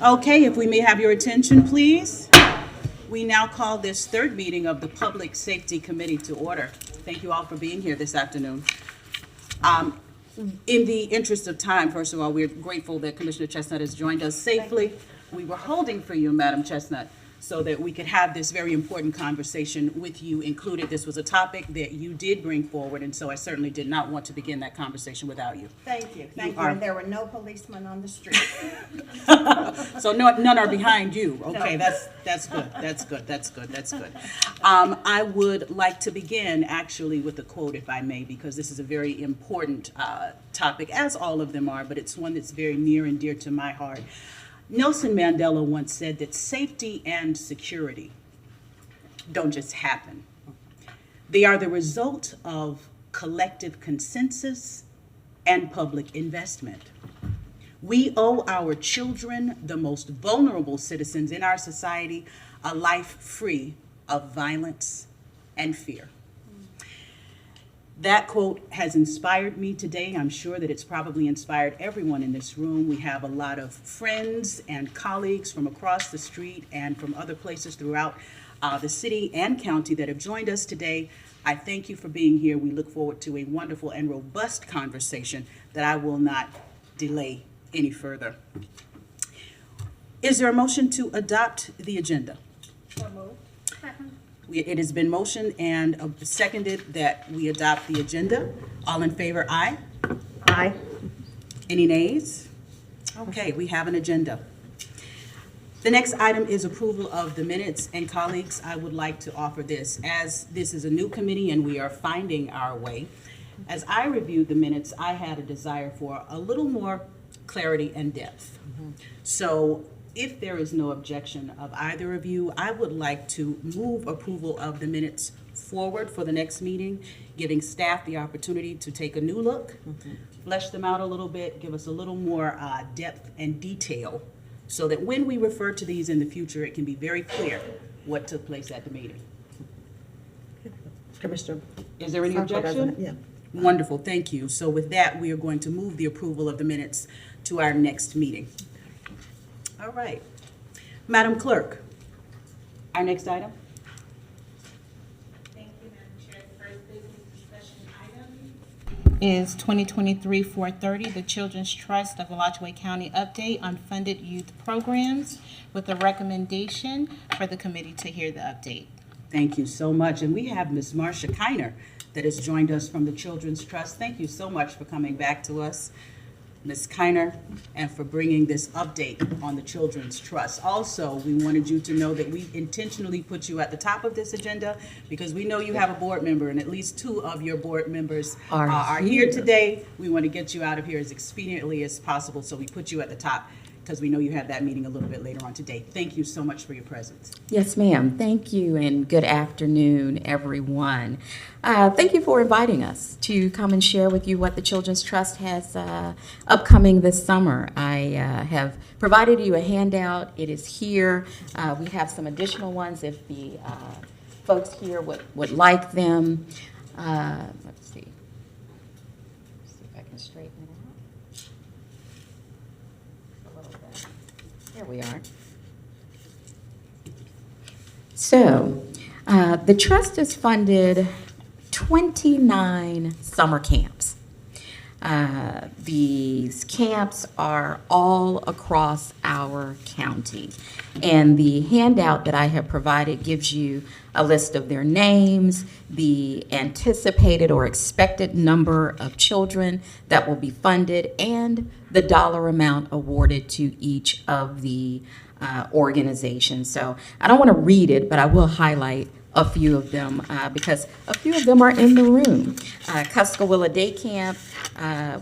Okay, if we may have your attention, please. We now call this third meeting of the Public Safety Committee to order. Thank you all for being here this afternoon. In the interest of time, first of all, we're grateful that Commissioner Chestnut has joined us safely. We were holding for you, Madam Chestnut, so that we could have this very important conversation with you included. This was a topic that you did bring forward, and so I certainly did not want to begin that conversation without you. Thank you. Thank you. And there were no policemen on the street. So none are behind you. Okay, No. that's good. That's good. That's good. That's good. I would like to begin actually with a quote, if I may, because this is a very important topic, as all of them are, but it's one that's very near and dear to my heart. Nelson Mandela once said that safety and security don't just happen. They are the result of collective consensus and public investment. We owe our children, the most vulnerable citizens in our society, a life free of violence and fear. That quote has inspired me today. I'm sure that it's probably inspired everyone in this room. We have a lot of friends and colleagues from across the street and from other places throughout the city and county that have joined us today. I thank you for being here. We look forward to a wonderful and robust conversation that I will not delay any further. Is there a motion to adopt the agenda? So moved. It has been motioned and seconded that we adopt the agenda. All in favor, aye? Aye. Any nays? Okay, we have an agenda. The next item is approval of the minutes, and colleagues, I would like to offer this. As this is a new committee and we are finding our way, as I reviewed the minutes, I had a desire for a little more clarity and depth. So if there is no objection of either of you, I would like to move approval of the minutes forward for the next meeting, giving staff the opportunity to take a new look, flesh them out a little bit, give us a little more depth and detail, so that when we refer to these in the future, it can be very clear what took place at the meeting. Commissioner. Is there any objection? Yeah. Wonderful, thank you. So with that, we are going to move the approval of the minutes to our next meeting. All right. Madam Clerk, our next item. Thank you, Madam Chair. The first business discussion item is 2023-430, the Children's Trust of Alachua County update on funded youth programs, with a recommendation for the committee to hear the update. Thank you so much. And we have Ms. Marcia Kiner that has joined us from the Children's Trust. Thank you so much for coming back to us, Ms. Kiner, and for bringing this update on the Children's Trust. Also, we wanted you to know that we intentionally put you at the top of this agenda because we know you have a board member, and at least two of your board members are here today. We want to get you out of here as expediently as possible, so we put you at the top because we know you have that meeting a little bit later on today. Thank you so much for your presence. Yes, ma'am. Thank you, and good afternoon, everyone. Thank you for inviting us to come and share with you what the Children's Trust has upcoming this summer. I have provided you a handout. It is here. We have some additional ones if the folks here would like them. Let's see. See if I can straighten it out. There we are. So, the Trust has funded 29 summer camps. These camps are all across our county. And the handout that I have provided gives you a list of their names, the anticipated or expected number of children that will be funded, and the dollar amount awarded to each of the organizations. So I don't want to read it, but I will highlight a few of them because a few of them are in the room. Cuskawilla Day Camp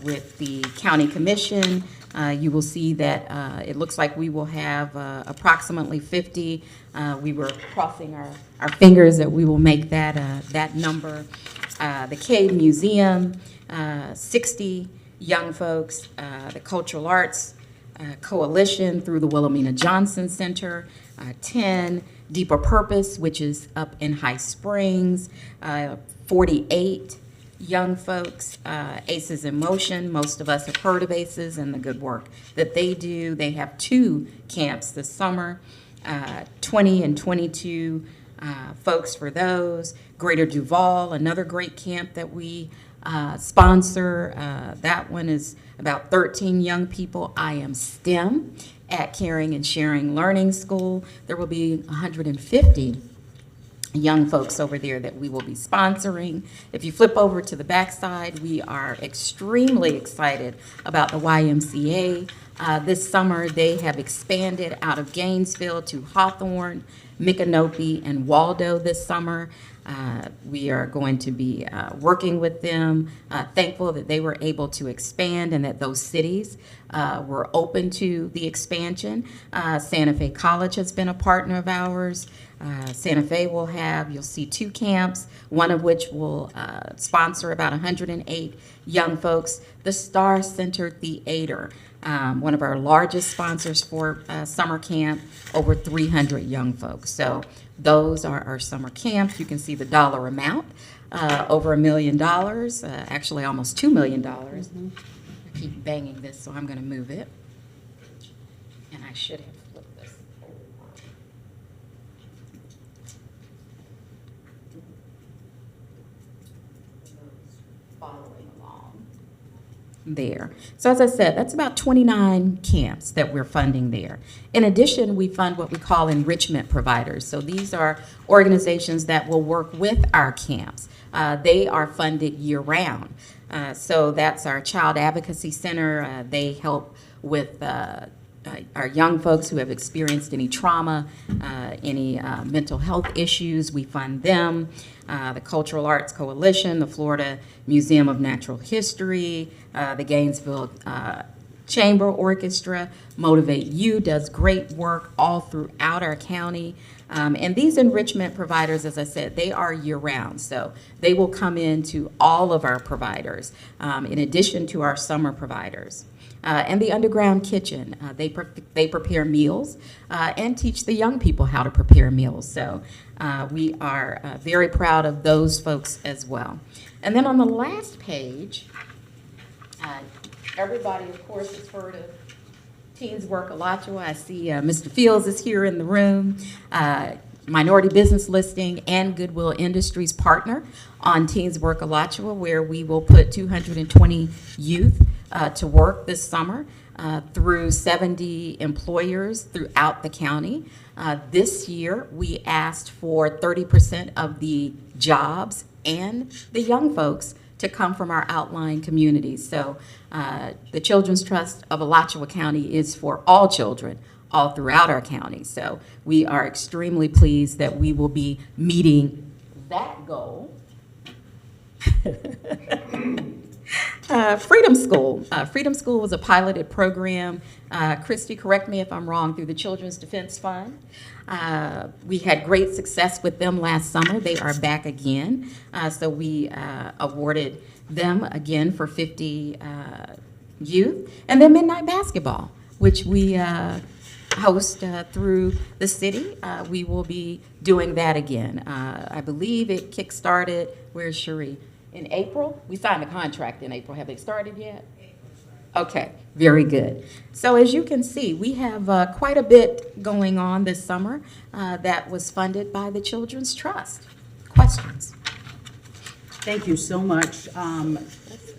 with the County Commission. You will see that it looks like we will have approximately 50. We were crossing our fingers that we will make that number. The Cave Museum, 60 young folks. The Cultural Arts Coalition through the Wilhelmina Johnson Center, 10. Deeper Purpose, which is up in High Springs, 48 young folks. ACEs in Motion, most of us have heard of ACEs and the good work that they do. They have 2 camps this summer. 20 and 22 folks for those. Greater Duval, another great camp that we sponsor. That one is about 13 young people. I am STEM at Caring and Sharing Learning School. There will be 150 young folks over there that we will be sponsoring. If you flip over to the backside, we are extremely excited about the YMCA. This summer, they have expanded out of Gainesville to Hawthorne, Micanopy, and Waldo this summer. We are going to be working with them, thankful that they were able to expand and that those cities were open to the expansion. Santa Fe College has been a partner of ours. Santa Fe will have, you'll see 2 camps, one of which will sponsor about 108 young folks. The Star Center Theater, one of our largest sponsors for summer camp, over 300 young folks. So those are our summer camps. You can see the dollar amount, over $1 million, actually almost $2 million. I keep banging this, so I'm going to move it. And I should have flipped this over. Following along there. So as I said, that's about 29 camps that we're funding there. In addition, we fund what we call enrichment providers. So these are organizations that will work with our camps. They are funded year-round. So that's our Child Advocacy Center. They help with our young folks who have experienced any trauma, any mental health issues. We fund them. The Cultural Arts Coalition, the Florida Museum of Natural History, the Gainesville Chamber Orchestra, Motivate You does great work all throughout our county. And these enrichment providers, as I said, they are year-round. So they will come into all of our providers, in addition to our summer providers. And the Underground Kitchen, they prepare meals and teach the young people how to prepare meals. So we are very proud of those folks as well. And then on the last page, everybody, of course, has heard of TeensWork Alachua. I see Mr. Fields is here in the room. Minority Business Listing and Goodwill Industries partner on TeensWork Alachua, where we will put 220 youth to work this summer through 70 employers throughout the county. This year, we asked for 30% of the jobs and the young folks to come from our outlying communities. So the Children's Trust of Alachua County is for all children all throughout our county. So we are extremely pleased that we will be meeting that goal. Freedom School. Freedom School was a piloted program. Christy, correct me if I'm wrong, through the Children's Defense Fund. We had great success with them last summer. They are back again. So we awarded them again for 50 youth. And then Midnight Basketball, which we host through the city. We will be doing that again. I believe it kick-started, where's Cherie? In April? We signed a contract in April. Have they started yet? Okay, very good. So as you can see, we have quite a bit going on this summer that was funded by the Children's Trust. Questions? Thank you so much,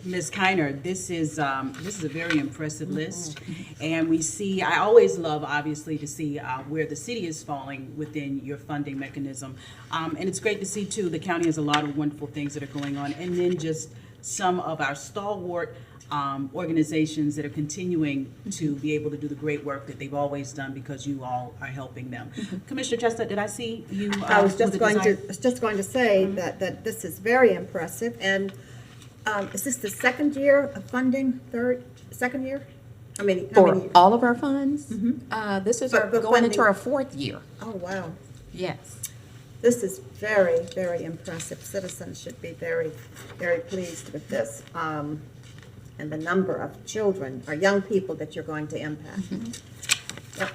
Ms. Kiner. This is a very impressive list, and we see. I always love, obviously, to see where the city is falling within your funding mechanism, and it's great to see too. The county has a lot of wonderful things that are going on, and then just some of our stalwart organizations that are continuing to be able to do the great work that they've always done because you all are helping them. Commissioner Chestnut, did I see you? I was just going to say that this is very impressive. And is this the second year of funding? Second year? How many years? All of our funds? This is But going into our 4th year. Oh, wow. Yes. This is very, very impressive. Citizens should be very, very pleased with this. And the number of children or young people that you're going to impact.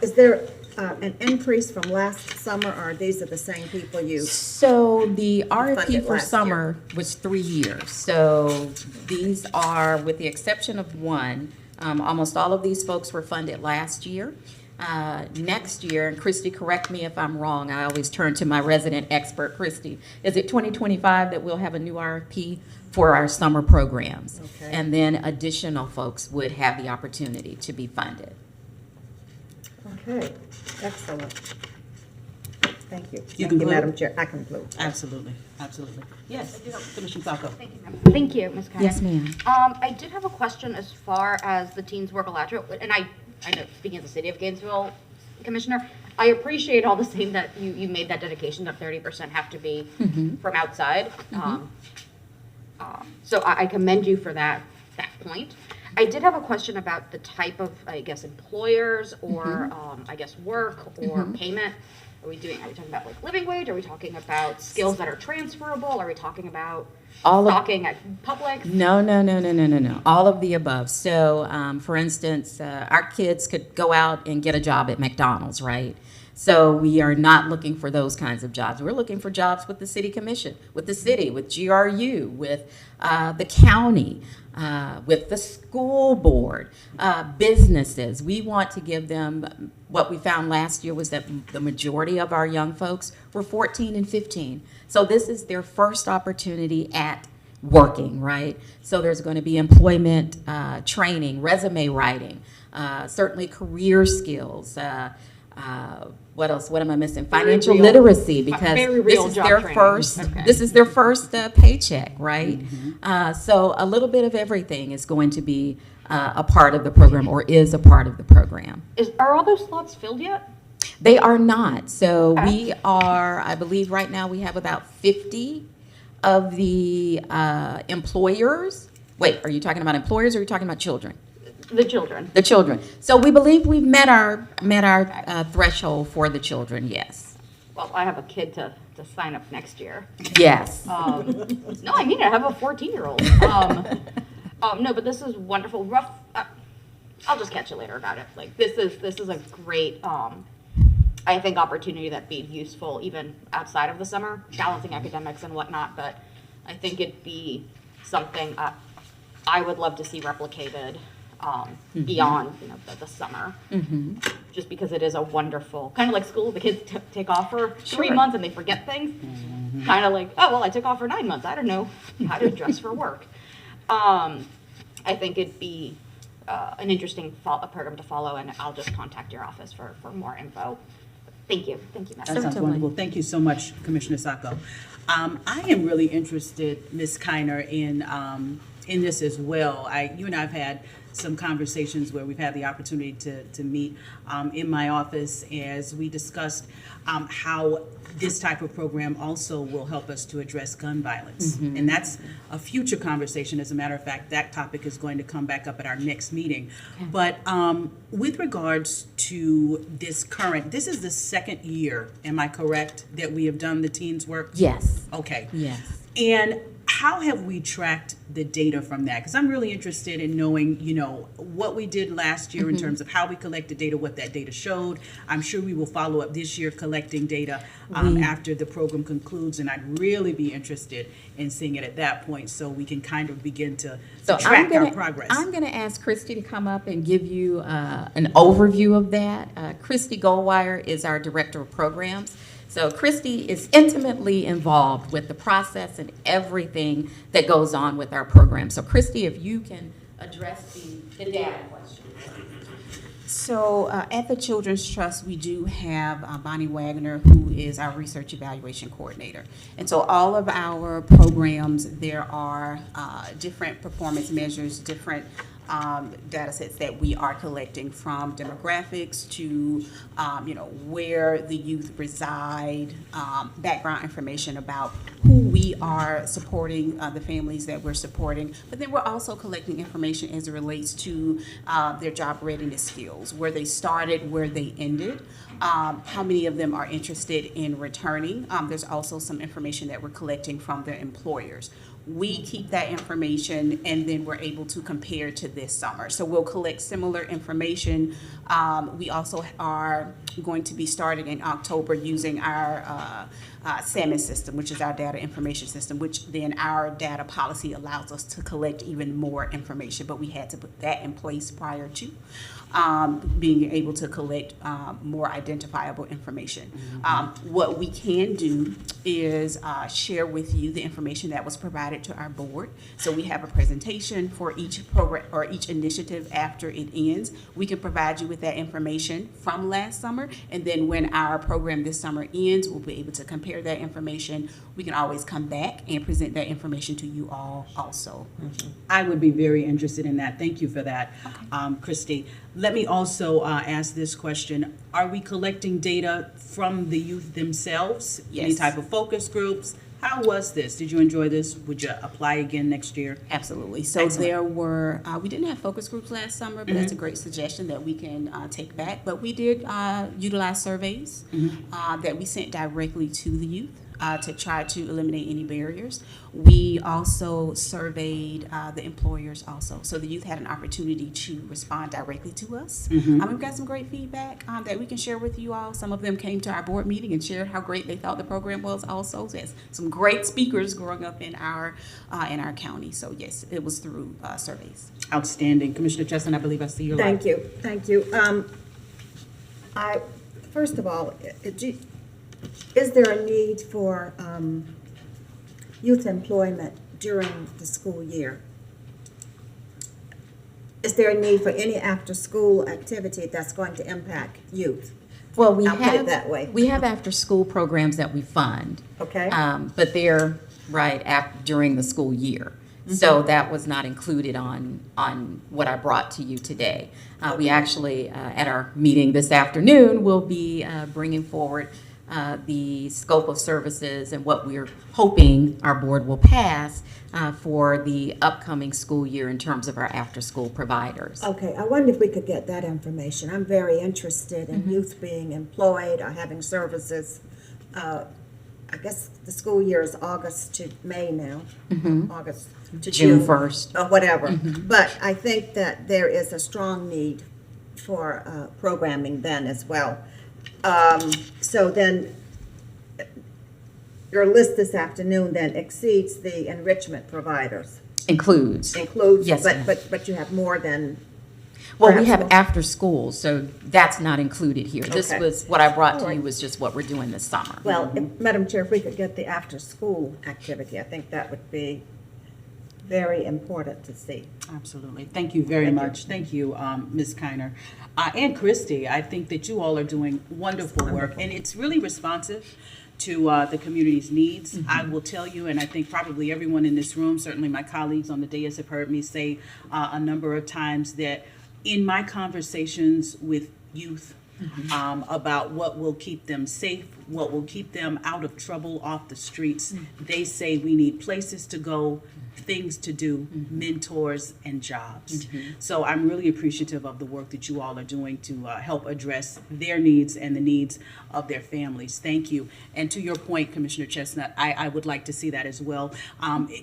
Is there an increase from last summer, or these are the same people you? So the RFP funded for last summer was 3 years. So these are, with the exception of one, almost all of these folks were funded last year. next year, and Christy, correct me if I'm wrong, I always turn to my resident expert, Christy. Is it 2025 that we'll have a new RFP for our summer programs? Okay. And then additional folks would have the opportunity to be funded. Okay, excellent. Thank you. You Thank you, conclude? Madam Chair. I conclude. Absolutely, absolutely. Yes, Commissioner Falco. Thank you, ma'am. Thank you, Ms. Kiner. Yes, ma'am. I did have a question as far as the TeensWork Alachua, and I know, speaking as the City of Gainesville Commissioner, I appreciate all the same that you made that dedication that 30% have to be from outside. So I commend you for that point. I did have a question about the type of, I guess, employers or, I guess, work or payment. Are we talking about like living wage? Are we talking about skills that are transferable? Are we talking about stocking at Publix? No. All of the above. So, for instance, our kids could go out and get a job at McDonald's, right? So we are not looking for those kinds of jobs. We're looking for jobs with the city commission, with the city, with GRU, with the county, with the school board, businesses. We want to give them, what we found last year was that the majority of our young folks were 14 and 15. So this is their first opportunity at working, right? So there's going to be employment training, resume writing, certainly career skills, what else? What am I missing? Financial real- literacy, because very this real is job their training. first. Okay. This is their first paycheck, right? So a little bit of everything is going to be a part of the program, or is a part of the program. Are all those slots filled yet? They are not. So Okay. we are, I believe, right now we have about 50 of the employers. Wait, are you talking about employers, or are you talking about children? The children. The children. So we believe we've met our threshold for the children. Yes. Well, I have a kid to sign up next year. Yes. No, I mean, I have a 14-year-old. No, but this is wonderful. I'll just catch you later about it. Like, this is a great, I think, opportunity that'd be useful even outside of the summer, balancing academics and whatnot. But I think it'd be something I would love to see replicated beyond, the summer. Just because it is a wonderful, kind of like school, the kids take off for 3 months and they forget things. Kind of like, oh, well, I took off for 9 months. I don't know how to dress for work. I think it'd be an interesting program to follow, and I'll just contact your office for more info. Thank you. Thank you, That Madam. sounds Certainly. wonderful. Thank you so much, Commissioner Sacco. I am really interested, Ms. Kiner, in this as well. You and I have had some conversations where we've had the opportunity to meet in my office as we discussed how this type of program also will help us to address gun violence. And that's a future conversation. As a matter of fact, that topic is going to come back up at our next meeting. But with regards to this is the second year, am I correct, that we have done the TeensWork? Yes. Okay. Yes. And how have we tracked the data from that? Because I'm really interested in knowing, what we did last year in terms of how we collected data, what that data showed. I'm sure we will follow up this year collecting data after the program concludes, and I'd really be interested in seeing it at that point so we can kind of begin to track our progress. I'm going to ask Christy to come up and give you an overview of that. Christy Goldwire is our Director of Programs. So Christy is intimately involved with the process and everything that goes on with our program. So Christy, if you can address the data question. So at the Children's Trust, we do have Bonnie Wagner, who is our Research Evaluation Coordinator. And so all of our programs, there are different performance measures, different data sets that we are collecting, from demographics to, where the youth reside, background information about who we are supporting, the families that we're supporting. But then we're also collecting information as it relates to their job readiness skills, where they started, where they ended, how many of them are interested in returning. There's also some information that we're collecting from their employers. We keep that information, and then we're able to compare to this summer. So we'll collect similar information. We also are going to be starting in October using our SAMMON system, which is our data information system, which then our data policy allows us to collect even more information, but we had to put that in place prior to. being able to collect more identifiable information. What we can do is share with you the information that was provided to our board. So we have a presentation for each program or each initiative after it ends. We can provide you with that information from last summer, and then when our program this summer ends, we'll be able to compare that information. We can always come back and present that information to you all also. I would be very interested in that. Thank you for that, Christy. Let me also ask this question. Are we collecting data from the youth themselves? Any Yes. type of focus groups? How was this? Did you enjoy this? Would you apply again next year? Absolutely. So Excellent. there were, we didn't have focus groups last summer, but that's a great suggestion that we can take back. But we did utilize surveys that we sent directly to the youth to try to eliminate any barriers. We also surveyed the employers also. So the youth had an opportunity to respond directly to us. We've got some great feedback that we can share with you all. Some of them came to our board meeting and shared how great they thought the program was also. There's some great speakers growing up in our county. So yes, it was through surveys. Outstanding. Commissioner Chestnut, I believe I see your light. Thank you. First of all, is there a need for youth employment during the school year? Is there a need for any after-school activity that's going to impact youth? Well, we I'll put it that way. We have after-school programs that we fund. Okay. But they're during the school year. So that was not included on what I brought to you today. We actually, at our meeting this afternoon, will be bringing forward the scope of services and what we're hoping our board will pass for the upcoming school year in terms of our after-school providers. Okay, I wonder if we could get that information. I'm very interested in youth being employed or having services. I guess the school year is August to May now, August to June June. 1st. Or whatever. But I think that there is a strong need for programming then as well. So then, your list this afternoon then exceeds the enrichment providers. Includes. Yes, ma'am. But you have more than. Well, we perhaps have more. after school, so that's not included here. This Okay. was, what I brought to All right. you was just what we're doing this summer. Well, Madam Chair, if we could get the after-school activity, I think that would be very important to see. Absolutely. Thank you very much. Thank you, Ms. Kiner. And Christy, I think that you all are doing wonderful work, and it's really responsive to the community's needs. I will tell you, and I think probably everyone in this room, certainly my colleagues on the dais have heard me say a number of times that in my conversations with youth about what will keep them safe, what will keep them out of trouble off the streets, they say we need places to go, things to do, mentors, and jobs. So I'm really appreciative of the work that you all are doing to help address their needs and the needs of their families. Thank you. And to your point, Commissioner Chestnut, I would like to see that as well.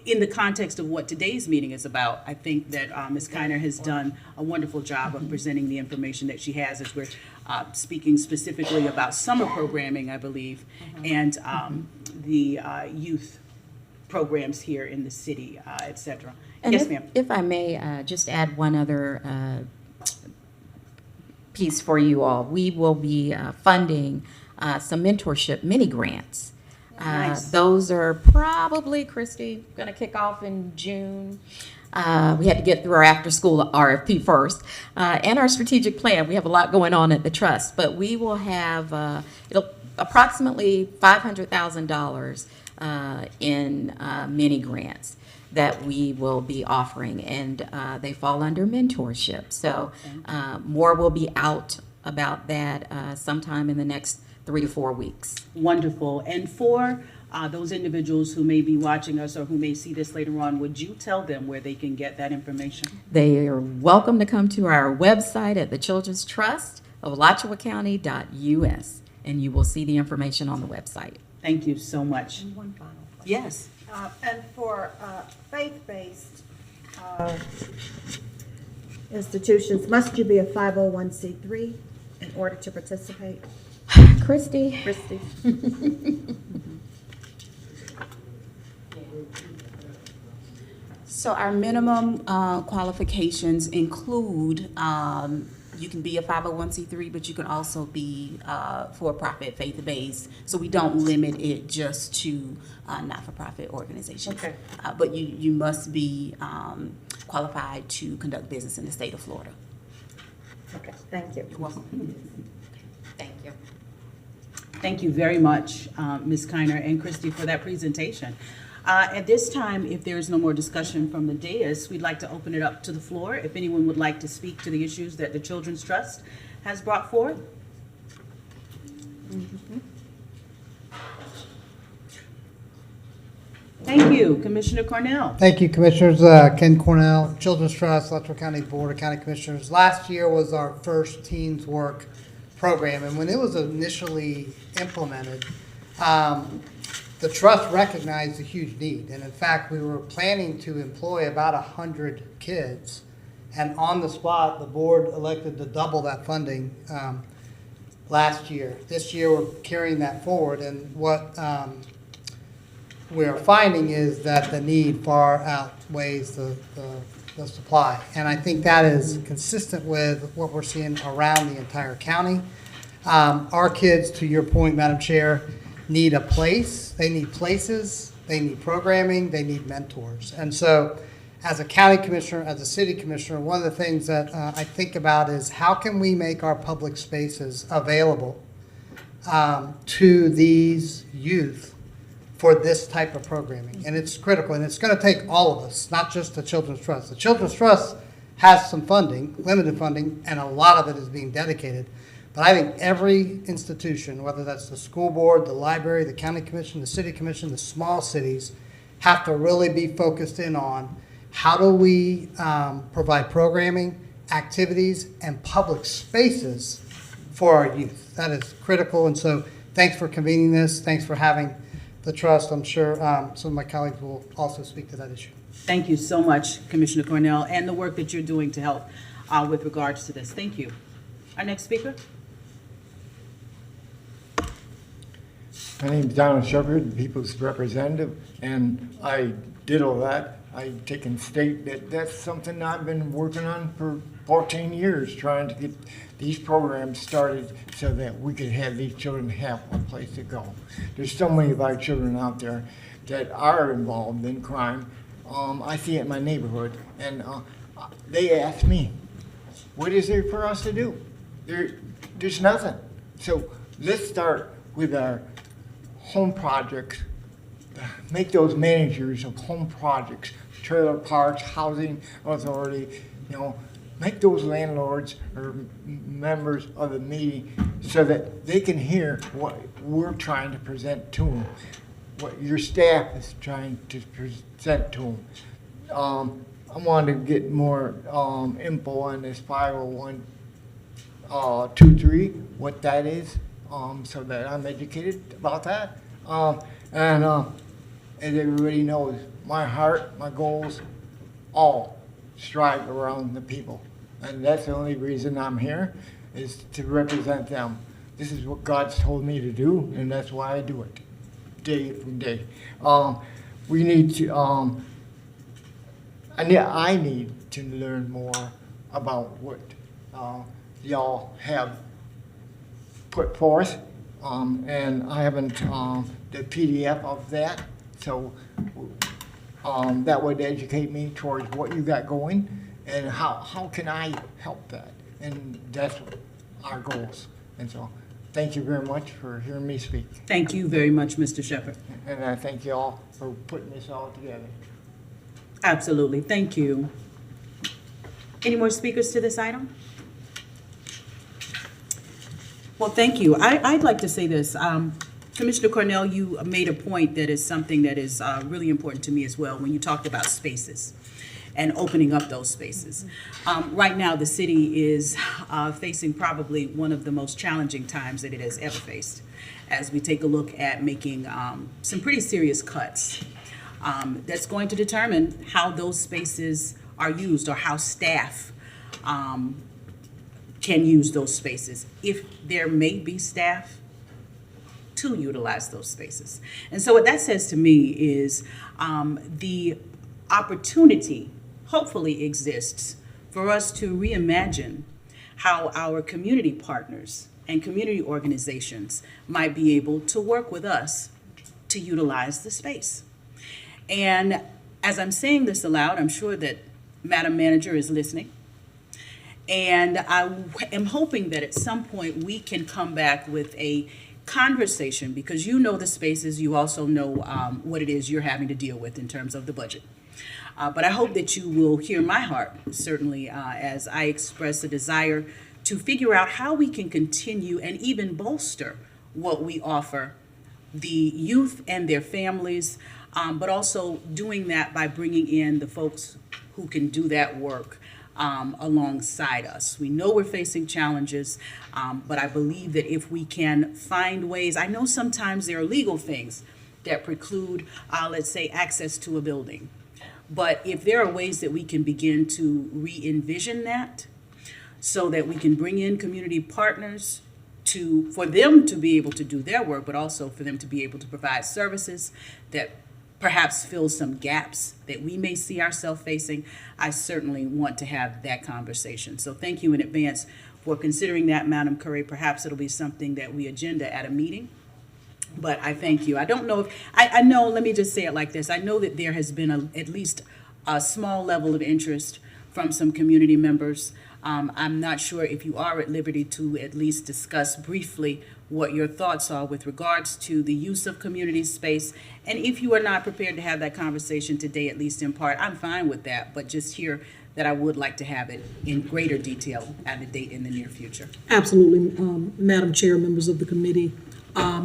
In the context of what today's meeting is about, I think that Ms. Kiner has done a wonderful job of presenting the information that she has as we're speaking specifically about summer programming, I believe, and the youth programs here in the city, et cetera. And Yes, if, ma'am. if I may just add one other piece for you all, we will be funding some mentorship mini grants. Nice. Those are probably, Christy, going to kick off in June. We had to get through our after-school RFP first, and our strategic plan. We have a lot going on at the trust, but we will have approximately $500,000 in mini grants that we will be offering, and they fall under mentorship. So more will be out about that sometime in the next 3 to 4 weeks. Wonderful. And for those individuals who may be watching us or who may see this later on, would you tell them where they can get that information? They are welcome to come to our website at the Children's Trust of AlachuaCounty.us, and you will see the information on the website. Thank you so much. And one final question. Yes. And for faith-based institutions, must you be a 501c3 in order to participate? Christy? Christie? So our minimum qualifications include You can be a 501c3, but you can also be for-profit, faith-based. So we don't limit it just to not-for-profit organizations. Okay. But you must be qualified to conduct business in the state of Florida. Okay, thank you. You're welcome. Thank you. Thank you very much, Ms. Kiner and Christy, for that presentation. At this time, if there is no more discussion from the dais, we'd like to open it up to the floor. If anyone would like to speak to the issues that the Children's Trust has brought forth. Thank you, Commissioner Cornell. Thank you, Commissioners. Ken Cornell, Children's Trust, Alachua County Board of County Commissioners. Last year was our first TeensWork program, and when it was initially implemented, the trust recognized a huge need. And in fact, we were planning to employ about 100 kids, and on the spot, the board elected to double that funding last year. This year, we're carrying that forward, and what we are finding is that the need far outweighs the supply. And I think that is consistent with what we're seeing around the entire county. Our kids, to your point, Madam Chair, need a place. They need places, they need programming, they need mentors. And so as a county commissioner, as a city commissioner, one of the things that I think about is how can we make our public spaces available to these youth for this type of programming. And it's critical, and it's going to take all of us, not just the Children's Trust. The Children's Trust has some funding, limited funding, and a lot of it is being dedicated. But I think every institution, whether that's the school board, the library, the county commission, the city commission, the small cities, have to really be focused in on how do we provide programming, activities, and public spaces for our youth. That is critical, and so thanks for convening this. Thanks for having the trust. I'm sure some of my colleagues will also speak to that issue. Thank you so much, Commissioner Cornell, and the work that you're doing to help with regards to this. Thank you. Our next speaker. My name is Donald Shepherd, the People's Representative, and I did all that. I take and state that that's something I've been working on for 14 years, trying to get these programs started so that we could have these children have a place to go. There's so many of our children out there that are involved in crime. I see it in my neighborhood, and they ask me, what is there for us to do? There's nothing. So let's start with our home projects, make those managers of home projects, trailer parks, housing authority, make those landlords or members of the meeting so that they can hear what we're trying to present to them, what your staff is trying to present to them. I wanted to get more info on this 50123, what that is, so that I'm educated about that. And as everybody knows, my heart, my goals, all strive around the people. And that's the only reason I'm here, is to represent them. This is what God's told me to do, and that's why I do it, day from day. We need to, I need to learn more about what y'all have put forth, and I haven't the PDF of that, so that would educate me towards what you got going, and how can I help that, and that's our goals. And so, thank you very much for hearing me speak. Thank you very much, Mr. Shepherd. And I thank you all for putting this all together. Absolutely. Thank you. Any more speakers to this item? Well, thank you. I'd like to say this. Commissioner Cornell, you made a point that is something that is really important to me as well when you talked about spaces and opening up those spaces. Right now, the city is facing probably one of the most challenging times that it has ever faced as we take a look at making some pretty serious cuts. That's going to determine how those spaces are used or how staff can use those spaces, if there may be staff to utilize those spaces. And so what that says to me is the opportunity hopefully exists for us to reimagine how our community partners and community organizations might be able to work with us to utilize the space. And as I'm saying this aloud, I'm sure that Madam Manager is listening. And I am hoping that at some point we can come back with a conversation, because you know the spaces, you also know what it is you're having to deal with in terms of the budget. But I hope that you will hear my heart, certainly, as I express a desire to figure out how we can continue and even bolster what we offer the youth and their families, but also doing that by bringing in the folks who can do that work alongside us. We know we're facing challenges, but I believe that if we can find ways, I know sometimes there are legal things that preclude, let's say, access to a building. But if there are ways that we can begin to re-envision that, so that we can bring in community partners for them to be able to do their work, but also for them to be able to provide services that perhaps fill some gaps that we may see ourselves facing, I certainly want to have that conversation. So thank you in advance for considering that, Madam Curry. Perhaps it'll be something that we agenda at a meeting. But I thank you. I don't know if, I know, let me just say it like this. I know that there has been at least a small level of interest from some community members. I'm not sure if you are at liberty to at least discuss briefly what your thoughts are with regards to the use of community space. And if you are not prepared to have that conversation today, at least in part, I'm fine with that. But just hear that I would like to have it in greater detail at a date in the near future. Absolutely, Madam Chair, members of the committee.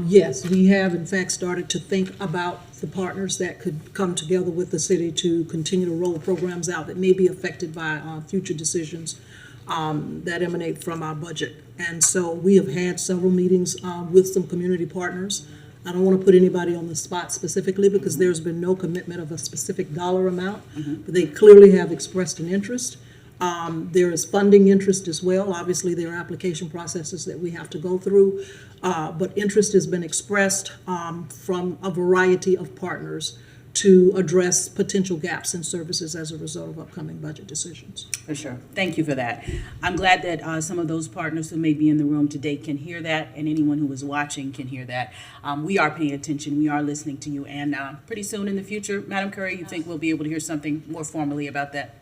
Yes, we have in fact started to think about the partners that could come together with the city to continue to roll programs out that may be affected by future decisions that emanate from our budget. And so we have had several meetings with some community partners. I don't want to put anybody on the spot specifically because there's been no commitment of a specific dollar amount, but they clearly have expressed an interest. There is funding interest as well. Obviously, there are application processes that we have to go through, but interest has been expressed from a variety of partners to address potential gaps in services as a result of upcoming budget decisions. For sure. Thank you for that. I'm glad that some of those partners who may be in the room today can hear that, and anyone who is watching can hear that. We are paying attention. We are listening to you, and pretty soon in the future, Madam Curry, you think we'll be able to hear something more formally about that?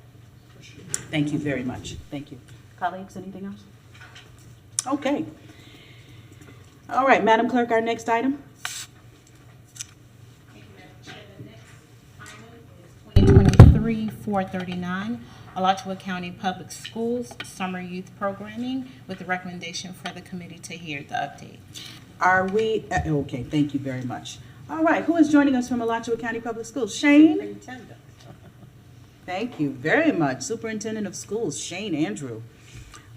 Thank you very much. Thank you. Colleagues, anything else? Okay. All right, Madam Clerk, our next item. 2023-439, Alachua County Public Schools Summer Youth Programming, with the recommendation for the committee to hear the update. Are we, okay, thank you very much. All right, who is joining us from Alachua County Public Schools? Shane? Superintendent. Thank you very much. Superintendent of Schools, Shane Andrew.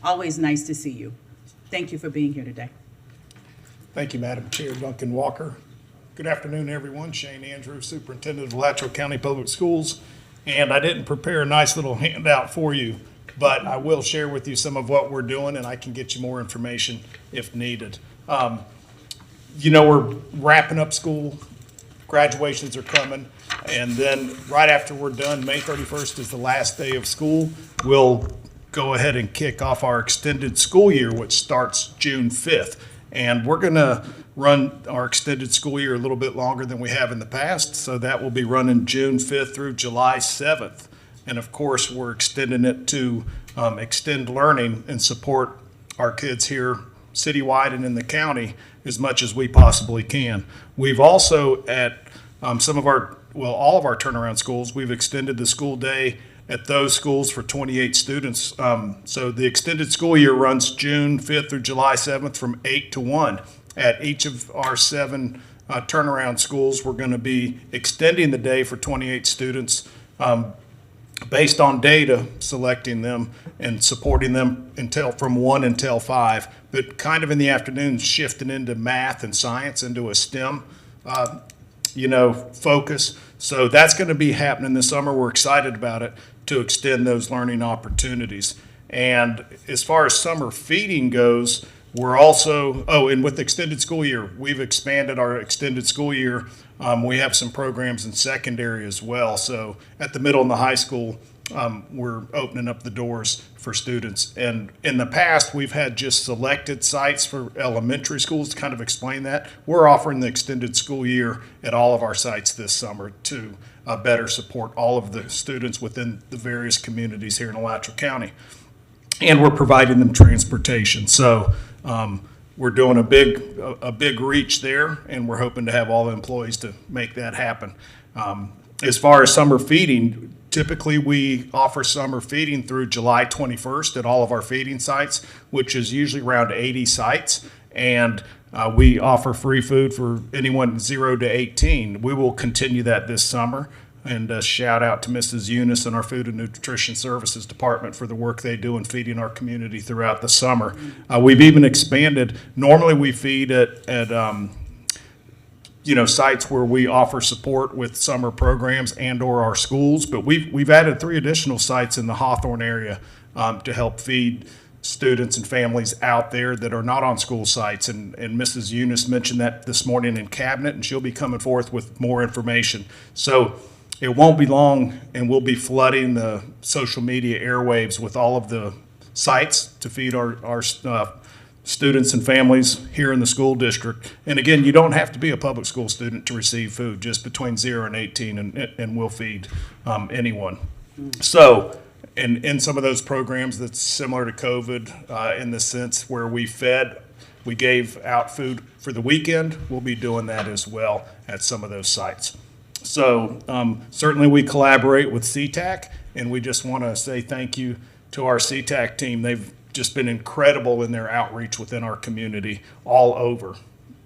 Always nice to see you. Thank you for being here today. Thank you, Madam Chair. Duncan Walker. Good afternoon, everyone. Shane Andrews, Superintendent of Alachua County Public Schools. And I didn't prepare a nice little handout for you, but I will share with you some of what we're doing, and I can get you more information if needed. You know, we're wrapping up school. Graduations are coming. And then right after we're done, May 31st is the last day of school. We'll go ahead and kick off our extended school year, which starts June 5th. And we're going to run our extended school year a little bit longer than we have in the past. So that will be running June 5th through July 7th. And of course, we're extending it to extend learning and support our kids here citywide and in the county as much as we possibly can. We've also at some of our, well, all of our turnaround schools, we've extended the school day at those schools for 28 students. So the extended school year runs June 5th through July 7th from 8 to 1. At each of our 7 turnaround schools, we're going to be extending the day for 28 students based on data, selecting them and supporting them from 1 until 5, but kind of in the afternoon shifting into math and science, into a STEM focus. So that's going to be happening this summer. We're excited about it to extend those learning opportunities. And as far as summer feeding goes, we're also, and with the extended school year, we've expanded our extended school year. We have some programs in secondary as well. So at the middle and the high school, we're opening up the doors for students. And in the past, we've had just selected sites for elementary schools. To kind of explain that, we're offering the extended school year at all of our sites this summer to better support all of the students within the various communities here in Alachua County. And we're providing them transportation. So we're doing a big reach there, and we're hoping to have all the employees to make that happen. As far as summer feeding, typically we offer summer feeding through July 21st at all of our feeding sites, which is usually around 80 sites. And we offer free food for anyone 0 to 18. We will continue that this summer. And shout out to Mrs. Eunice and our Food and Nutrition Services Department for the work they do in feeding our community throughout the summer. We've even expanded. Normally we feed at sites where we offer support with summer programs and or our schools, but we've added 3 additional sites in the Hawthorne area to help feed students and families out there that are not on school sites. And Mrs. Eunice mentioned that this morning in cabinet, and she'll be coming forth with more information. So it won't be long, and we'll be flooding the social media airwaves with all of the sites to feed our students and families here in the school district. And again, you don't have to be a public school student to receive food, just between 0 and 18, and we'll feed anyone. So in some of those programs that's similar to COVID in the sense where we gave out food for the weekend, we'll be doing that as well at some of those sites. So certainly we collaborate with CTAC, and we just want to say thank you to our CTAC team. They've just been incredible in their outreach within our community all over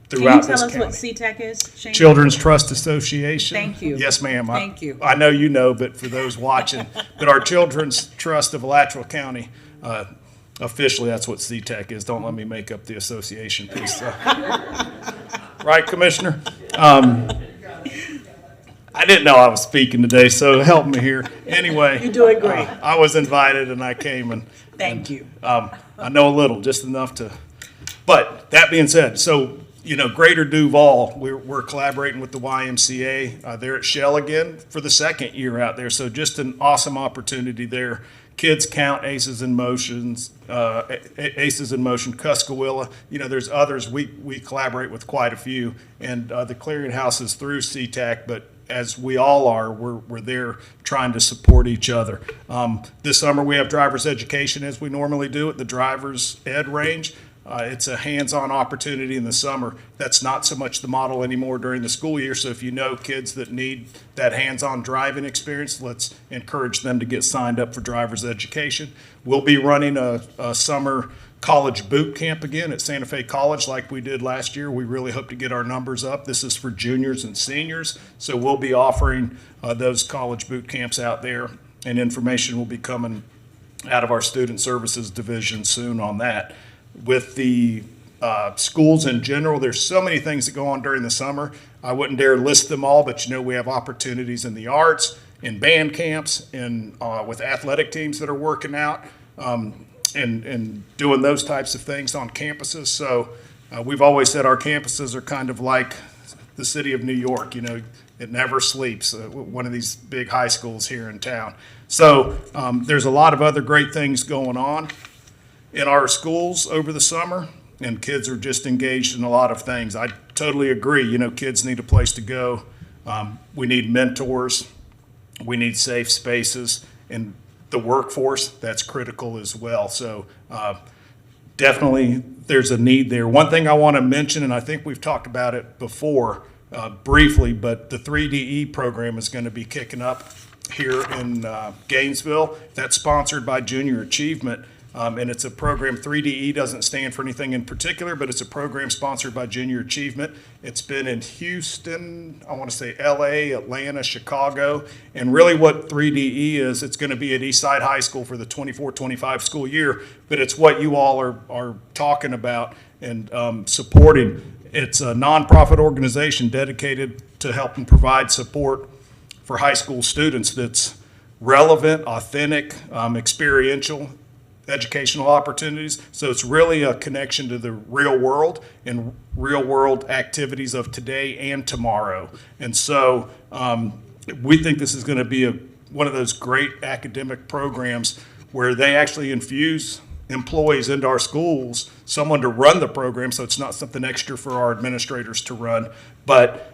throughout this county. Can you tell us what CTAC is, Shane? Children's Trust Association. Thank you. Yes, ma'am. Thank you. I know you know, but for those watching, but our Children's Trust of Alachua County, officially that's what CTAC is. Don't let me make up the association piece. Right, Commissioner? I didn't know I was speaking today, so help me here. Anyway. You're doing great. I was invited and I came and. Thank you. I know a little, just enough to, but that being said, so, Greater Duval, we're collaborating with the YMCA. They're at Shell again for the 2nd year out there. So just an awesome opportunity there. Kids Count, Aces in Motion, Cuskawilla. There's others. We collaborate with quite a few, and the clearinghouse is through CTAC, but as we all are, we're there trying to support each other. This summer we have driver's education as we normally do at the driver's ed range. It's a hands-on opportunity in the summer. That's not so much the model anymore during the school year. So if you know kids that need that hands-on driving experience, let's encourage them to get signed up for driver's education. We'll be running a summer college boot camp again at Santa Fe College like we did last year. We really hope to get our numbers up. This is for juniors and seniors. So we'll be offering those college boot camps out there, and information will be coming out of our Student Services Division soon on that. With the schools in general, there's so many things that go on during the summer. I wouldn't dare list them all, but we have opportunities in the arts, in band camps, and with athletic teams that are working out, and doing those types of things on campuses. So we've always said our campuses are kind of like the city of New York. It never sleeps, one of these big high schools here in town. So there's a lot of other great things going on in our schools over the summer, and kids are just engaged in a lot of things. I totally agree. Kids need a place to go. We need mentors. We need safe spaces, and the workforce, that's critical as well. So definitely there's a need there. One thing I want to mention, and I think we've talked about it before briefly, but the 3DE program is going to be kicking up here in Gainesville. That's sponsored by Junior Achievement. And it's a program. 3DE doesn't stand for anything in particular, but it's a program sponsored by Junior Achievement. It's been in Houston, I want to say LA, Atlanta, Chicago. And really what 3DE is, it's going to be at Eastside High School for the 24-25 school year, but it's what you all are talking about and supporting. It's a nonprofit organization dedicated to helping provide support for high school students that's relevant, authentic, experiential, educational opportunities. So it's really a connection to the real world and real world activities of today and tomorrow. And so we think this is going to be one of those great academic programs where they actually infuse employees into our schools, someone to run the program, so it's not something extra for our administrators to run. But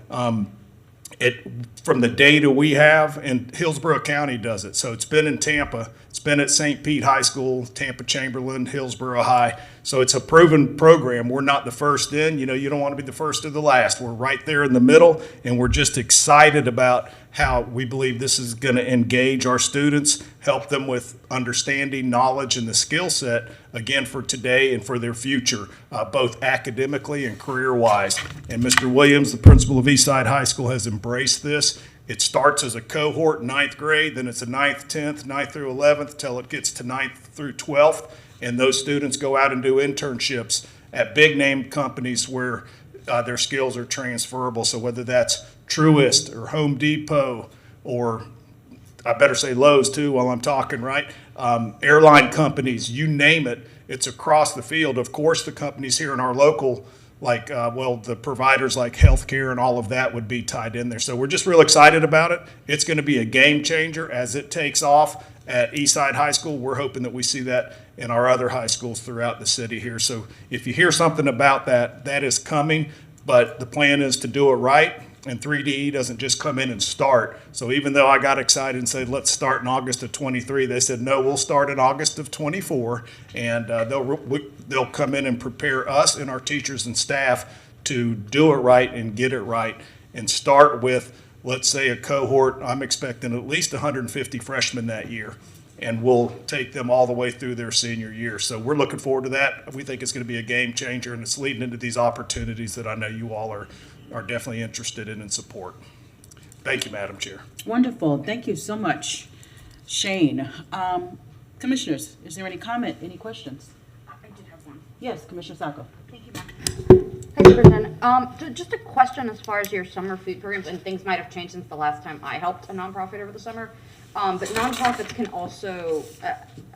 from the data we have, and Hillsborough County does it. So it's been in Tampa, it's been at St. Pete High School, Tampa Chamberlain, Hillsborough High. So it's a proven program. We're not the first in. You know, you don't want to be the first or the last. We're right there in the middle, and we're just excited about how we believe this is going to engage our students, help them with understanding, knowledge, and the skill set, again, for today and for their future, both academically and career-wise. And Mr. Williams, the principal of Eastside High School, has embraced this. It starts as a cohort in 9th grade, then it's a 9th, 10th, 9th through 11th, till it gets to 9th through 12th. And those students go out and do internships at big-name companies where their skills are transferable. So whether that's Truist or Home Depot, or I better say Lowe's too while I'm talking, right? Airline companies, you name it, it's across the field. Of course, the companies here in our local, like, the providers like healthcare and all of that would be tied in there. So we're just real excited about it. It's going to be a game changer as it takes off at Eastside High School. We're hoping that we see that in our other high schools throughout the city here. So if you hear something about that, that is coming, but the plan is to do it right. And 3DE doesn't just come in and start. So even though I got excited and said, let's start in August of 23, they said, no, we'll start in August of 24. And they'll come in and prepare us and our teachers and staff to do it right and get it right and start with, let's say, a cohort. I'm expecting at least 150 freshmen that year. And we'll take them all the way through their senior year. So we're looking forward to that. We think it's going to be a game changer, and it's leading into these opportunities that I know you all are definitely interested in and support. Thank you, Madam Chair. Wonderful. Thank you so much, Shane. Commissioners, is there any comment, any questions? I did have one. Yes, Commissioner Sacco. Thank you, ma'am. Hi, Superintendent. Just a question as far as your summer food programs, and things might have changed since the last time I helped a nonprofit over the summer. But nonprofits can also,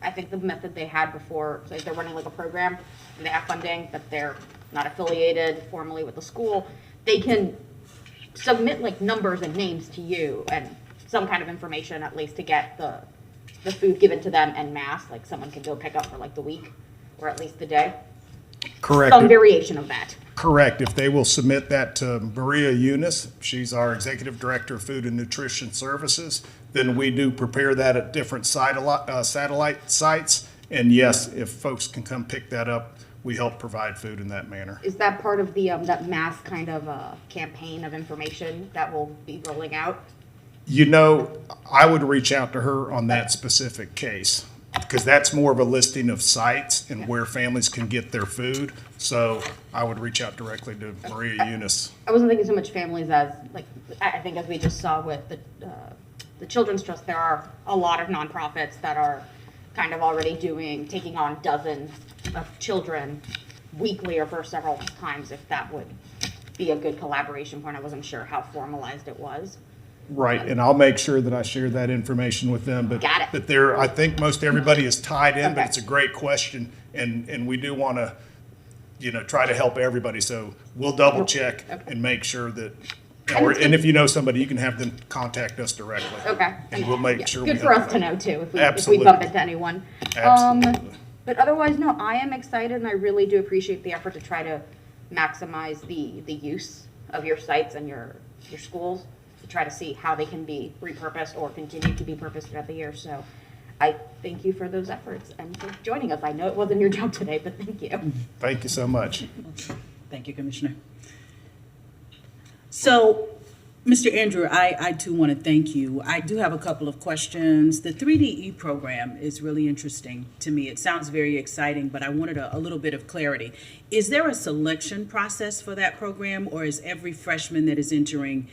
I think the method they had before, so if they're running like a program and they have funding, but they're not affiliated formally with the school, they can submit like numbers and names to you and some kind of information at least to get the food given to them en masse, like someone can go pick up for like the week or at least the day. Correct. Some variation of that. Correct. If they will submit that to Maria Eunice, she's our Executive Director of Food and Nutrition Services, then we do prepare that at different satellite sites. And yes, if folks can come pick that up, we help provide food in that manner. Is that part of the that mass kind of campaign of information that will be rolling out? You know, I would reach out to her on that specific case because that's more of a listing of sites and where families can get their food. So I would reach out directly to Maria Eunice. I wasn't thinking so much families as, like, I think as we just saw with the Children's Trust, there are a lot of nonprofits that are kind of already taking on dozens of children weekly or for several times, if that would be a good collaboration point. I wasn't sure how formalized it was. Right, and I'll make sure that I share that information with them. But, Got it. But there, I think most everybody is tied in, but Okay. it's a great question, and we do want to, try to help everybody. So we'll double check Okay. and make sure that, and if you know somebody, you can have them contact us directly. Okay. And we'll make Yeah, sure. good we for help us to them. know too, if we Absolutely. bump into anyone. Absolutely. But otherwise, no, I am excited and I really do appreciate the effort to try to maximize the use of your sites and your schools to try to see how they can be repurposed or continue to be purposed throughout the year. So I thank you for those efforts and for joining us. I know it wasn't your job today, but thank you. Thank you so much. Thank you, Commissioner. So, Mr. Andrew, I too want to thank you. I do have a couple of questions. The 3DE program is really interesting to me. It sounds very exciting, but I wanted a little bit of clarity. Is there a selection process for that program, or is every freshman that is entering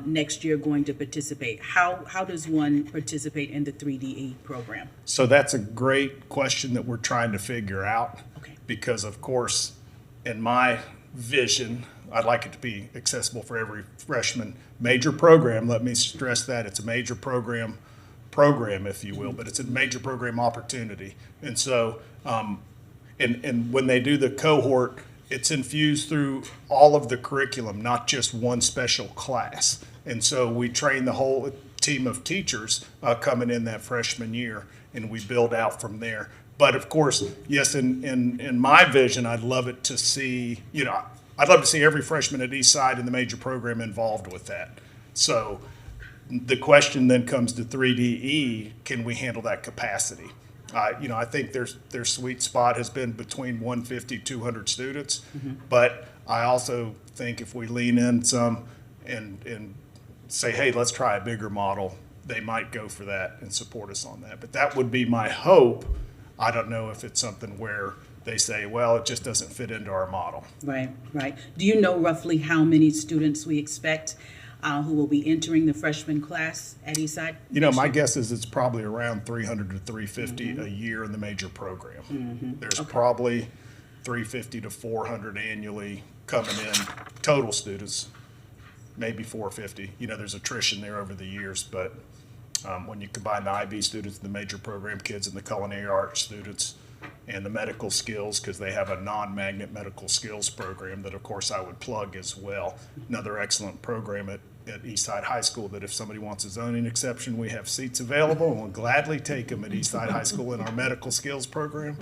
next year going to participate? How does one participate in the 3DE program? So that's a great question that we're trying to figure out. Okay. Because of course, in my vision, I'd like it to be accessible for every freshman. Major program, let me stress that, it's a major program, if you will, but it's a major program opportunity. And so, and when they do the cohort, it's infused through all of the curriculum, not just one special class. And so we train the whole team of teachers coming in that freshman year, and we build out from there. But of course, yes, in my vision, I'd love it to see, I'd love to see every freshman at Eastside in the major program involved with that. So the question then comes to 3DE, can we handle that capacity? I think their sweet spot has been between 150, 200 students, but I also think if we lean in some and say, hey, let's try a bigger model, they might go for that and support us on that. But that would be my hope. I don't know if it's something where they say, well, it just doesn't fit into our model. Right, right. Do you know roughly how many students we expect who will be entering the freshman class at Eastside? My guess is it's probably around 300 to 350 a year in the major program. There's probably 350 to 400 annually coming in, total students, maybe 450. There's attrition there over the years, but when you combine the IB students, the major program kids, and the culinary arts students, and the medical skills, because they have a non-magnet medical skills program that, of course, I would plug as well. Another excellent program at Eastside High School that if somebody wants a zoning exception, we have seats available, and we'll gladly take them at Eastside High School in our medical skills program,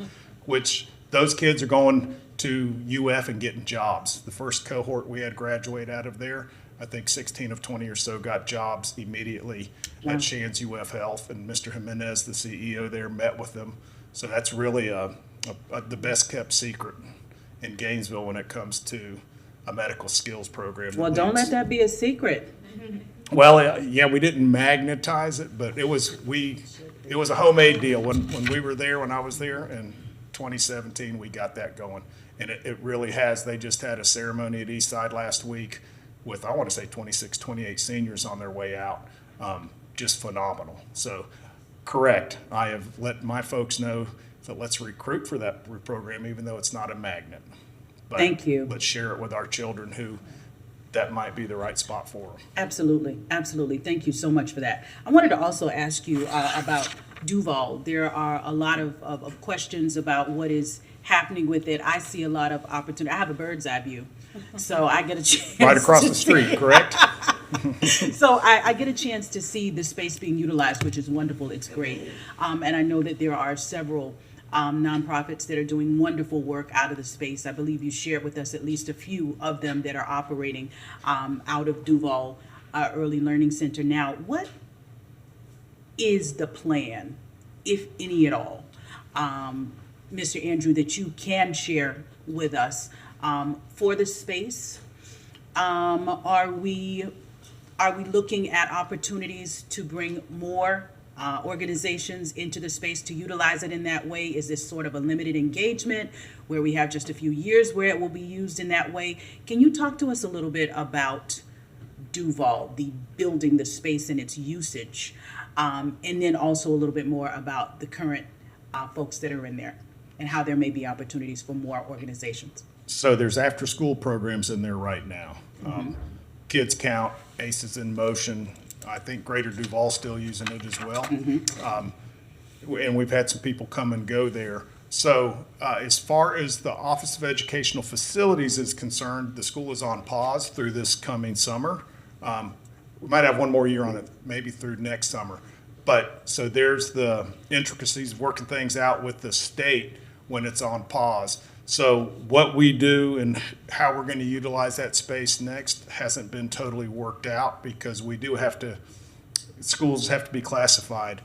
which those kids are going to UF and getting jobs. The first cohort we had graduate out of there, I think 16 of 20 or so got jobs immediately at Shands UF Health, and Mr. Jimenez, the CEO there, met with them. So that's really the best kept secret in Gainesville when it comes to a medical skills program. Well, don't let that be a secret. Well, yeah, we didn't magnetize it, but it was a homemade deal. When we were there, when I was there in 2017, we got that going. And it really has. They just had a ceremony at Eastside last week with, I want to say, 26, 28 seniors on their way out. Just phenomenal. So, correct. I have let my folks know that let's recruit for that program, even though it's not a magnet. But Thank you. Let's share it with our children who that might be the right spot for them. Absolutely, absolutely. Thank you so much for that. I wanted to also ask you about Duval. There are a lot of questions about what is happening with it. I see a lot of opportunity. I have a bird's eye view, so I get a chance. Right across the street, correct? So I get a chance to see the space being utilized, which is wonderful. It's great. And I know that there are several nonprofits that are doing wonderful work out of the space. I believe you shared with us at least a few of them that are operating out of Duval Early Learning Center. Now, what is the plan, if any at all, Mr. Andrew, that you can share with us for the space? Are we looking at opportunities to bring more organizations into the space to utilize it in that way? Is this sort of a limited engagement where we have just a few years where it will be used in that way? Can you talk to us a little bit about Duval, the building, the space and its usage, and then also a little bit more about the current folks that are in there and how there may be opportunities for more organizations? So there's after-school programs in there right now. Kids Count, Aces in Motion. I think Greater Duval still using it as well. And we've had some people come and go there. So as far as the Office of Educational Facilities is concerned, the school is on pause through this coming summer. We might have one more year on it, maybe through next summer. But so there's the intricacies of working things out with the state when it's on pause. So what we do and how we're going to utilize that space next hasn't been totally worked out, because we do have to, schools have to be classified,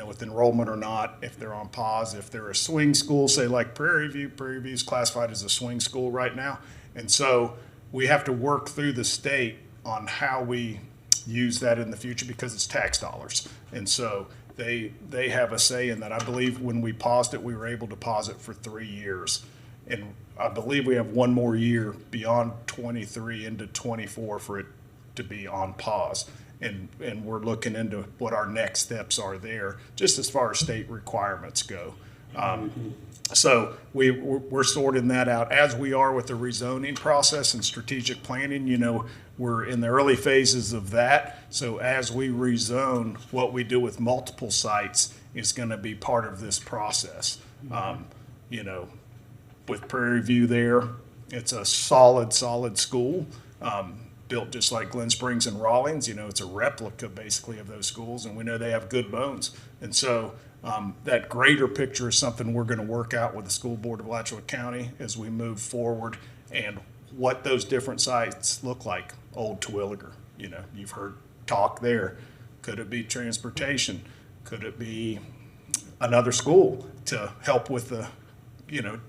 with enrollment or not, if they're on pause. If they're a swing school, say like Prairie View is classified as a swing school right now. And so we have to work through the state on how we use that in the future, because it's tax dollars. And so they have a say in that. I believe when we paused it, we were able to pause it for 3 years. And I believe we have one more year beyond 23 into 24 for it to be on pause. And we're looking into what our next steps are there, just as far as state requirements go. So we're sorting that out as we are with the rezoning process and strategic planning. We're in the early phases of that. So as we rezone, what we do with multiple sites is going to be part of this process. With Prairie View there, it's a solid school. built just like Glen Springs and Rawlings. It's a replica basically of those schools, and we know they have good bones. And so that greater picture is something we're going to work out with the School Board of Alachua County as we move forward, and what those different sites look like. Old Terwilliger, you've heard talk there. Could it be transportation? Could it be another school to help with the,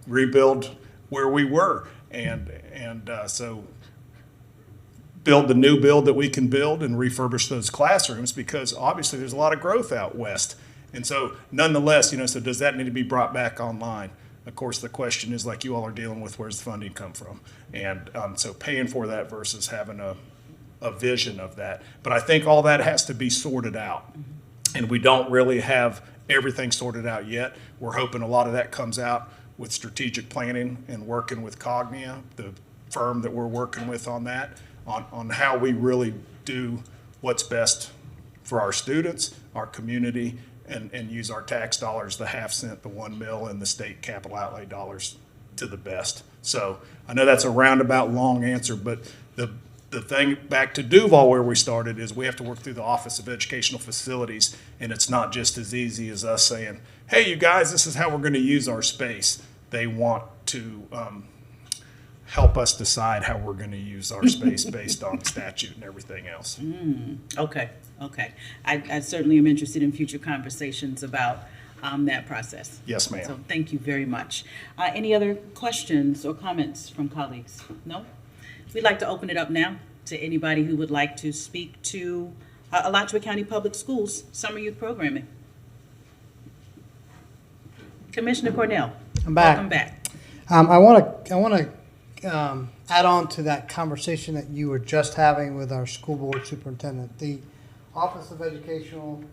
rebuild where we were? And so build the new build that we can build and refurbish those classrooms, because obviously there's a lot of growth out west. And so nonetheless, so does that need to be brought back online? Of course, the question is, like you all are dealing with, where's the funding come from? And so paying for that versus having a vision of that. But I think all that has to be sorted out. And we don't really have everything sorted out yet. We're hoping a lot of that comes out with strategic planning and working with Cognia, the firm that we're working with on that, on how we really do what's best for our students, our community, and use our tax dollars, the half cent, the 1 mil, and the state capital outlay dollars to the best. So I know that's a roundabout long answer, but the thing back to Duval where we started is we have to work through the Office of Educational Facilities, and it's not just as easy as us saying, hey, you guys, this is how we're going to use our space. They want to help us decide how we're going to use our space based on statute and everything else. Okay. I certainly am interested in future conversations about that process. Yes, ma'am. So thank you very much. Any other questions or comments from colleagues? No? We'd like to open it up now to anybody who would like to speak to Alachua County Public Schools Summer Youth Programming. Commissioner Cornell. I'm back. Welcome back. I want to add on to that conversation that you were just having with our school board superintendent. The Office of Educational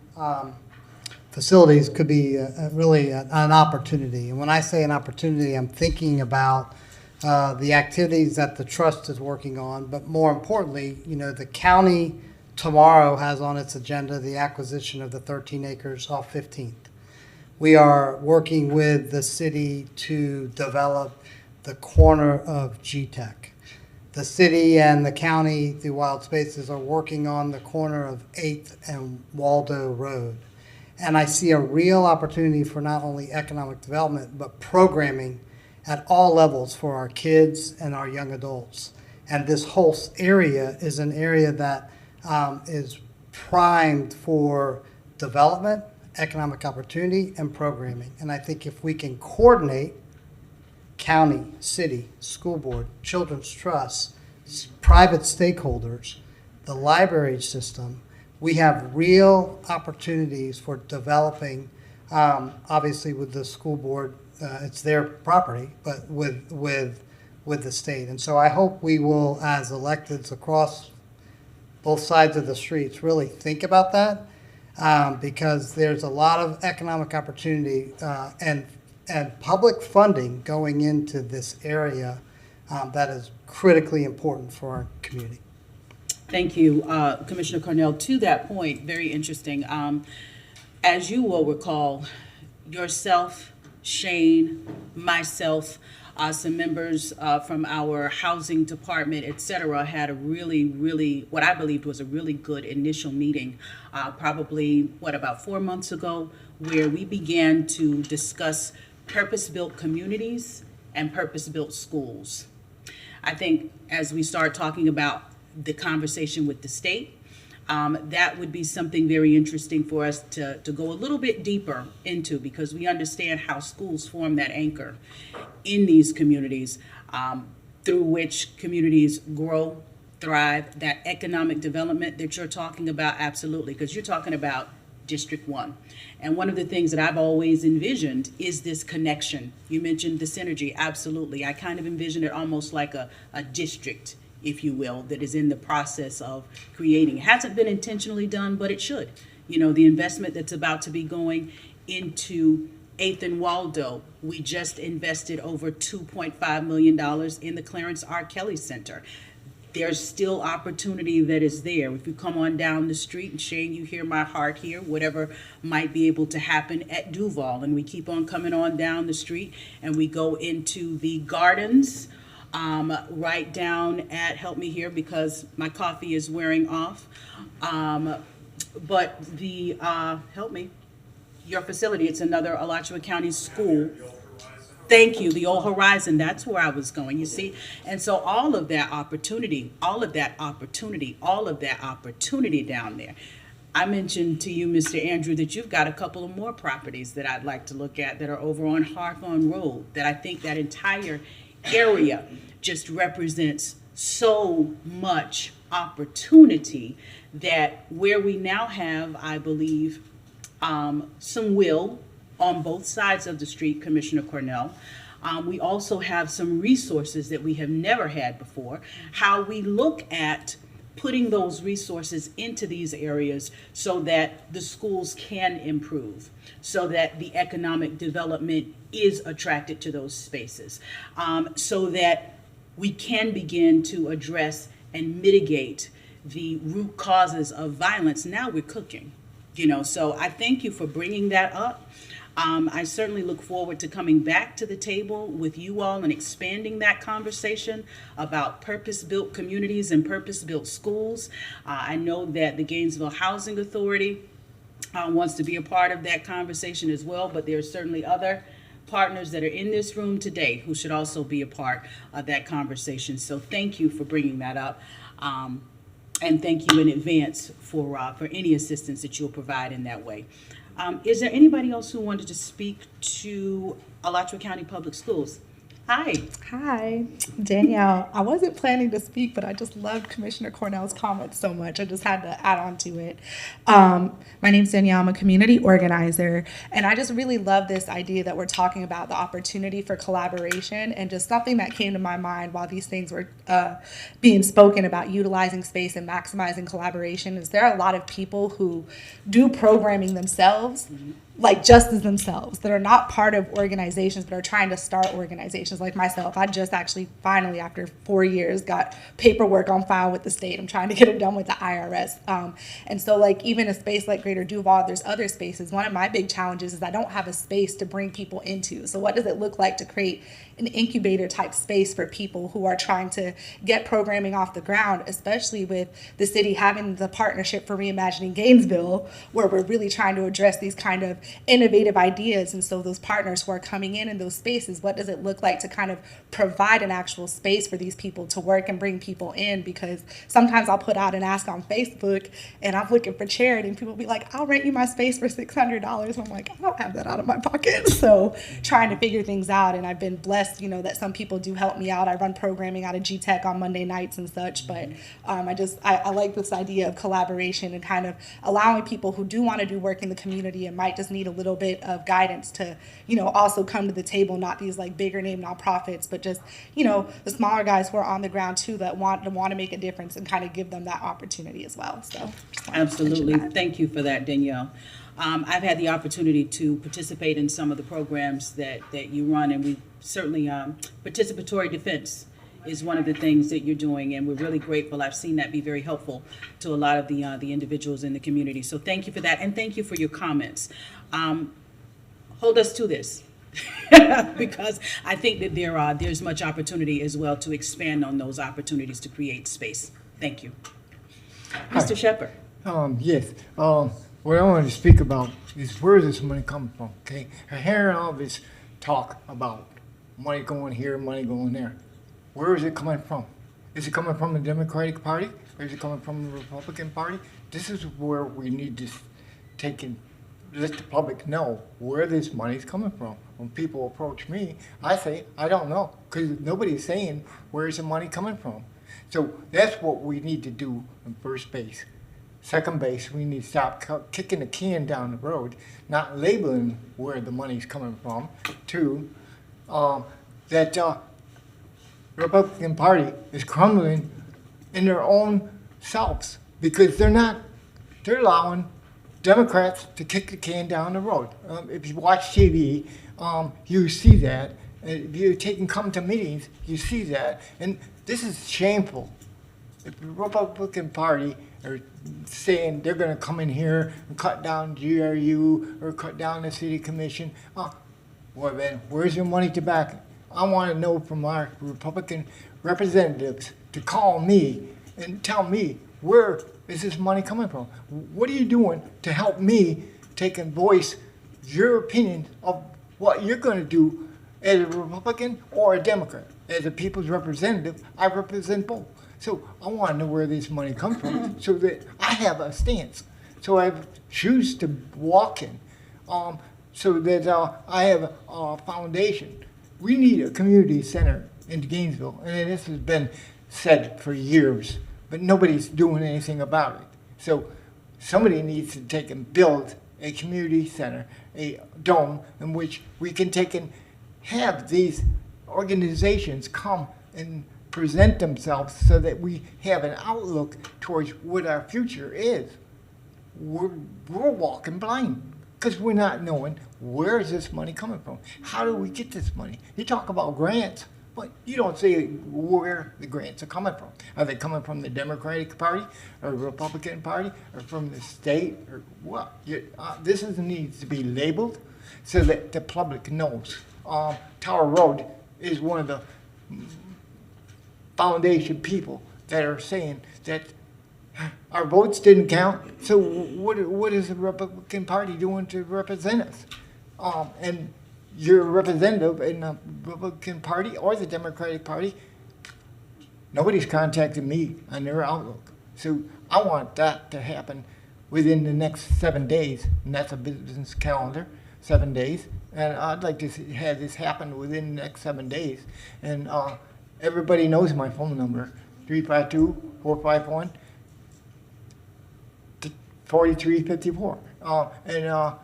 Facilities could be really an opportunity. And when I say an opportunity, I'm thinking about the activities that the trust is working on, but more importantly, the county tomorrow has on its agenda the acquisition of the 13 acres off 15th. We are working with the city to develop the corner of G-Tech. The city and the county through Wild Spaces are working on the corner of 8th and Waldo Road. And I see a real opportunity for not only economic development, but programming at all levels for our kids and our young adults. And this whole area is an area that is primed for development, economic opportunity, and programming. And I think if we can coordinate county, city, school board, children's trust, private stakeholders, the library system, we have real opportunities for developing, obviously with the school board, it's their property, but with the state. And so I hope we will, as electeds across both sides of the streets, really think about that, because there's a lot of economic opportunity and public funding going into this area that is critically important for our community. Thank you, Commissioner Cornell. To that point, very interesting. As you will recall, yourself, Shane, myself, some members from our housing department, et cetera, had a really, what I believed was a really good initial meeting, probably, about 4 months ago, where we began to discuss purpose-built communities and purpose-built schools. I think as we start talking about the conversation with the state, that would be something very interesting for us to go a little bit deeper into, because we understand how schools form that anchor in these communities, through which communities grow, thrive, that economic development that you're talking about, absolutely, because you're talking about District 1. And one of the things that I've always envisioned is this connection. You mentioned the synergy, absolutely. I kind of envision it almost like a district, if you will, that is in the process of creating. It hasn't been intentionally done, but it should. The investment that's about to be going into 8th and Waldo, we just invested over $2.5 million in the Clarence R. Kelly Center. There's still opportunity that is there. If you come on down the street, and Shane, you hear my heart here, whatever might be able to happen at Duval, and we keep on coming on down the street, and we go into the gardens, right down at, help me here because my coffee is wearing off. But the, help me, your facility, it's another Alachua County school. Thank you, the Old Horizon, that's where I was going, you see? And so all of that opportunity down there. I mentioned to you, Mr. Andrew, that you've got a couple of more properties that I'd like to look at that are over on Hawthorne Road, that I think that entire area just represents so much opportunity that where we now have, I believe, some will on both sides of the street, Commissioner Cornell. We also have some resources that we have never had before. How we look at putting those resources into these areas so that the schools can improve, so that the economic development is attracted to those spaces, so that we can begin to address and mitigate the root causes of violence. Now we're cooking, so I thank you for bringing that up. I certainly look forward to coming back to the table with you all and expanding that conversation about purpose-built communities and purpose-built schools. I know that the Gainesville Housing Authority wants to be a part of that conversation as well, but there are certainly other partners that are in this room today who should also be a part of that conversation. So thank you for bringing that up. And thank you in advance for any assistance that you'll provide in that way. Is there anybody else who wanted to speak to Alachua County Public Schools? Hi. Hi, Danielle. I wasn't planning to speak, but I just loved Commissioner Cornell's comments so much. I just had to add on to it. My name's Danielle. I'm a community organizer, and I just really love this idea that we're talking about the opportunity for collaboration, and just something that came to my mind while these things were being spoken about utilizing space and maximizing collaboration is there are a lot of people who do programming themselves, like just as themselves, that are not part of organizations but are trying to start organizations like myself. I just actually finally, after 4 years, got paperwork on file with the state. I'm trying to get it done with the IRS. And so like even a space like Greater Duval, there's other spaces. One of my big challenges is I don't have a space to bring people into. So what does it look like to create an incubator type space for people who are trying to get programming off the ground, especially with the city having the partnership for Reimagining Gainesville, where we're really trying to address these kind of innovative ideas. And so those partners who are coming in those spaces, what does it look like to kind of provide an actual space for these people to work and bring people in? Because sometimes I'll put out an ask on Facebook and I'm looking for charity and people will be like, I'll rent you my space for $600. I'm like, I don't have that out of my pocket. So trying to figure things out, and I've been blessed, that some people do help me out. I run programming out of GTech on Monday nights and such, but I like this idea of collaboration and kind of allowing people who do want to do work in the community and might just need a little bit of guidance to, also come to the table, not these like bigger name nonprofits, but just, the smaller guys who are on the ground too that want to make a difference and kind of give them that opportunity as well. So Absolutely. Thank you for that, Danielle. I've had the opportunity to participate in some of the programs that you run, and we certainly, participatory defense is one of the things that you're doing, and we're really grateful. I've seen that be very helpful to a lot of the individuals in the community. So thank you for that, and thank you for your comments. Hold us to this, because I think that there's much opportunity as well to expand on those opportunities to create space. Thank you. Mr. Shepherd. Yes. What I want to speak about is where is this money coming from, okay? I hear all this talk about money going here, money going there. Where is it coming from? Is it coming from the Democratic Party? Or is it coming from the Republican Party? This is where we need to take and let the public know where this money is coming from. When people approach me, I say, I don't know, because nobody's saying where's the money coming from. So that's what we need to do in first base. Second base, we need to stop kicking the can down the road, not labeling where the money's coming from. Two, that Republican Party is crumbling in their own selves because they're allowing Democrats to kick the can down the road. If you watch TV, you see that. If you come to meetings, you see that. And this is shameful. If the Republican Party are saying they're going to come in here and cut down GRU or cut down the city commission, well then, where's your money to back it? I want to know from our Republican representatives to call me and tell me, where is this money coming from? What are you doing to help me take and voice your opinion of what you're going to do as a Republican or a Democrat? As a people's representative, I represent both. So I want to know where this money comes from so that I have a stance. So I have shoes to walk in. So that I have a foundation. We need a community center in Gainesville, and this has been said for years, but nobody's doing anything about it. So somebody needs to take and build a community center, a dome in which we can take and have these organizations come and present themselves so that we have an outlook towards what our future is. We're walking blind because we're not knowing where is this money coming from. How do we get this money? You talk about grants, but you don't say where the grants are coming from. Are they coming from the Democratic Party or the Republican Party or from the state or what? This needs to be labeled so that the public knows. Tower Road is one of the foundation people that are saying that our votes didn't count, so what is the Republican Party doing to represent us? And your representative in the Republican Party or the Democratic Party, nobody's contacted me on their outlook. So I want that to happen within the next 7 days, and that's a business calendar, 7 days. And I'd like to have this happen within the next 7 days. And everybody knows my phone number, 352-451. 4354. And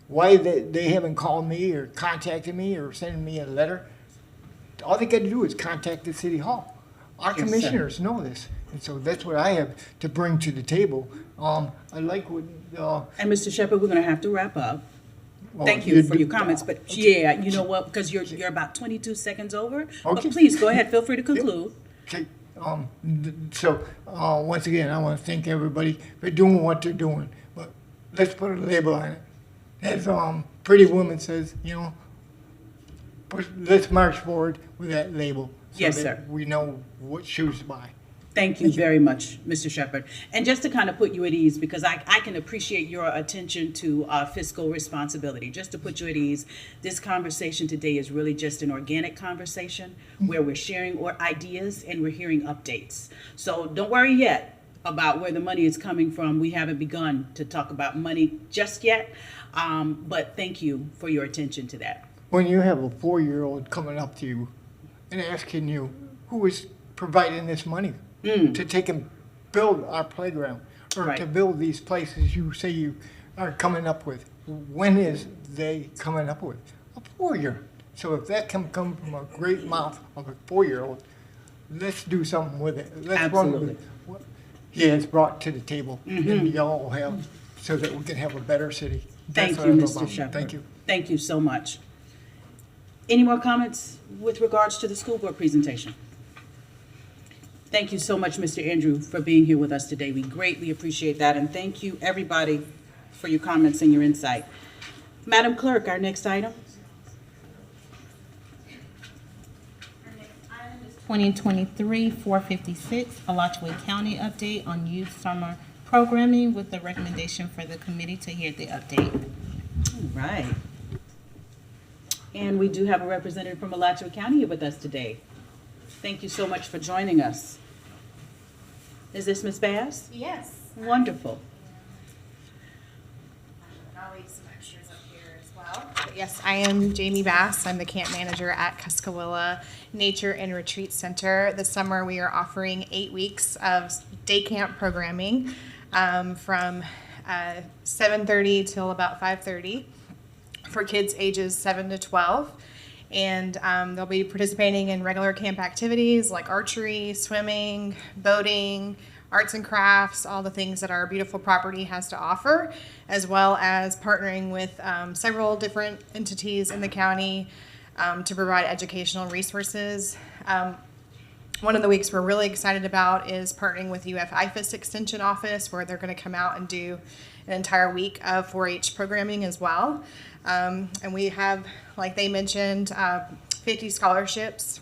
why they haven't called me or contacted me or sent me a letter, all they got to do is contact the city hall. Our commissioners know this, and so that's what I have to bring to the table. I like what. And Mr. Shepherd, we're going to have to wrap up. Well, Thank you for your comments, but yeah, you know what, because you're about 22 seconds over. But please, go ahead, feel free to conclude. Okay. So once again, I want to thank everybody for doing what they're doing. But let's put a label on it. As Pretty Woman says, let's march forward with that label. So Yes, that sir. we know what shoes to buy. Thank you very much, Mr. Shepherd. And just to kind of put you at ease, because I can appreciate your attention to fiscal responsibility. Just to put you at ease, this conversation today is really just an organic conversation where we're sharing ideas and we're hearing updates. So don't worry yet about where the money is coming from. We haven't begun to talk about money just yet, but thank you for your attention to that. When you have a 4-year-old coming up to you and asking you who is providing this money to take and build our playground or to build these places you say you are coming up with, when is they coming up with? A 4-year-old. So if that can come from a great mouth of a 4-year-old, let's do something with it. Let's run with what he has brought to the table and y'all have so that we can have a better city. Thank That's you, what I'm Mr. about. Shepherd. Thank you. Thank you so much. Any more comments with regards to the school board presentation? Thank you so much, Mr. Andrew, for being here with us today. We greatly appreciate that, and thank you, everybody, for your comments and your insight. Madam Clerk, our next item. 2023-456, Alachua County update on youth summer programming with the recommendation for the committee to hear the update. All right. And we do have a representative from Alachua County here with us today. Thank you so much for joining us. Is this Ms. Bass? Yes. Wonderful. I'll leave some extras up here as well. But yes, I am Jamie Bass. I'm the camp manager at Cuskawilla Nature and Retreat Center. This summer we are offering 8 weeks of day camp programming from 7:30 till about 5:30 for kids ages 7 to 12. And they'll be participating in regular camp activities like archery, swimming, boating, arts and crafts, all the things that our beautiful property has to offer, as well as partnering with several different entities in the county to provide educational resources. One of the weeks we're really excited about is partnering with UF IFAS Extension Office, where they're going to come out and do an entire week of 4-H programming as well. And we have, like they mentioned, 50 scholarships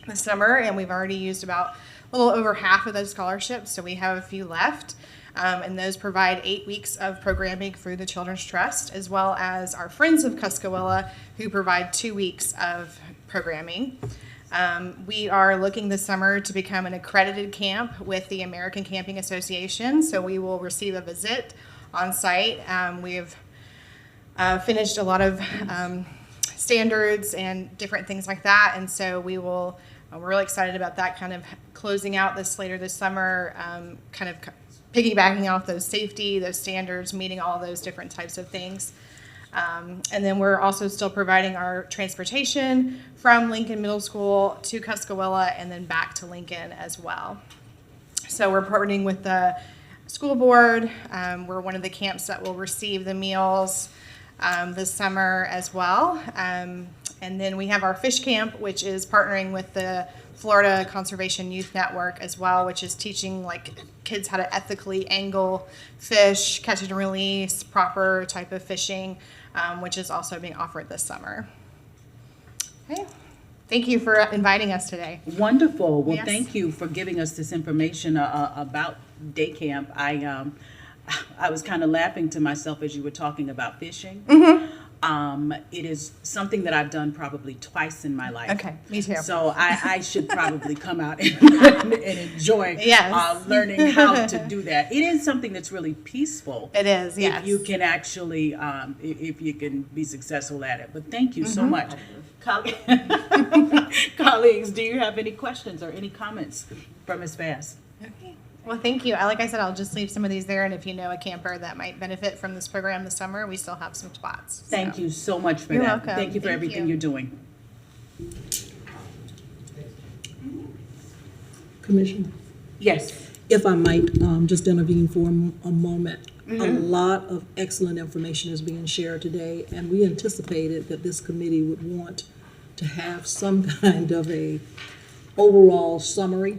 this summer, and we've already used about a little over half of those scholarships, so we have a few left. And those provide 8 weeks of programming through the Children's Trust, as well as our Friends of Cuskawilla, who provide 2 weeks of programming. We are looking this summer to become an accredited camp with the American Camping Association, so we will receive a visit on site. We've finished a lot of standards and different things like that, and so we will, we're really excited about that, kind of closing out this later this summer, kind of piggybacking off those safety, those standards, meeting all those different types of things. And then we're also still providing our transportation from Lincoln Middle School to Cuskawilla and then back to Lincoln as well. So we're partnering with the school board. We're one of the camps that will receive the meals this summer as well. And then we have our fish camp, which is partnering with the Florida Conservation Youth Network as well, which is teaching like kids how to ethically angle fish, catch and release, proper type of fishing, which is also being offered this summer. Okay. Thank you for inviting us today. Wonderful. Well, Yes. thank you for giving us this information about day camp. I was kind of laughing to myself as you were talking about fishing. It is something that I've done probably twice in my life. Okay, me too. So I should probably come out and enjoy Yes. learning how to do that. It is something that's really peaceful. It is, yes. If you can actually, if you can be successful at it. But thank you so much. Colleagues, do you have any questions or any comments from Ms. Bass? Okay. Well, thank you. Like I said, I'll just leave some of these there, and if you know a camper that might benefit from this program this summer, we still have some spots. Thank you so much for You're that. welcome. Thank you for Thank everything you. you're doing. Commissioner, Yes. if I might just intervene for a moment. A lot of excellent information is being shared today, and we anticipated that this committee would want to have some kind of a overall summary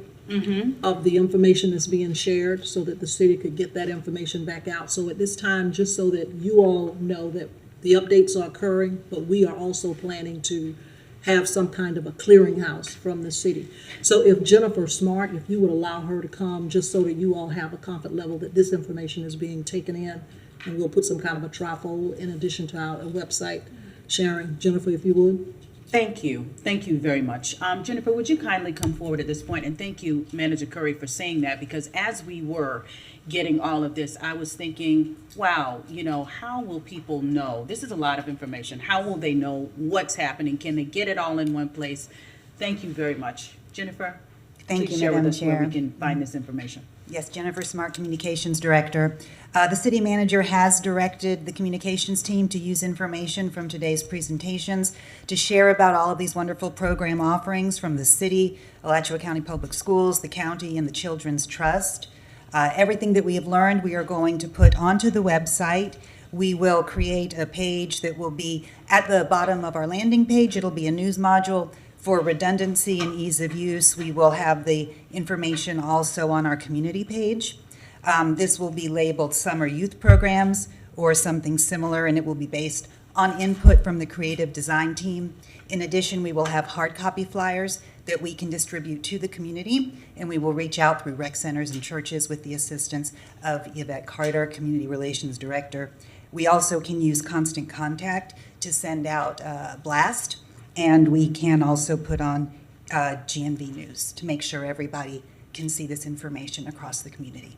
of the information that's being shared so that the city could get that information back out. So at this time, just so that you all know that the updates are occurring, but we are also planning to have some kind of a clearinghouse from the city. So if Jennifer Smart, if you would allow her to come, just so that you all have a comfort level that this information is being taken in, and we'll put some kind of a trifold in addition to our website sharing. Jennifer, if you would. Thank you. Thank you very much. Jennifer, would you kindly come forward at this point? And thank you, Manager Curry, for saying that, because as we were getting all of this, I was thinking, wow, how will people know? This is a lot of information. How will they know what's happening? Can they get it all in one place? Thank you very much. Jennifer, Thank please you, share with Madam us where we Chair. can find this information. Yes, Jennifer Smart, Communications Director. The city manager has directed the communications team to use information from today's presentations to share about all of these wonderful program offerings from the city, Alachua County Public Schools, the county, and the Children's Trust. Everything that we have learned, we are going to put onto the website. We will create a page that will be at the bottom of our landing page. It'll be a news module. For redundancy and ease of use, we will have the information also on our community page. This will be labeled Summer Youth Programs or something similar, and it will be based on input from the creative design team. In addition, we will have hard copy flyers that we can distribute to the community, and we will reach out through rec centers and churches with the assistance of Yvette Carter, Community Relations Director. We also can use Constant Contact to send out a blast. And we can also put on GNV News to make sure everybody can see this information across the community.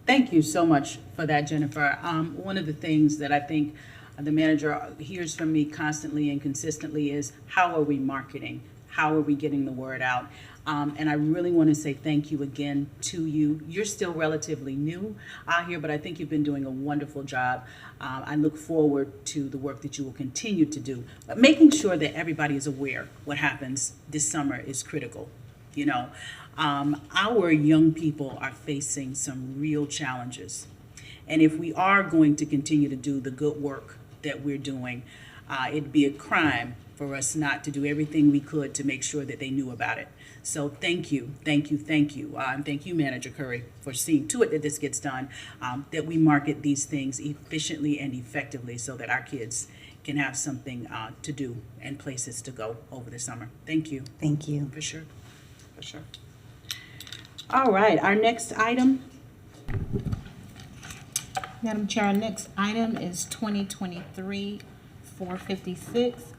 Thank you so much for that, Jennifer. One of the things that I think the manager hears from me constantly and consistently is, how are we marketing? How are we getting the word out? And I really want to say thank you again to you. You're still relatively new out here, but I think you've been doing a wonderful job. I look forward to the work that you will continue to do. But making sure that everybody is aware what happens this summer is critical. Our young people are facing some real challenges. And if we are going to continue to do the good work that we're doing, it'd be a crime for us not to do everything we could to make sure that they knew about it. So thank you, thank you, thank you. And thank you, Manager Curry, for seeing to it that this gets done, that we market these things efficiently and effectively so that our kids can have something to do and places to go over the summer. Thank you. Thank you. For sure, for sure. All right, our next item. Madam Chair, our next item is 2023-456,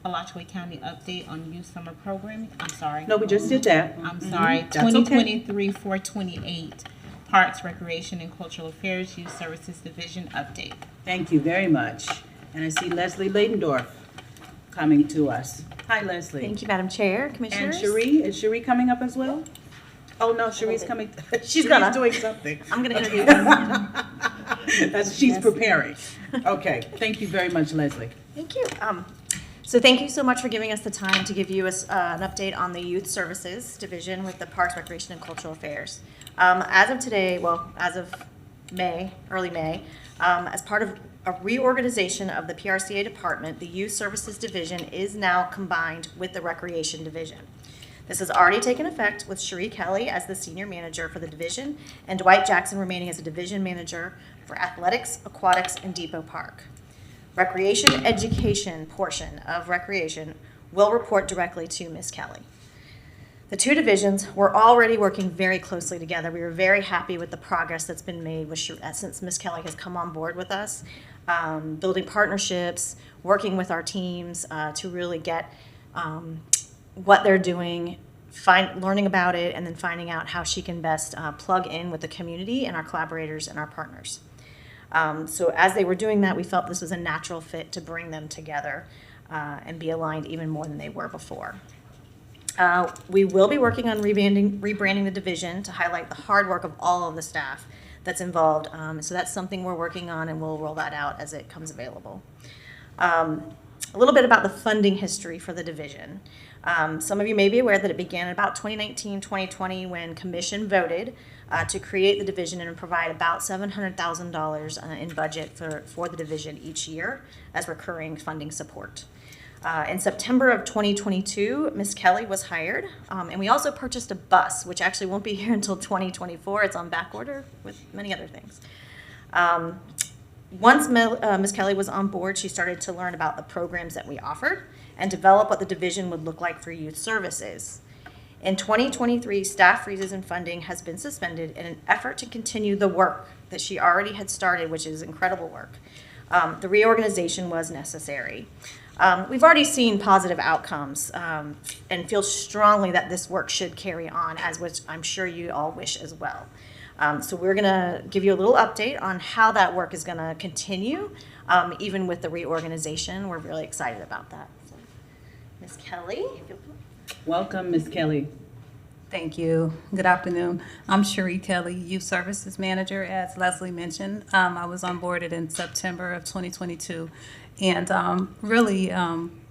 Alachua County update on youth summer programming. I'm sorry. No, we just did that. I'm sorry. That's okay. 2023-428, Parks, Recreation, and Cultural Affairs Youth Services Division update. Thank you very much. And I see Leslie Ladendorf coming to us. Hi, Leslie. Thank you, Madam Chair, And Commissioners. Cherie, is Cherie coming up as well? Oh, no, Cherie's coming. She's gonna. doing something. I'm going to introduce them. She's preparing. Okay, thank you very much, Leslie. Thank you. So thank you so much for giving us the time to give you an update on the Youth Services Division with the Parks, Recreation, and Cultural Affairs. As of today, well, as of May, early May, as part of a reorganization of the PRCA department, the Youth Services Division is now combined with the Recreation Division. This has already taken effect with Cherie Kelly as the senior manager for the division and Dwight Jackson remaining as a division manager for athletics, aquatics, and Depot Park. Recreation education portion of recreation will report directly to Ms. Kelly. The two divisions were already working very closely together. We were very happy with the progress that's been made with since Ms. Kelly has come on board with us, building partnerships, working with our teams to really get what they're doing, learning about it, and then finding out how she can best plug in with the community and our collaborators and our partners. So as they were doing that, we felt this was a natural fit to bring them together and be aligned even more than they were before. We will be working on rebranding the division to highlight the hard work of all of the staff that's involved. So that's something we're working on, and we'll roll that out as it comes available. A little bit about the funding history for the division. Some of you may be aware that it began in about 2019-2020 when Commission voted to create the division and provide about $700,000 in budget for the division each year as recurring funding support. In September of 2022, Ms. Kelly was hired, and we also purchased a bus, which actually won't be here until 2024. It's on back order with many other things. Once Ms. Kelly was on board, she started to learn about the programs that we offered and develop what the division would look like for youth services. In 2023, staff freezes and funding has been suspended in an effort to continue the work that she already had started, which is incredible work. The reorganization was necessary. We've already seen positive outcomes and feel strongly that this work should carry on, as which I'm sure you all wish as well. So we're going to give you a little update on how that work is going to continue, even with the reorganization. We're really excited about that. So, Ms. Kelly, if you'll... Welcome, Ms. Kelly. Thank you. Good afternoon. I'm Cherie Kelly, Youth Services Manager, as Leslie mentioned. I was onboarded in September of 2022, and really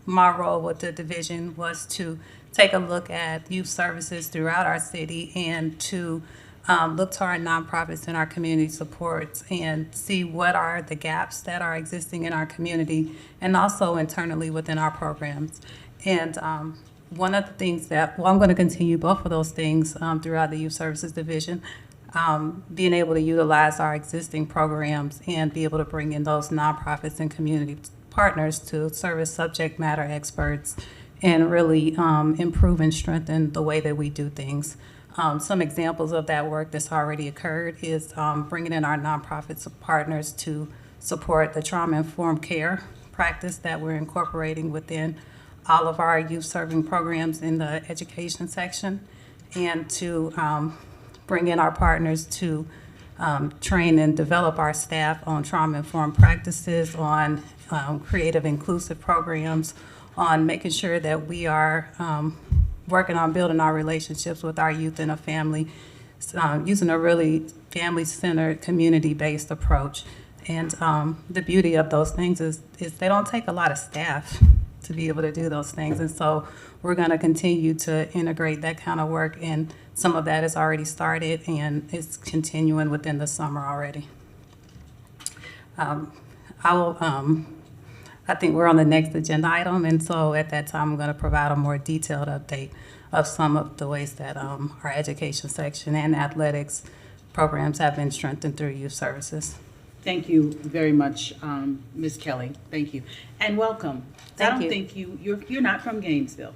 my role with the division was to take a look at youth services throughout our city and to look to our nonprofits and our community supports and see what are the gaps that are existing in our community and also internally within our programs. And one of the things that, I'm going to continue both of those things throughout the Youth Services Division, being able to utilize our existing programs and be able to bring in those nonprofits and community partners to serve as subject matter experts and really improve and strengthen the way that we do things. Some examples of that work that's already occurred is bringing in our nonprofits partners to support the trauma-informed care practice that we're incorporating within all of our youth serving programs in the education section, and to bring in our partners to train and develop our staff on trauma-informed practices, on creative inclusive programs, on making sure that we are working on building our relationships with our youth and a family, using a really family-centered, community-based approach. And the beauty of those things is they don't take a lot of staff to be able to do those things. And so we're going to continue to integrate that kind of work, and some of that has already started and it's continuing within the summer already. I I think we're on the next agenda item, and so at that time, I'm going to provide a more detailed update of some of the ways that our education section and athletics programs have been strengthened through youth services. Thank you very much, Ms. Kelly. Thank you. And welcome. Thank I don't you. think you're not from Gainesville.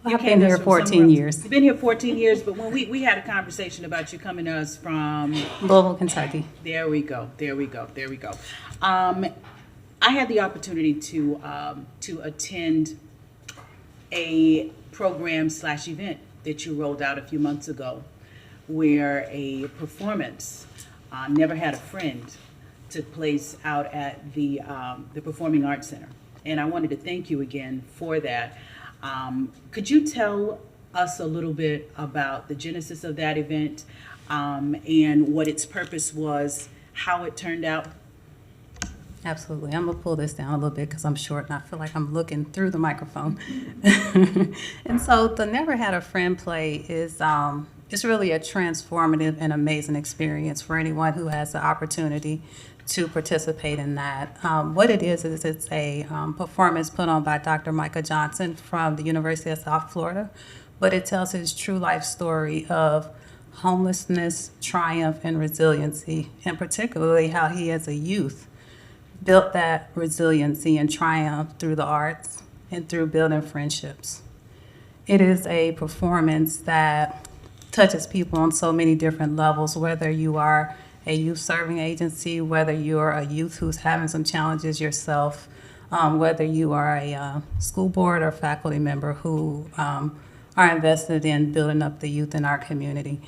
I've been here 14 years. You've been here 14 years, but when we had a conversation about you coming to us from Louisville, Kentucky. There we go. I had the opportunity to attend a program/event that you rolled out a few months ago, where a performance, Never Had a Friend, took place out at the Performing Arts Center, and I wanted to thank you again for that. Could you tell us a little bit about the genesis of that event, and what its purpose was, how it turned out? Absolutely. I'm going to pull this down a little bit because I'm short and I feel like I'm looking through the microphone. And so the Never Had a Friend play is it's really a transformative and amazing experience for anyone who has the opportunity to participate in that. What it is it's a performance put on by Dr. Micah Johnson from the University of South Florida, but it tells his true life story of homelessness, triumph, and resiliency, and particularly how he as a youth built that resiliency and triumph through the arts and through building friendships. It is a performance that touches people on so many different levels, whether you are a youth serving agency, whether you're a youth who's having some challenges yourself, whether you are a school board or faculty member who are invested in building up the youth in our community.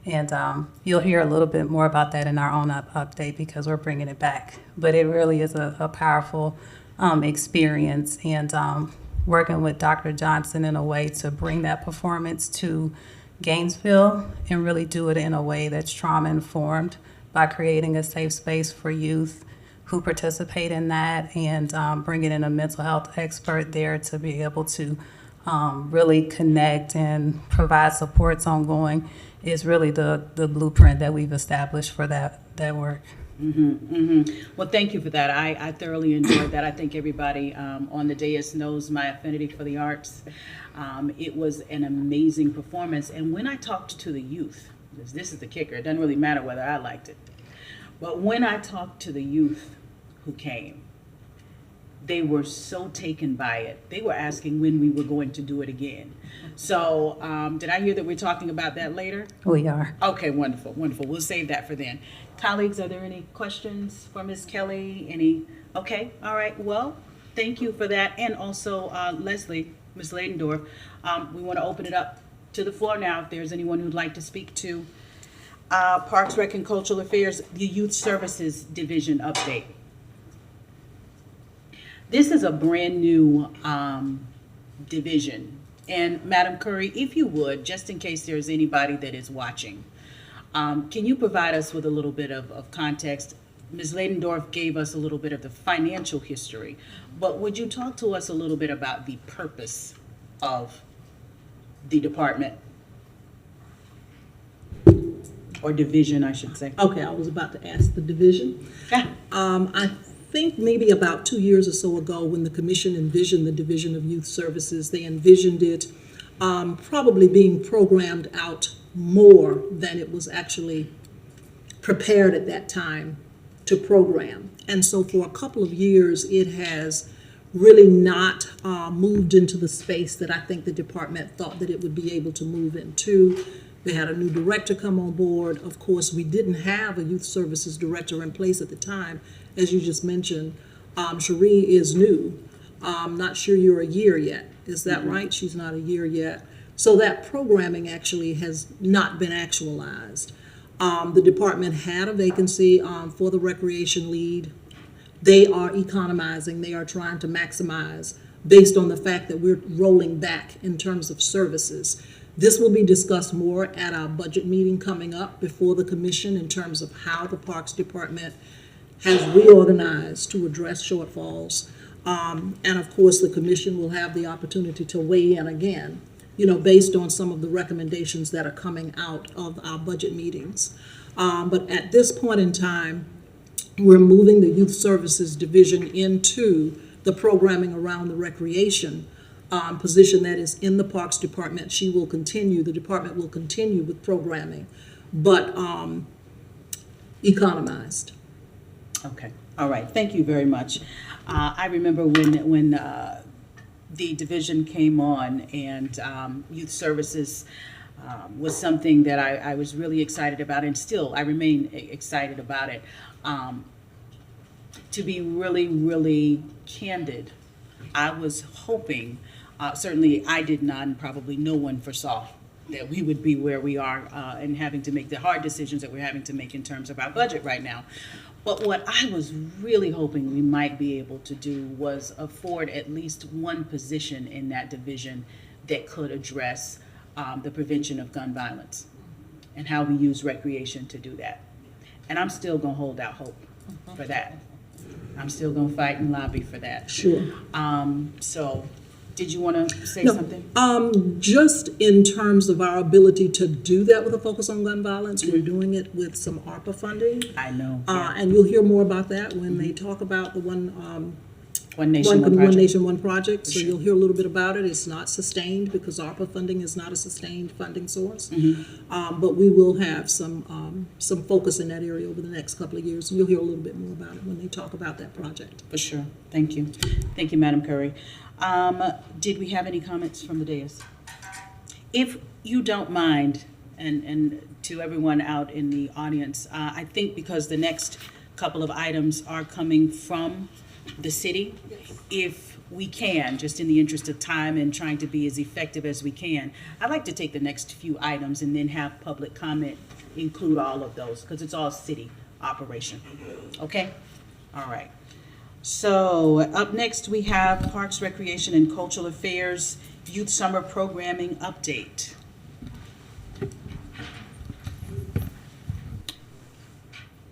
And you'll hear a little bit more about that in our own update because we're bringing it back. But it really is a powerful experience, and working with Dr. Johnson in a way to bring that performance to Gainesville and really do it in a way that's trauma-informed by creating a safe space for youth who participate in that, and bringing in a mental health expert there to be able to really connect and provide supports ongoing is really the blueprint that we've established for that work. Well, thank you for that. I thoroughly enjoyed that. I think everybody on the dais knows my affinity for the arts. It was an amazing performance. And when I talked to the youth, this is the kicker, it doesn't really matter whether I liked it, but when I talked to the youth who came, they were so taken by it. They were asking when we were going to do it again. So did I hear that we're talking about that later? We are. Okay, wonderful, wonderful. We'll save that for then. Colleagues, are there any questions for Ms. Kelly? Any? Okay, all right. Well, thank you for that. And also, Leslie, Ms. Ladendorf, we want to open it up to the floor now if there's anyone who'd like to speak to Parks, Rec, and Cultural Affairs, the Youth Services Division update. This is a brand new division. And Madam Curry, if you would, just in case there's anybody that is watching, can you provide us with a little bit of context? Ms. Ladendorf gave us a little bit of the financial history, but would you talk to us a little bit about the purpose of the department? Or division, I should say. Okay, I was about to ask the division. I think maybe about 2 years or so ago, when the commission envisioned the Division of Youth Services, they envisioned it probably being programmed out more than it was actually prepared at that time to program. And so for a couple of years, it has really not moved into the space that I think the department thought that it would be able to move into. They had a new director come on board. Of course, we didn't have a youth services director in place at the time. As you just mentioned, Cherie is new. I'm not sure you're a year yet. Is that right? She's not a year yet. So that programming actually has not been actualized. The department had a vacancy for the recreation lead. They are economizing. They are trying to maximize based on the fact that we're rolling back in terms of services. This will be discussed more at our budget meeting coming up before the commission in terms of how the Parks Department has reorganized to address shortfalls. And of course, the commission will have the opportunity to weigh in again, based on some of the recommendations that are coming out of our budget meetings. But at this point in time, we're moving the Youth Services Division into the programming around the recreation position that is in the Parks Department. The department will continue with programming, but economized. Okay, all right, thank you very much. I remember when the division came on and youth services was something that I was really excited about, and still I remain excited about it. To be really, really candid, I was hoping, certainly I did not, and probably no one foresaw that we would be where we are and having to make the hard decisions that we're having to make in terms of our budget right now. But what I was really hoping we might be able to do was afford at least one position in that division that could address the prevention of gun violence and how we use recreation to do that. And I'm still gonna hold out hope for that. I'm still gonna fight and lobby for that. Sure. So, did you wanna say something? Just in terms of our ability to do that with a focus on gun violence, we're doing it with some ARPA funding. I know. And you'll hear more about that when they talk about the One Nation, One Project. Nation, One Project. So you'll hear a little bit about it. It's not sustained because ARPA funding is not a sustained funding source. But we will have some focus in that area over the next couple of years. And you'll hear a little bit more about it when they talk about that project. For sure. Thank you. Thank you, Madam Curry. Did we have any comments from the dais? If you don't mind, and to everyone out in the audience, I think because the next couple of items are coming from the city, if we can, just in the interest of time and trying to be as effective as we can, I'd like to take the next few items and then have public comment include all of those, because it's all city operation. Okay? All right. So up next, we have Parks, Recreation, and Cultural Affairs Youth Summer Programming Update.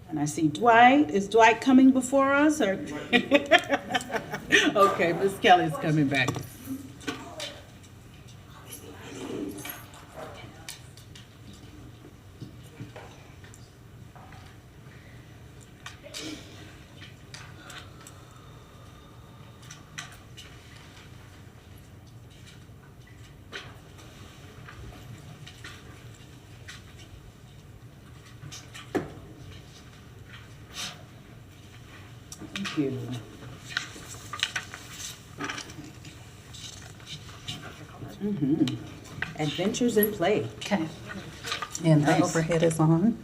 And I see Dwight. Is Dwight coming before us, or? Okay, Ms. Kelly's coming back. Thank you. Adventures in Play. Okay. And the Nice. overhead is on.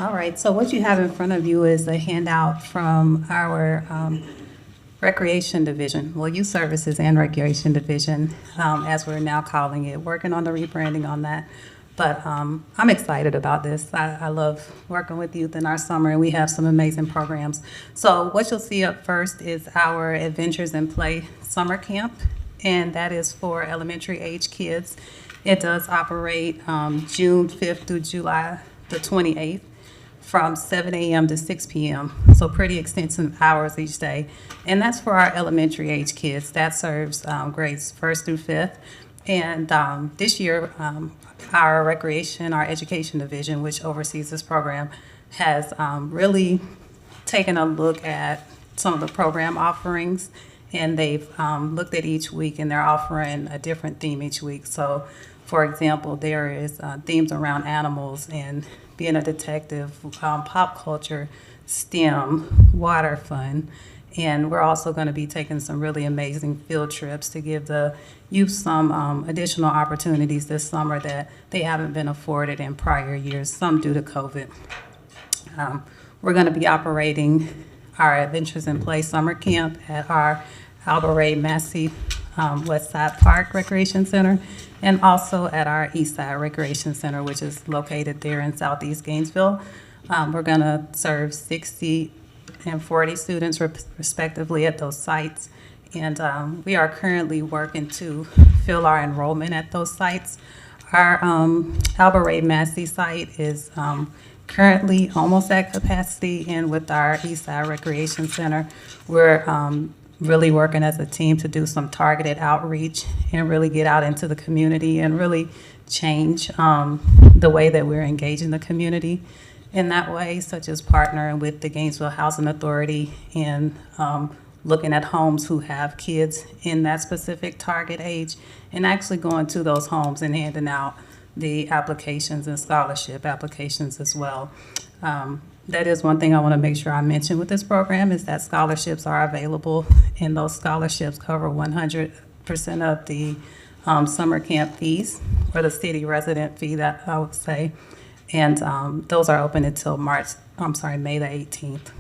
All right, so what you have in front of you is a handout from our Recreation Division, well, Youth Services and Recreation Division, as we're now calling it, working on the rebranding on that. But I'm excited about this. I love working with youth in our summer, and we have some amazing programs. So what you'll see up first is our Adventures in Play Summer Camp, and that is for elementary age kids. It does operate June 5th through July the 28th. From 7 a.m. to 6 p.m., so pretty extensive hours each day. And that's for our elementary age kids. That serves grades 1st through 5th. And this year, our Recreation, our Education Division, which oversees this program, has really taken a look at some of the program offerings, and they've looked at each week, and they're offering a different theme each week. So, for example, there is themes around animals and being a detective, pop culture, STEM, water fun. And we're also going to be taking some really amazing field trips to give the youth some additional opportunities this summer that they haven't been afforded in prior years, some due to COVID. We're going to be operating our Adventures in Play Summer Camp at our Alberay Massey West Side Park Recreation Center, and also at our East Side Recreation Center, which is located there in Southeast Gainesville. We're going to serve 60 and 40 students respectively at those sites. And we are currently working to fill our enrollment at those sites. Our Alberay Massey site is currently almost at capacity, and with our East Side Recreation Center, we're really working as a team to do some targeted outreach and really get out into the community and really change the way that we're engaging the community in that way, such as partnering with the Gainesville Housing Authority and looking at homes who have kids in that specific target age and actually going to those homes and handing out the applications and scholarship applications as well. That is one thing I want to make sure I mention with this program is that scholarships are available, and those scholarships cover 100% of the summer camp fees, or the city resident fee, that I would say. And those are open until May the 18th.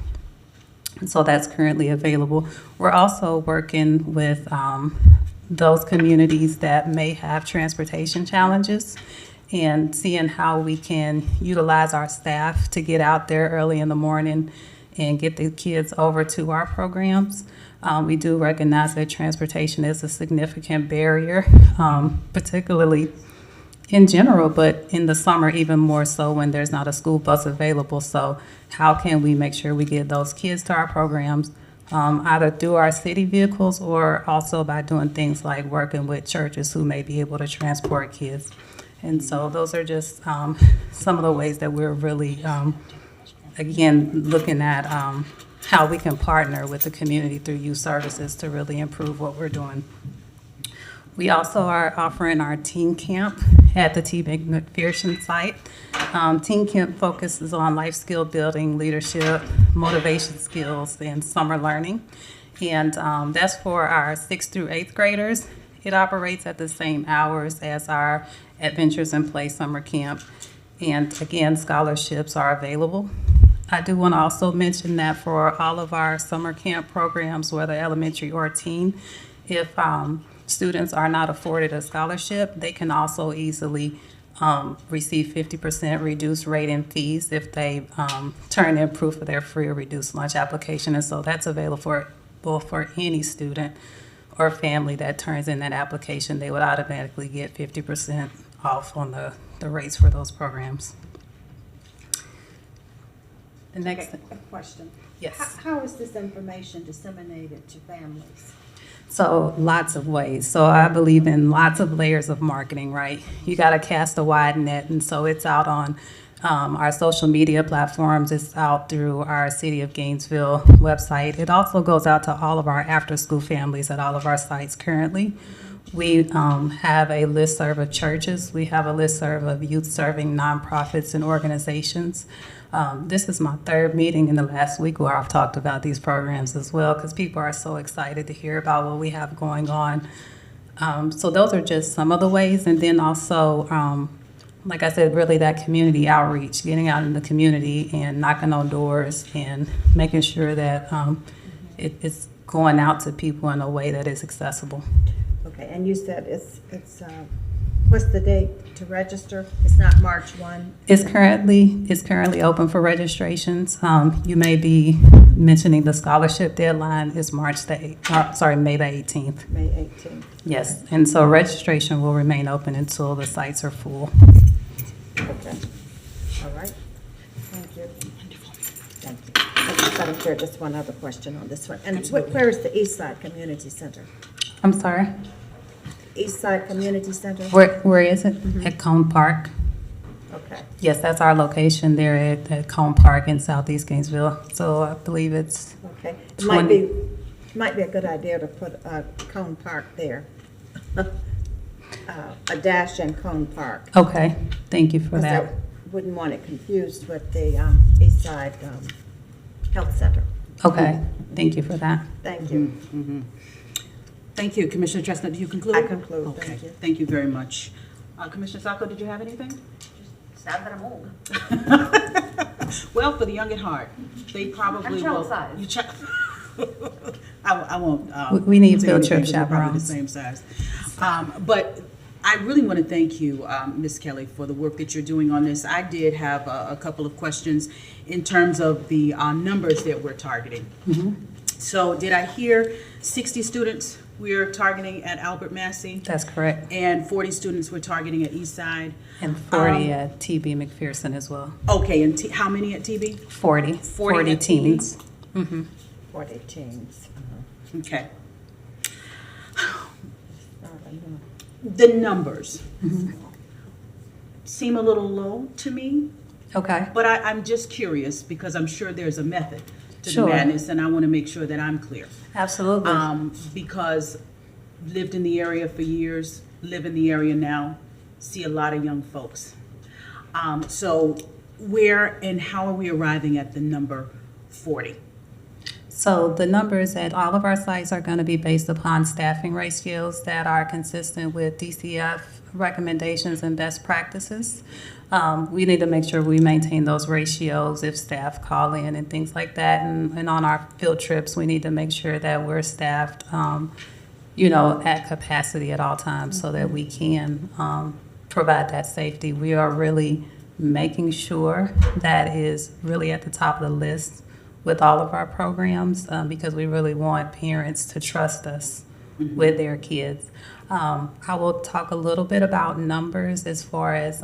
And so that's currently available. We're also working with those communities that may have transportation challenges and seeing how we can utilize our staff to get out there early in the morning and get the kids over to our programs. We do recognize that transportation is a significant barrier, particularly in general, but in the summer even more so when there's not a school bus available. So how can we make sure we get those kids to our programs, either through our city vehicles or also by doing things like working with churches who may be able to transport kids. And so those are just some of the ways that we're really, again, looking at how we can partner with the community through youth services to really improve what we're doing. We also are offering our teen camp at the T. McPherson site. Teen camp focuses on life skill building, leadership, motivation skills, and summer learning. And that's for our 6th through 8th graders. It operates at the same hours as our Adventures in Play summer camp. And again, scholarships are available. I do want to also mention that for all of our summer camp programs, whether elementary or teen, if students are not afforded a scholarship, they can also easily receive 50% reduced rate in fees if they turn in proof of their free or reduced lunch application. And so that's available for any student or family that turns in that application. They would automatically get 50% off on the rates for those programs. The next A question. Yes. How is this information disseminated to families? So lots of ways. So I believe in lots of layers of marketing, right? You got to cast a wide net. And so it's out on our social media platforms. It's out through our City of Gainesville website. It also goes out to all of our after-school families at all of our sites currently. We have a listserv of churches. We have a listserv of youth-serving nonprofits and organizations. This is my 3rd meeting in the last week where I've talked about these programs as well, because people are so excited to hear about what we have going on. So those are just some of the ways. And then also, like I said, really that community outreach, getting out in the community and knocking on doors and making sure that it's going out to people in a way that is accessible. Okay, and you said it's what's the date to register? It's not March 1? It's currently open for registrations. You may be mentioning the scholarship deadline is May the 18th. May 18th. Yes, and so registration will remain open until the sites are full. Okay. All right. Thank you. Thank you. Madam Chair, just one other question on this one. And where is the East Side Community Center? I'm sorry? East Side Community Center? Where is it? At Cone Park. Okay. Yes, that's our location there at Cone Park in Southeast Gainesville. So I believe it's Okay. It 20. might be a good idea to put Cone Park there. A dash in Cone Park. Okay, thank you for that. I wouldn't want it confused with the East Side Health Center. Okay, thank you for that. Thank you. Thank you. Commissioner Chestnut, do you conclude? I conclude. Okay. Thank you. Thank you very much. Commissioner Sacco, did you have anything? Sad that I'm old. Well, for the young at heart, they probably I'm will. child size. I won't. We need say field anything, trip but they're probably the chaperones. same size. But I really want to thank you, Ms. Kelly, for the work that you're doing on this. I did have a couple of questions in terms of the numbers that we're targeting. So did I hear 60 students we're targeting at Albert Massey? That's correct. And 40 students we're targeting at East Side? And 40 at TB McPherson as well. Okay, and how many at TB? 40 40 at teens. 40 teens. Okay. The numbers seem a little low to me, Okay. but I'm just curious because I'm sure there's a method to Sure. the madness, and I want to make sure that I'm clear. Absolutely. Because lived in the area for years, live in the area now, see a lot of young folks. So where and how are we arriving at the number 40? So the numbers at all of our sites are going to be based upon staffing ratios that are consistent with DCF recommendations and best practices. We need to make sure we maintain those ratios if staff call in and things like that. And on our field trips, we need to make sure that we're staffed, at capacity at all times so that we can provide that safety. We are really making sure that is really at the top of the list with all of our programs because we really want parents to trust us with their kids. I will talk a little bit about numbers as far as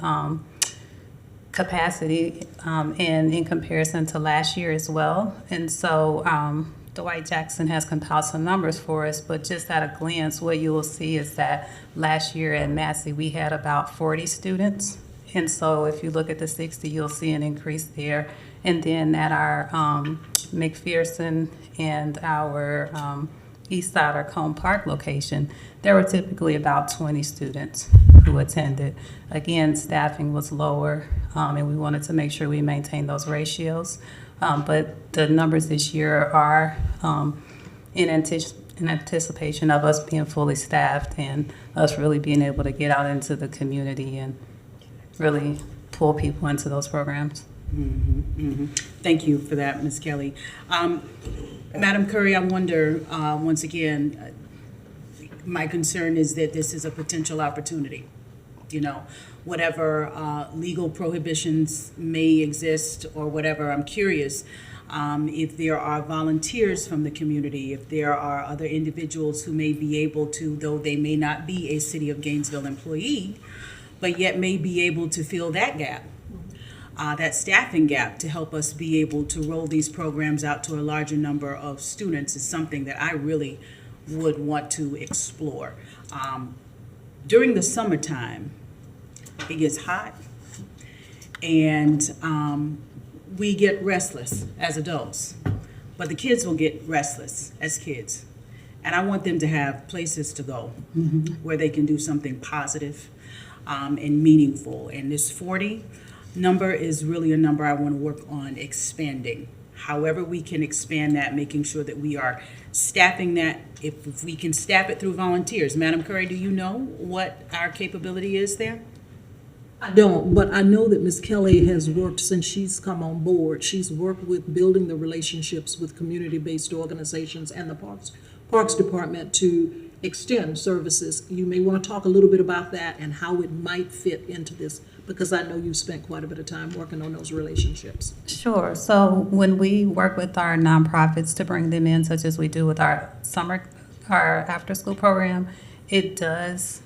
capacity and in comparison to last year as well. And so Dwight Jackson has compiled some numbers for us, but just at a glance, what you will see is that last year at Massey, we had about 40 students. And so if you look at the 60, you'll see an increase there. And then at our McPherson and our Eastside or Cone Park location, there were typically about 20 students who attended. Again, staffing was lower, and we wanted to make sure we maintain those ratios. But the numbers this year are in anticipation of us being fully staffed and us really being able to get out into the community and really pull people into those programs. Thank you for that, Ms. Kelly. Madam Curry, I wonder, once again, my concern is that this is a potential opportunity. Whatever legal prohibitions may exist or whatever, I'm curious if there are volunteers from the community, if there are other individuals who may be able to, though they may not be a City of Gainesville employee, but yet may be able to fill that gap. That staffing gap to help us be able to roll these programs out to a larger number of students is something that I really would want to explore. During the summertime, it gets hot and we get restless as adults, but the kids will get restless as kids. And I want them to have places to go where they can do something positive and meaningful. And this 40 number is really a number I want to work on expanding. However we can expand that, making sure that we are staffing that, if we can staff it through volunteers. Madam Curry, do you know what our capability is there? I don't, but I know that Ms. Kelly has worked since she's come on board. She's worked with building the relationships with community-based organizations and the Parks Department to extend services. You may want to talk a little bit about that and how it might fit into this, because I know you've spent quite a bit of time working on those relationships. Sure. So when we work with our nonprofits to bring them in, such as we do with our after-school program, it does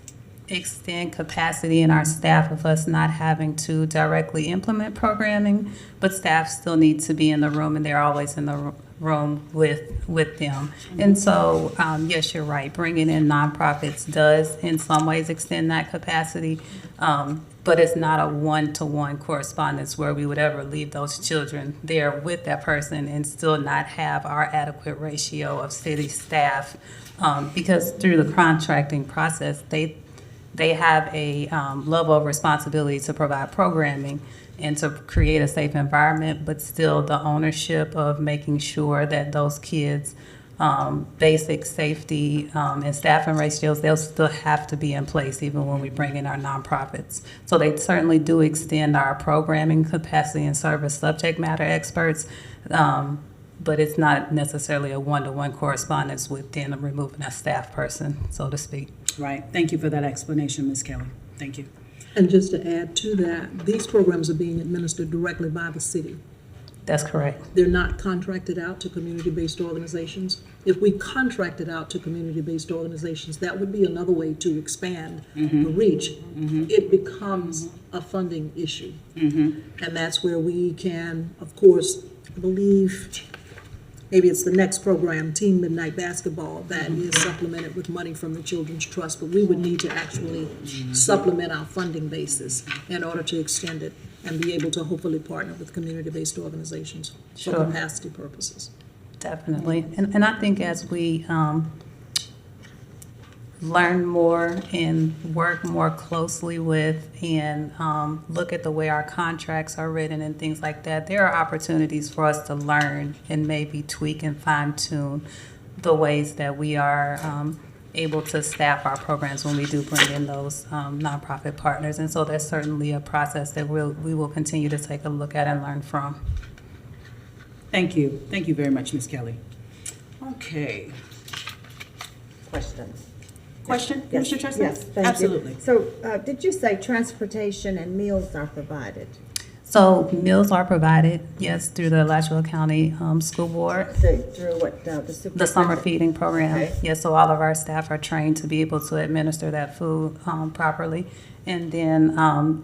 extend capacity in our staff of us not having to directly implement programming, but staff still need to be in the room, and they're always in the room with them. And so, yes, you're right, bringing in nonprofits does in some ways extend that capacity, but it's not a one-to-one correspondence where we would ever leave those children there with that person and still not have our adequate ratio of city staff, because through the contracting process, they have a level of responsibility to provide programming and to create a safe environment, but still the ownership of making sure that those kids' basic safety and staffing ratios, they'll still have to be in place even when we bring in our nonprofits. So they certainly do extend our programming capacity and serve as subject matter experts, but it's not necessarily a one-to-one correspondence with then removing a staff person, so to speak. Right. Thank you for that explanation, Ms. Kelly. Thank you. And just to add to that, these programs are being administered directly by the city. That's correct. They're not contracted out to community-based organizations. If we contracted out to community-based organizations, that would be another way to expand the reach. It becomes a funding issue. And that's where we can, of course, I believe maybe it's the next program, Teen Midnight Basketball, that is supplemented with money from the Children's Trust, but we would need to actually supplement our funding basis in order to extend it and be able to hopefully partner with community-based organizations for Sure. capacity purposes. Definitely. And I think as we learn more and work more closely with and look at the way our contracts are written and things like that, there are opportunities for us to learn and maybe tweak and fine tune the ways that we are able to staff our programs when we do bring in those nonprofit partners. And so that's certainly a process that we will continue to take a look at and learn from. Thank you. Thank you very much, Ms. Kelly. Okay. Questions? Question, Yes, Commissioner Chestnut? yes, thank you. Absolutely. So, did you say transportation and meals are provided? So meals are provided, yes, through the Alachua County School Board. Through what, the superintendent? The summer feeding program. Okay. Yes, so all of our staff are trained to be able to administer that food properly. And then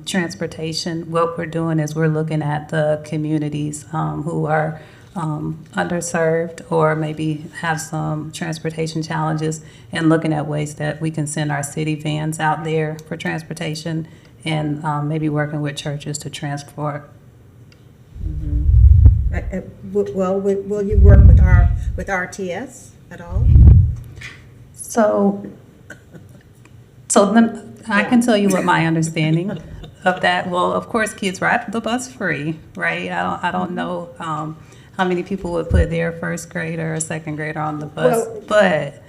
transportation, what we're doing is we're looking at the communities who are underserved or maybe have some transportation challenges and looking at ways that we can send our city vans out there for transportation and maybe working with churches to transport. Well, will you work with RTS at all? So I can tell you what my understanding of that. Well, of course, kids ride the bus free, right? I don't know how many people would put their first grader or second grader on the bus, but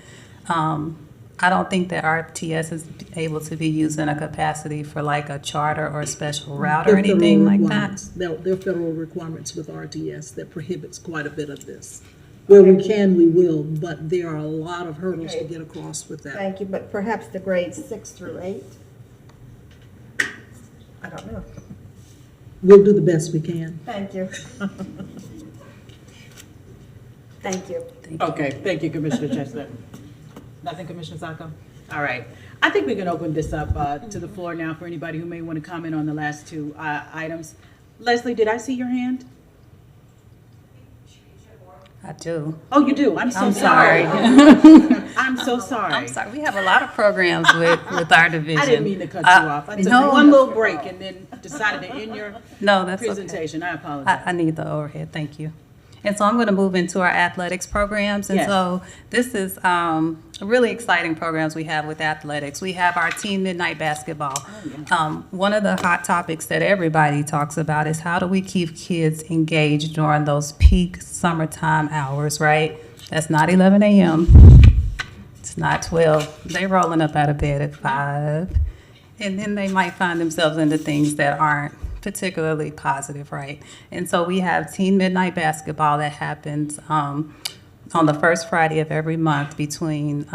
I don't think that RTS is able to be used in a capacity for like a charter or a special route or There are anything federal like that. requirements. There are federal requirements with RTS that prohibits quite a bit of this. Where we can, we will, but there are a lot of hurdles to get across with that. Thank you, but perhaps the grades 6 through 8? I don't know. We'll do the best we can. Thank you. Thank you. Okay, thank you, Commissioner Chestnut. Nothing, Commissioner Sacco? All right. I think we can open this up to the floor now for anybody who may want to comment on the last two items. Leslie, did I see your hand? I do. Oh, you do? I'm so I'm sorry. sorry. I'm so sorry. I'm sorry. We have a lot of programs with our division. I didn't mean to cut you off. I took no, one little break and then decided to end your No, that's presentation. okay. I apologize. I need the overhead. Thank you. And so I'm going to move into our athletics programs. And Yes. so this is really exciting programs we have with athletics. We have our Teen Midnight Basketball. One of the hot topics that everybody talks about is how do we keep kids engaged during those peak summertime hours, right? That's not 11 a.m. It's not 12. They're rolling up out of bed at 5. And then they might find themselves into things that aren't particularly positive, right? And so we have Teen Midnight Basketball that happens on the first Friday of every month between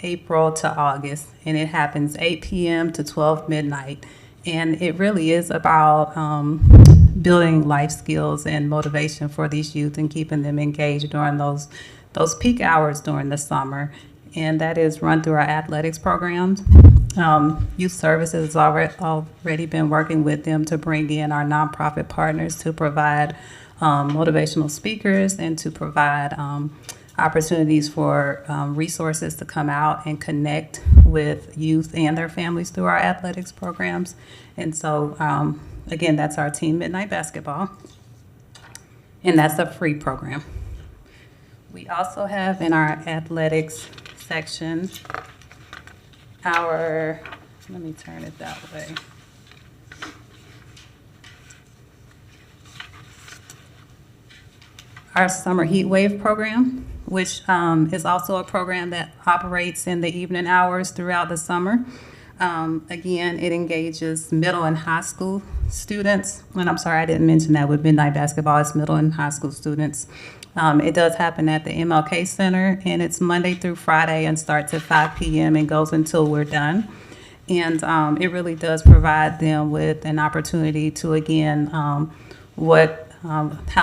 April to August, and it happens 8 p.m. to 12 midnight. And it really is about building life skills and motivation for these youth and keeping them engaged during those peak hours during the summer. And that is run through our athletics programs. Youth Services has already been working with them to bring in our nonprofit partners to provide motivational speakers and to provide opportunities for resources to come out and connect with youth and their families through our athletics programs. And so, again, that's our Teen Midnight Basketball. And that's a free program. We also have in our athletics section let me turn it that way. Our summer heat wave program, which is also a program that operates in the evening hours throughout the summer. Again, it engages middle and high school students. And I'm sorry, I didn't mention that with Midnight Basketball, it's middle and high school students. It does happen at the MLK Center, and it's Monday through Friday and starts at 5 p.m. and goes until we're done. And it really does provide them with an opportunity to, again, how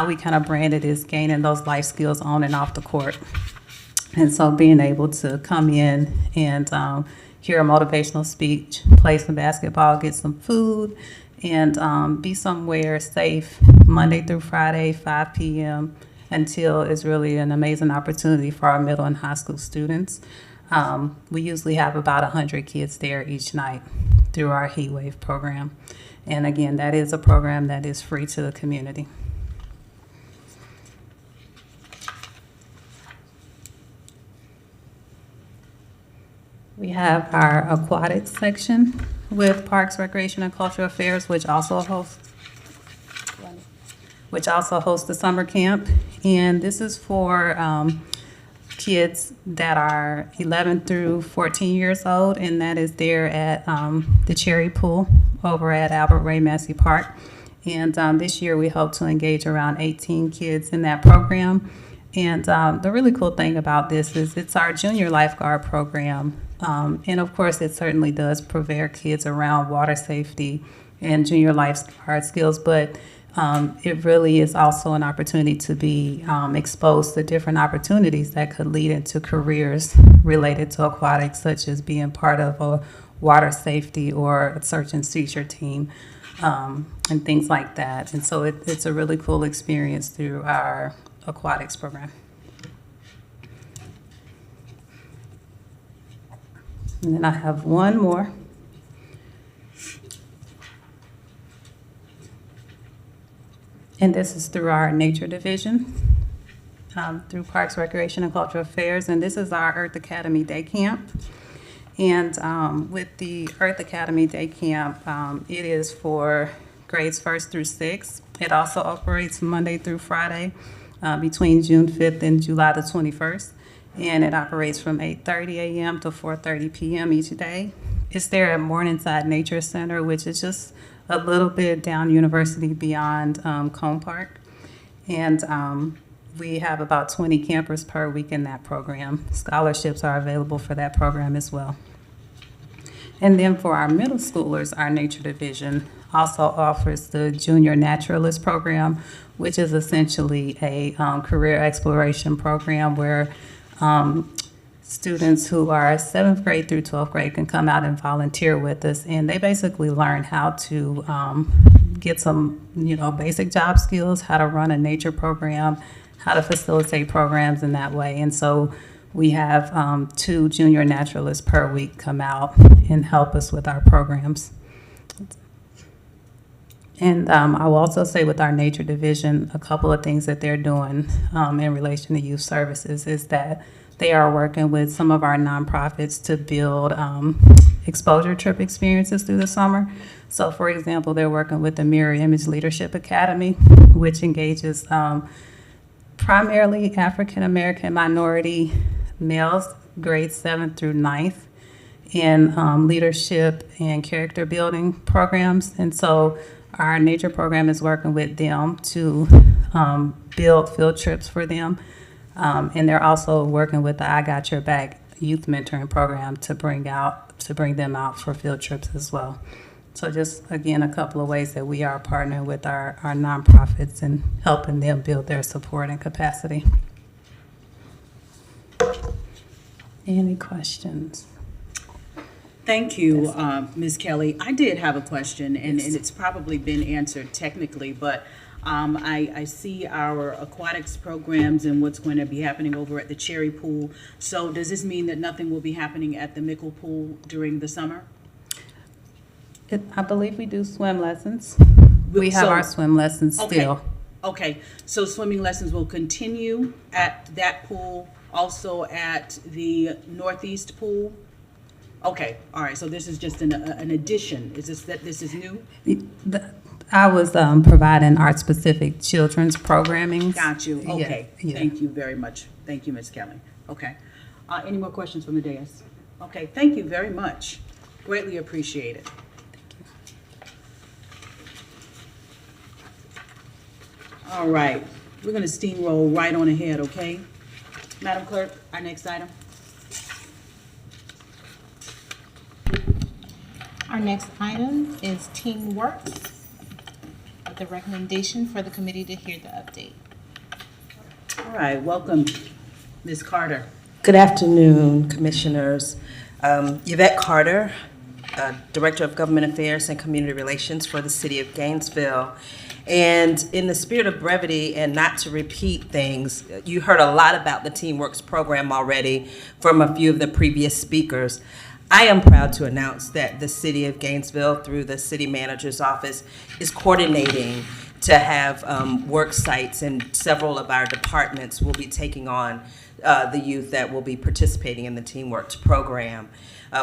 we kind of brand it is gaining those life skills on and off the court. And so being able to come in and hear a motivational speech, play some basketball, get some food, and be somewhere safe Monday through Friday, 5 p.m., until is really an amazing opportunity for our middle and high school students. We usually have about 100 kids there each night through our Heat Wave program. And again, that is a program that is free to the community. We have our aquatics section with Parks, Recreation, and Cultural Affairs, which also hosts the summer camp. And this is for kids that are 11 through 14 years old, and that is there at the Cherry Pool over at Albert Ray Massey Park. And this year we hope to engage around 18 kids in that program. And the really cool thing about this is it's our junior lifeguard program. And of course, it certainly does prepare kids around water safety and junior lifeguard skills, but it really is also an opportunity to be exposed to different opportunities that could lead into careers related to aquatics, such as being part of a water safety or a search and seizure team, and things like that. And so it's a really cool experience through our aquatics program. And then I have one more. And this is through our nature division, through Parks, Recreation, and Cultural Affairs. And this is our Earth Academy Day Camp. And with the Earth Academy Day Camp, it is for grades 1st through 6th. It also operates Monday through Friday between June 5th and July the 21st. And it operates from 8:30 a.m. to 4:30 p.m. each day. It's there at Morningside Nature Center, which is just a little bit down University beyond Cone Park. And we have about 20 campers per week in that program. Scholarships are available for that program as well. And then for our middle schoolers, our nature division also offers the Junior Naturalist program, which is essentially a career exploration program where students who are 7th grade through 12th grade can come out and volunteer with us, and they basically learn how to get some, basic job skills, how to run a nature program, how to facilitate programs in that way. And so we have 2 junior naturalists per week come out and help us with our programs. And I will also say with our nature division, a couple of things that they're doing in relation to youth services is that they are working with some of our nonprofits to build exposure trip experiences through the summer. So for example, they're working with the Mirror Image Leadership Academy, which engages primarily African American minority males, grades 7th through 9th, in leadership and character building programs. And so our nature program is working with them to build field trips for them. And they're also working with the I Got Your Back youth mentoring program to bring them out for field trips as well. So just, again, a couple of ways that we are partnering with our nonprofits and helping them build their support and capacity. Any questions? Thank you, Ms. Kelly. I did have a question, and it's probably been answered technically, but I see our aquatics programs and what's going to be happening over at the Cherry Pool. So does this mean that nothing will be happening at the Mickle Pool during the summer? I believe we do swim lessons. We have our swim lessons still. Okay, so swimming lessons will continue at that pool, also at the Northeast Pool? Okay, all right, so this is just an addition. Is this is new? I was providing art-specific children's programming. Got you, okay. Yeah. Thank you very much. Thank you, Ms. Kelly. Okay. Any more questions from the dais? Okay, thank you very much. Greatly appreciate it. All right, we're gonna steamroll right on ahead, okay? Madam Clerk, our next item. Our next item is TeensWork, with the recommendation for the committee to hear the update. All right, welcome, Ms. Carter. Good afternoon, Commissioners. Yvette Carter, Director of Government Affairs and Community Relations for the City of Gainesville. And in the spirit of brevity and not to repeat things, you heard a lot about the TeensWork program already from a few of the previous speakers. I am proud to announce that the City of Gainesville, through the City Manager's Office, is coordinating to have work sites, and several of our departments will be taking on the youth that will be participating in the TeensWork program.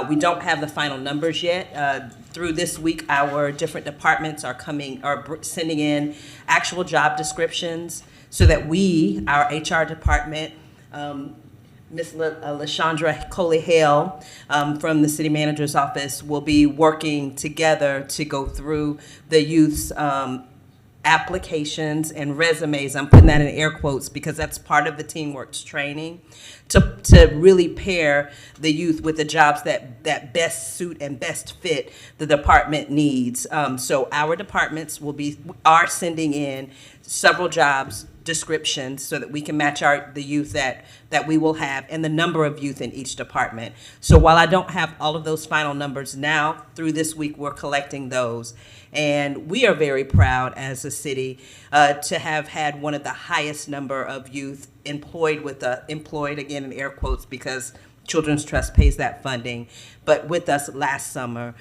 We don't have the final numbers yet. Through this week, our different departments are sending in actual job descriptions so that we, our HR department, Ms. LaShondra Coley-Hale from the City Manager's Office will be working together to go through the youth's applications and resumes. I'm putting that in air quotes because that's part of the TeensWork training, to really pair the youth with the jobs that best suit and best fit the department needs. So our departments are sending in several jobs descriptions so that we can match the youth that we will have and the number of youth in each department. So while I don't have all of those final numbers now, through this week we're collecting those. And we are very proud as a city to have had one of the highest number of youth employed again in air quotes because Children's Trust pays that funding. But with us last summer,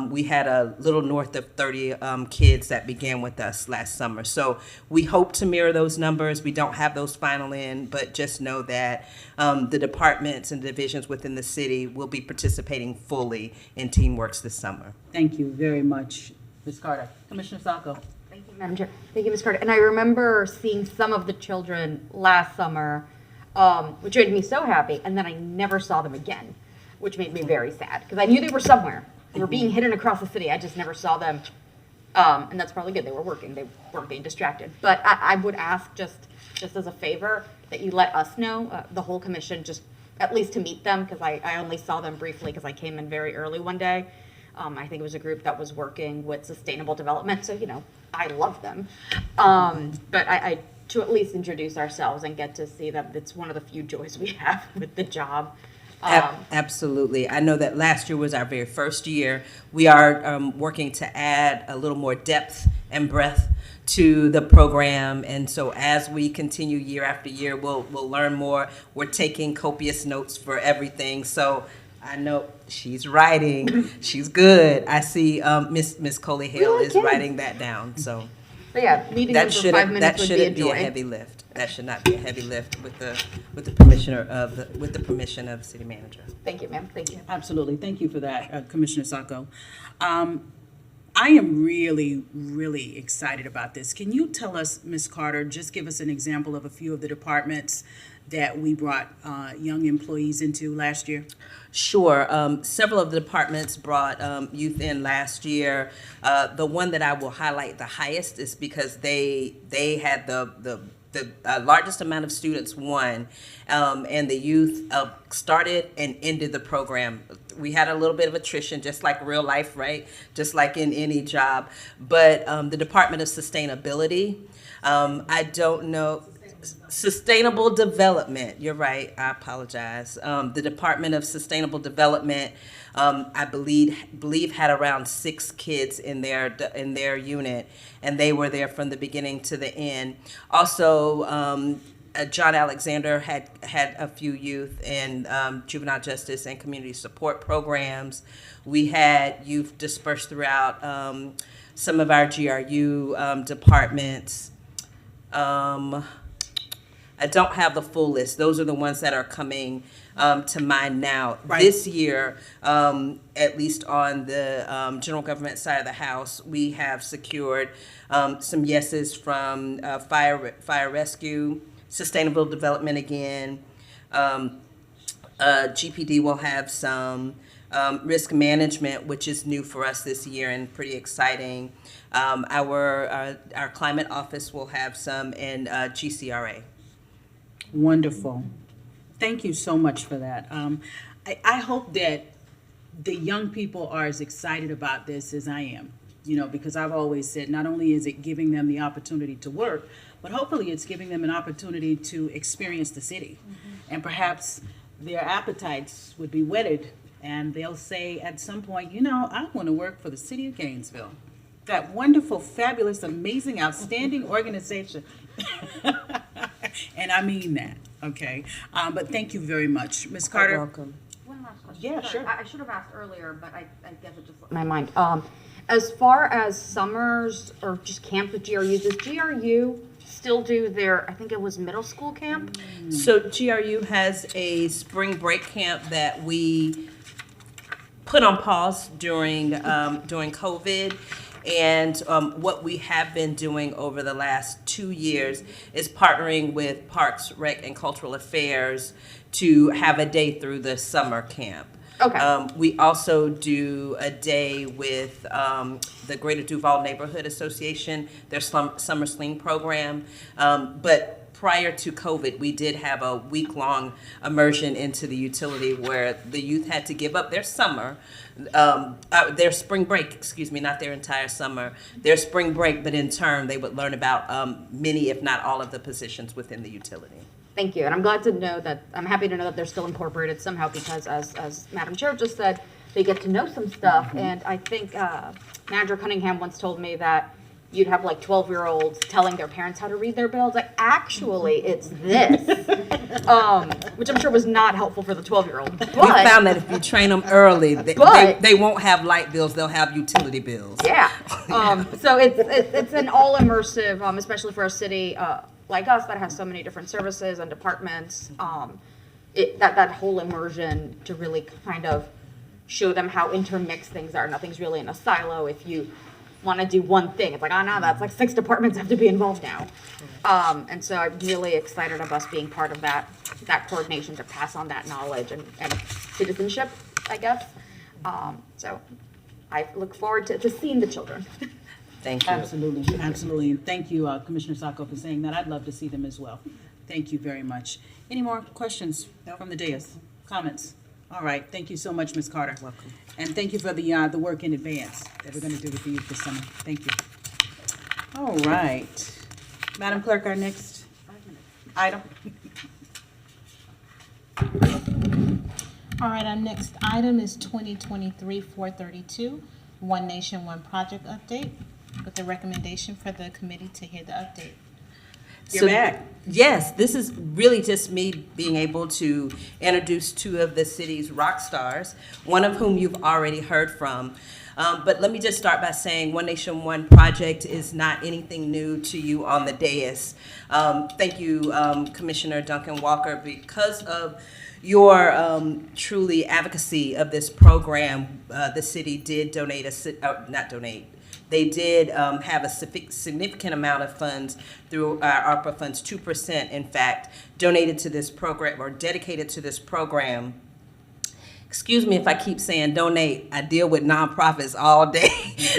we had a little north of 30 kids that began with us last summer. So we hope to mirror those numbers. We don't have those final in, but just know that the departments and divisions within the city will be participating fully in TeensWork this summer. Thank you very much, Ms. Carter. Commissioner Sacco. Thank you, Madam Chair. Thank you, Ms. Carter. And I remember seeing some of the children last summer, which made me so happy, and then I never saw them again, which made me very sad, because I knew they were somewhere. They were being hidden across the city. I just never saw them, and that's probably good. They were working. They weren't being distracted. But I would ask, just as a favor, that you let us know, the whole commission, just at least to meet them, because I only saw them briefly because I came in very early one day. I think it was a group that was working with sustainable development, so, I love them. But I to at least introduce ourselves and get to see that it's one of the few joys we have with the job. Absolutely. I know that last year was our very first year. We are working to add a little more depth and breadth to the program, and so as we continue year after year, we'll learn more. We're taking copious notes for everything, so I know she's writing. She's good. I see Miss Coley-Hale is writing that down, so. But yeah, meeting them for 5 minutes that would shouldn't be be a a joy. heavy lift. That should not be a heavy lift with the permission of the city manager. Thank you, ma'am. Thank you. Absolutely. Thank you for that, Commissioner Sacco. I am really, really excited about this. Can you tell us, Ms. Carter, just give us an example of a few of the departments that we brought young employees into last year? Sure. Several of the departments brought youth in last year. The one that I will highlight the highest is because they had the largest amount of students won, and the youth started and ended the program. We had a little bit of attrition, just like real life, right? Just like in any job. But the Department of Sustainability, I don't know. Sustainable Development, you're right, I apologize. The Department of Sustainable Development, I believe had around 6 kids in their unit, and they were there from the beginning to the end. Also, John Alexander had a few youth in juvenile justice and community support programs. We had youth dispersed throughout some of our GRU departments. I don't have the full list. Those are the ones that are coming to mind now. Right. This year, at least on the general government side of the house, we have secured some yeses from fire rescue, sustainable development again. GPD will have some risk management, which is new for us this year and pretty exciting. Our climate office will have some in GCRA. Wonderful. Thank you so much for that. I hope that the young people are as excited about this as I am, because I've always said not only is it giving them the opportunity to work, but hopefully it's giving them an opportunity to experience the city. Mm-hmm. And perhaps their appetites would be whetted and they'll say at some point, you know, I want to work for the city of Gainesville. That wonderful, fabulous, amazing, outstanding organization. And I mean that, okay? But thank you very much. Ms. Carter? welcome. One last question. Yeah, Sorry, sure. I should have asked earlier, but I guess it just slipped my mind. As far as summers or just camps with GRUs, does GRU still do their, I think it was middle school camp? So GRU has a spring break camp that we put on pause during COVID. And what we have been doing over the last 2 years is partnering with Parks, Rec, and Cultural Affairs to have a day through the summer camp. Okay. We also do a day with the Greater Duval Neighborhood Association, their summer sling program. But prior to COVID, we did have a week-long immersion into the utility where the youth had to give up their summer, their spring break, excuse me, not their entire summer, their spring break, but in turn, they would learn about many, if not all, of the positions within the utility. Thank you, and I'm glad to know that, I'm happy to know that they're still incorporated somehow because as Madam Chair just said, they get to know some stuff, and I think Manager Cunningham once told me that you'd have like 12-year-olds telling their parents how to read their bills. Like, actually, it's this, which I'm sure was not helpful for the 12-year-old. We found that if you train them early, they won't have light bills, they'll have utility bills. Yeah, so it's an all-immersive, especially for a city like us that has so many different services and departments. That whole immersion to really kind of show them how intermixed things are. Nothing's really in a silo. If you want to do one thing, it's like, oh no, that's like 6 departments have to be involved now. And so I'm really excited of us being part of that coordination to pass on that knowledge and citizenship, I guess. So I look forward to seeing the children. Thank you. Absolutely, absolutely. And thank you, Commissioner Sacco, for saying that. I'd love to see them as well. Thank you very much. Any more questions from the dais? Comments? All right. Thank you so much, Ms. Carter. Welcome. And thank you for the work in advance that we're going to do with the youth this summer. Thank you. All right. Madam Clerk, our next item. All right, our next item is 2023-432, One Nation, One Project update, with the recommendation for the committee to hear the update. You're back. Yes, this is really just me being able to introduce 2 of the city's rock stars, one of whom you've already heard from. But let me just start by saying One Nation, One Project is not anything new to you on the dais. Thank you, Commissioner Duncan Walker, because of your truly advocacy of this program. The city did donate They did have a significant amount of funds through our ARPA funds, 2%, in fact, donated to this program or dedicated to this program. Excuse me if I keep saying donate. I deal with nonprofits all day.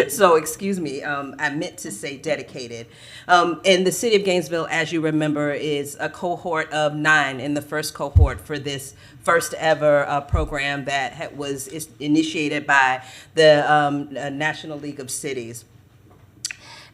So excuse me, I meant to say dedicated. And the city of Gainesville, as you remember, is a cohort of 9 in the first cohort for this first ever program that was initiated by the National League of Cities.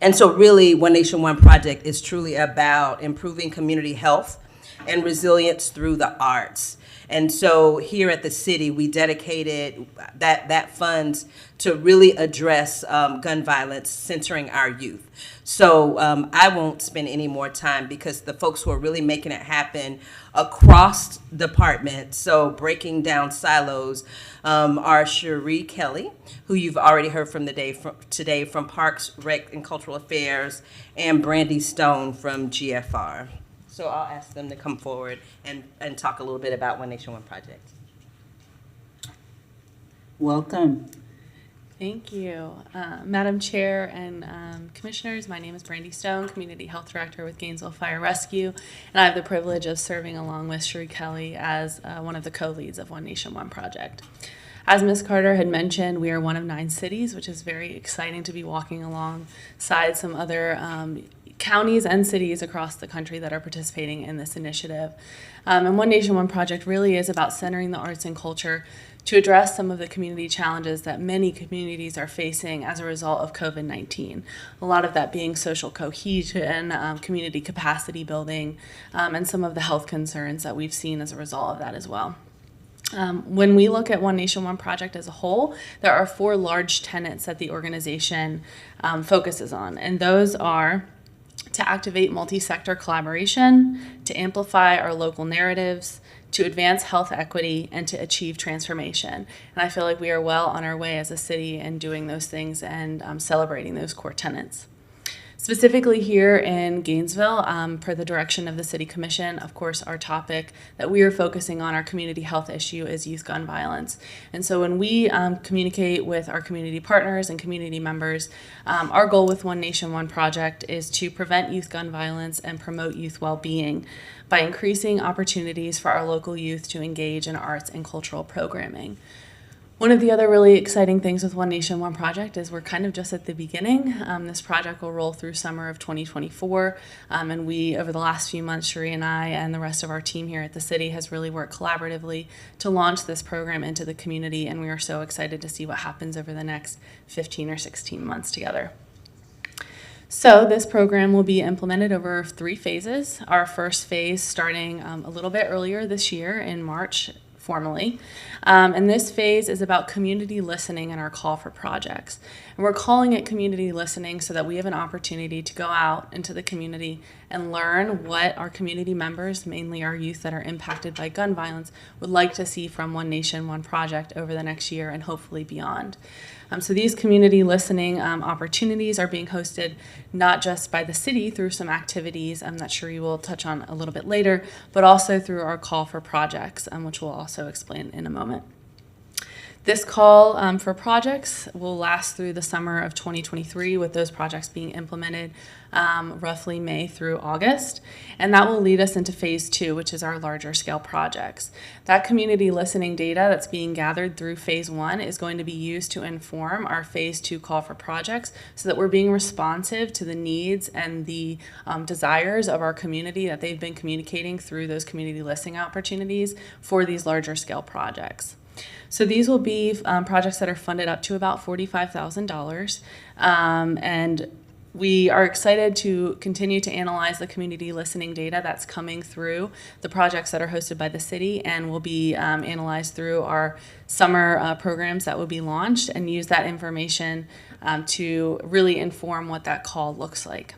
And so really, One Nation, One Project is truly about improving community health and resilience through the arts. And so here at the city, we dedicated that funds to really address gun violence, centering our youth. So I won't spend any more time because the folks who are really making it happen across departments, so breaking down silos, are Cherie Kelly, who you've already heard from today from Parks, Rec, and Cultural Affairs, and Brandy Stone from GFR. So I'll ask them to come forward and talk a little bit about One Nation, One Project. Welcome. Thank you. Madam Chair and Commissioners, my name is Brandy Stone, Community Health Director with Gainesville Fire Rescue, and I have the privilege of serving along with Cherie Kelly as one of the co-leads of One Nation, One Project. As Ms. Carter had mentioned, we are one of 9 cities, which is very exciting to be walking alongside some other counties and cities across the country that are participating in this initiative. And One Nation, One Project really is about centering the arts and culture to address some of the community challenges that many communities are facing as a result of COVID-19. A lot of that being social cohesion, community capacity building, and some of the health concerns that we've seen as a result of that as well. When we look at One Nation, One Project as a whole, there are 4 large tenets that the organization focuses on, and those are to activate multi-sector collaboration, to amplify our local narratives, to advance health equity, and to achieve transformation. And I feel like we are well on our way as a city in doing those things and celebrating those core tenets. Specifically here in Gainesville, per the direction of the City Commission, of course, our topic that we are focusing on, our community health issue, is youth gun violence. And so when we communicate with our community partners and community members, our goal with One Nation, One Project is to prevent youth gun violence and promote youth well-being by increasing opportunities for our local youth to engage in arts and cultural programming. One of the other really exciting things with One Nation, One Project is we're kind of just at the beginning. This project will roll through summer of 2024, and we, over the last few months, Cherie and I and the rest of our team here at the city has really worked collaboratively to launch this program into the community, and we are so excited to see what happens over the next 15 or 16 months together. So this program will be implemented over 3 phases. Our first phase starting a little bit earlier this year in March, formally. And this phase is about community listening and our call for projects. And we're calling it community listening so that we have an opportunity to go out into the community and learn what our community members, mainly our youth that are impacted by gun violence, would like to see from One Nation, One Project over the next year and hopefully beyond. So these community listening opportunities are being hosted not just by the city through some activities that Cherie will touch on a little bit later, but also through our call for projects, which we'll also explain in a moment. This call for projects will last through the summer of 2023, with those projects being implemented roughly May through August. And that will lead us into phase 2, which is our larger scale projects. That community listening data that's being gathered through phase 1 is going to be used to inform our phase 2 call for projects so that we're being responsive to the needs and the desires of our community that they've been communicating through those community listening opportunities for these larger scale projects. So these will be projects that are funded up to about $45,000, and we are excited to continue to analyze the community listening data that's coming through the projects that are hosted by the city and will be analyzed through our summer programs that will be launched, and use that information to really inform what that call looks like.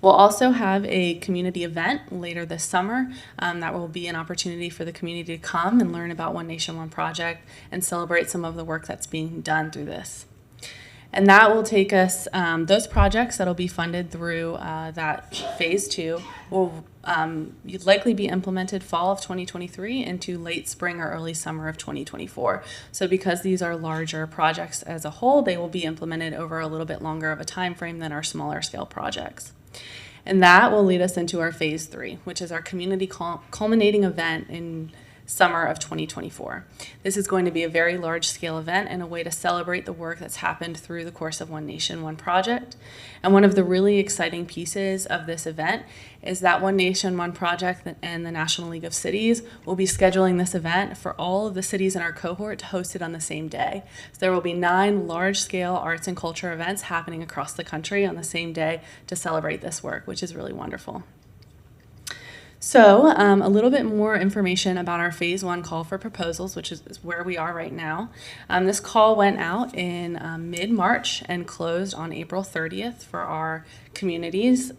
We'll also have a community event later this summer that will be an opportunity for the community to come and learn about One Nation, One Project and celebrate some of the work that's being done through this. And that will take us, those projects that will be funded through that phase 2 will likely be implemented fall of 2023 into late spring or early summer of 2024. So because these are larger projects as a whole, they will be implemented over a little bit longer of a time frame than our smaller scale projects. And that will lead us into our phase 3, which is our community culminating event in summer of 2024. This is going to be a very large scale event and a way to celebrate the work that's happened through the course of One Nation, One Project. And one of the really exciting pieces of this event is that One Nation, One Project and the National League of Cities will be scheduling this event for all of the cities in our cohort to host it on the same day. So there will be 9 large scale arts and culture events happening across the country on the same day to celebrate this work, which is really wonderful. So a little bit more information about our phase 1 call for proposals, which is where we are right now. This call went out in mid-March and closed on April 30th for our communities.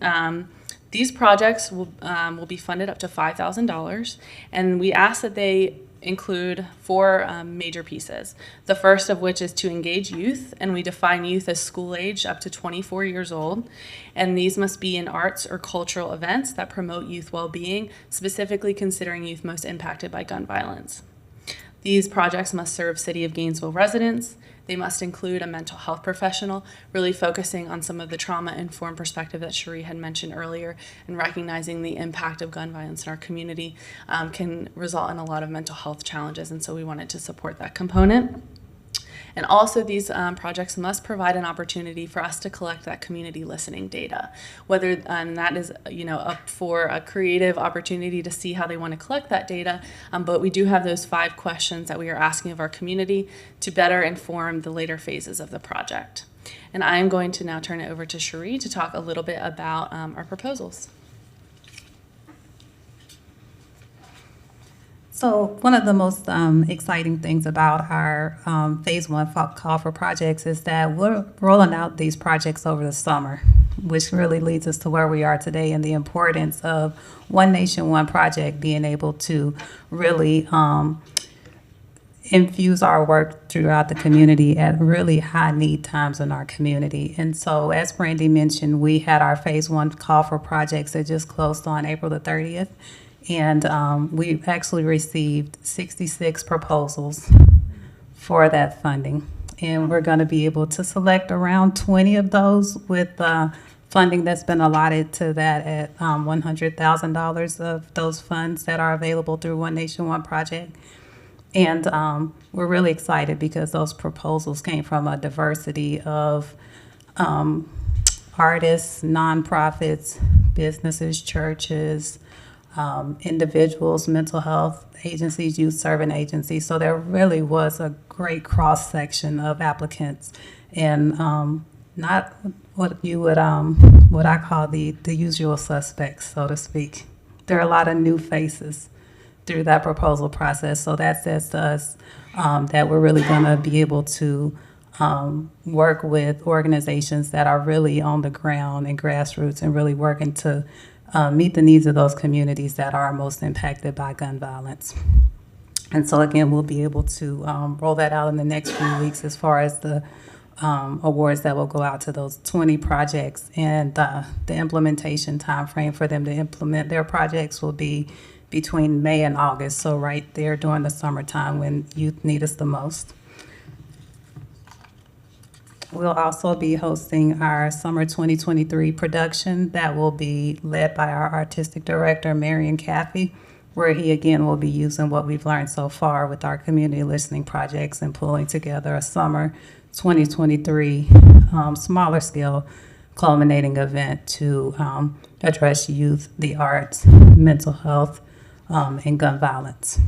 These projects will be funded up to $5,000, and we ask that they include 4 major pieces. The first of which is to engage youth, and we define youth as school age up to 24 years old. And these must be in arts or cultural events that promote youth well-being, specifically considering youth most impacted by gun violence. These projects must serve City of Gainesville residents. They must include a mental health professional, really focusing on some of the trauma-informed perspective that Cherie had mentioned earlier, and recognizing the impact of gun violence in our community can result in a lot of mental health challenges, and so we wanted to support that component. And also these projects must provide an opportunity for us to collect that community listening data, whether that is up for a creative opportunity to see how they want to collect that data, but we do have those 5 questions that we are asking of our community to better inform the later phases of the project. And I am going to now turn it over to Cherie to talk a little bit about our proposals. So one of the most exciting things about our Phase 1 call for projects is that we're rolling out these projects over the summer, which really leads us to where we are today and the importance of One Nation, One Project being able to really infuse our work throughout the community at really high need times in our community. And so, as Brandy mentioned, we had our Phase 1 call for projects that just closed on April the 30th. And we've actually received 66 proposals for that funding. And we're going to be able to select around 20 of those with funding that's been allotted to that at $100,000 of those funds that are available through One Nation, One Project. And we're really excited because those proposals came from a diversity of artists, nonprofits, businesses, churches, individuals, mental health agencies, youth serving agencies. So there really was a great cross section of applicants, and not what you would what I call the usual suspects, so to speak. There are a lot of new faces through that proposal process. So that says to us that we're really going to be able to work with organizations that are really on the ground and grassroots and really working to meet the needs of those communities that are most impacted by gun violence. And so again, we'll be able to roll that out in the next few weeks as far as the awards that will go out to those 20 projects. And the implementation timeframe for them to implement their projects will be between May and August, so right there during the summertime when youth need us the most. We'll also be hosting our Summer 2023 production that will be led by our artistic director, Marion Caffey, where he again will be using what we've learned so far with our community listening projects and pulling together a Summer 2023 smaller scale culminating event to address youth, the arts, mental health, and gun violence.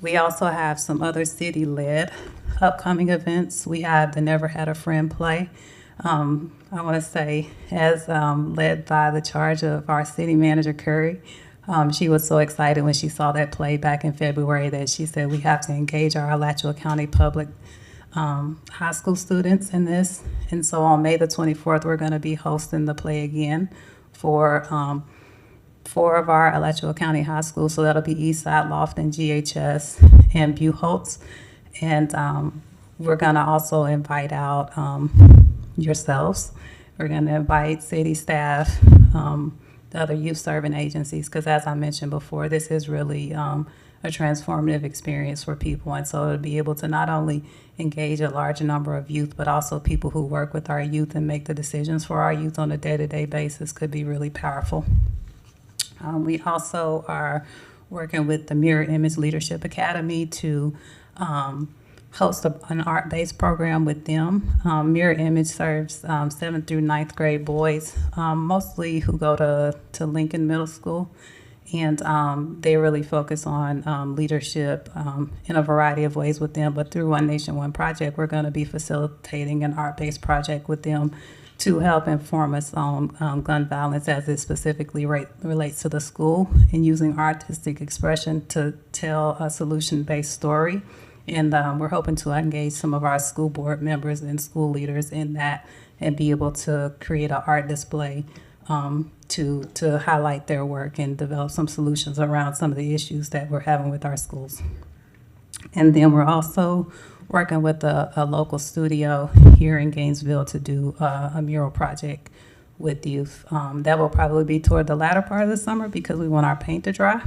We also have some other city-led upcoming events. We have the Never Had a Friend play. I want to say, as led by the charge of our city manager, Curry. She was so excited when she saw that play back in February that she said we have to engage our Alachua County public high school students in this. And so on May the 24th, we're going to be hosting the play again for 4 of our Alachua County high schools. So that'll be Eastside, Lofton, GHS, and Buchholz. And we're going to also invite out yourselves. We're going to invite city staff, the other youth serving agencies, because as I mentioned before, this is really a transformative experience for people. And so to be able to not only engage a large number of youth, but also people who work with our youth and make the decisions for our youth on a day-to-day basis could be really powerful. We also are working with the Mirror Image Leadership Academy to host an art-based program with them. Mirror Image serves 7th through 9th grade boys, mostly who go to Lincoln Middle School. And they really focus on leadership in a variety of ways with them. But through One Nation, One Project, we're going to be facilitating an art-based project with them to help inform us on gun violence as it specifically relates to the school, and using artistic expression to tell a solution-based story. And we're hoping to engage some of our school board members and school leaders in that and be able to create an art display to highlight their work and develop some solutions around some of the issues that we're having with our schools. And then we're also working with a local studio here in Gainesville to do a mural project with youth. That will probably be toward the latter part of the summer because we want our paint to dry.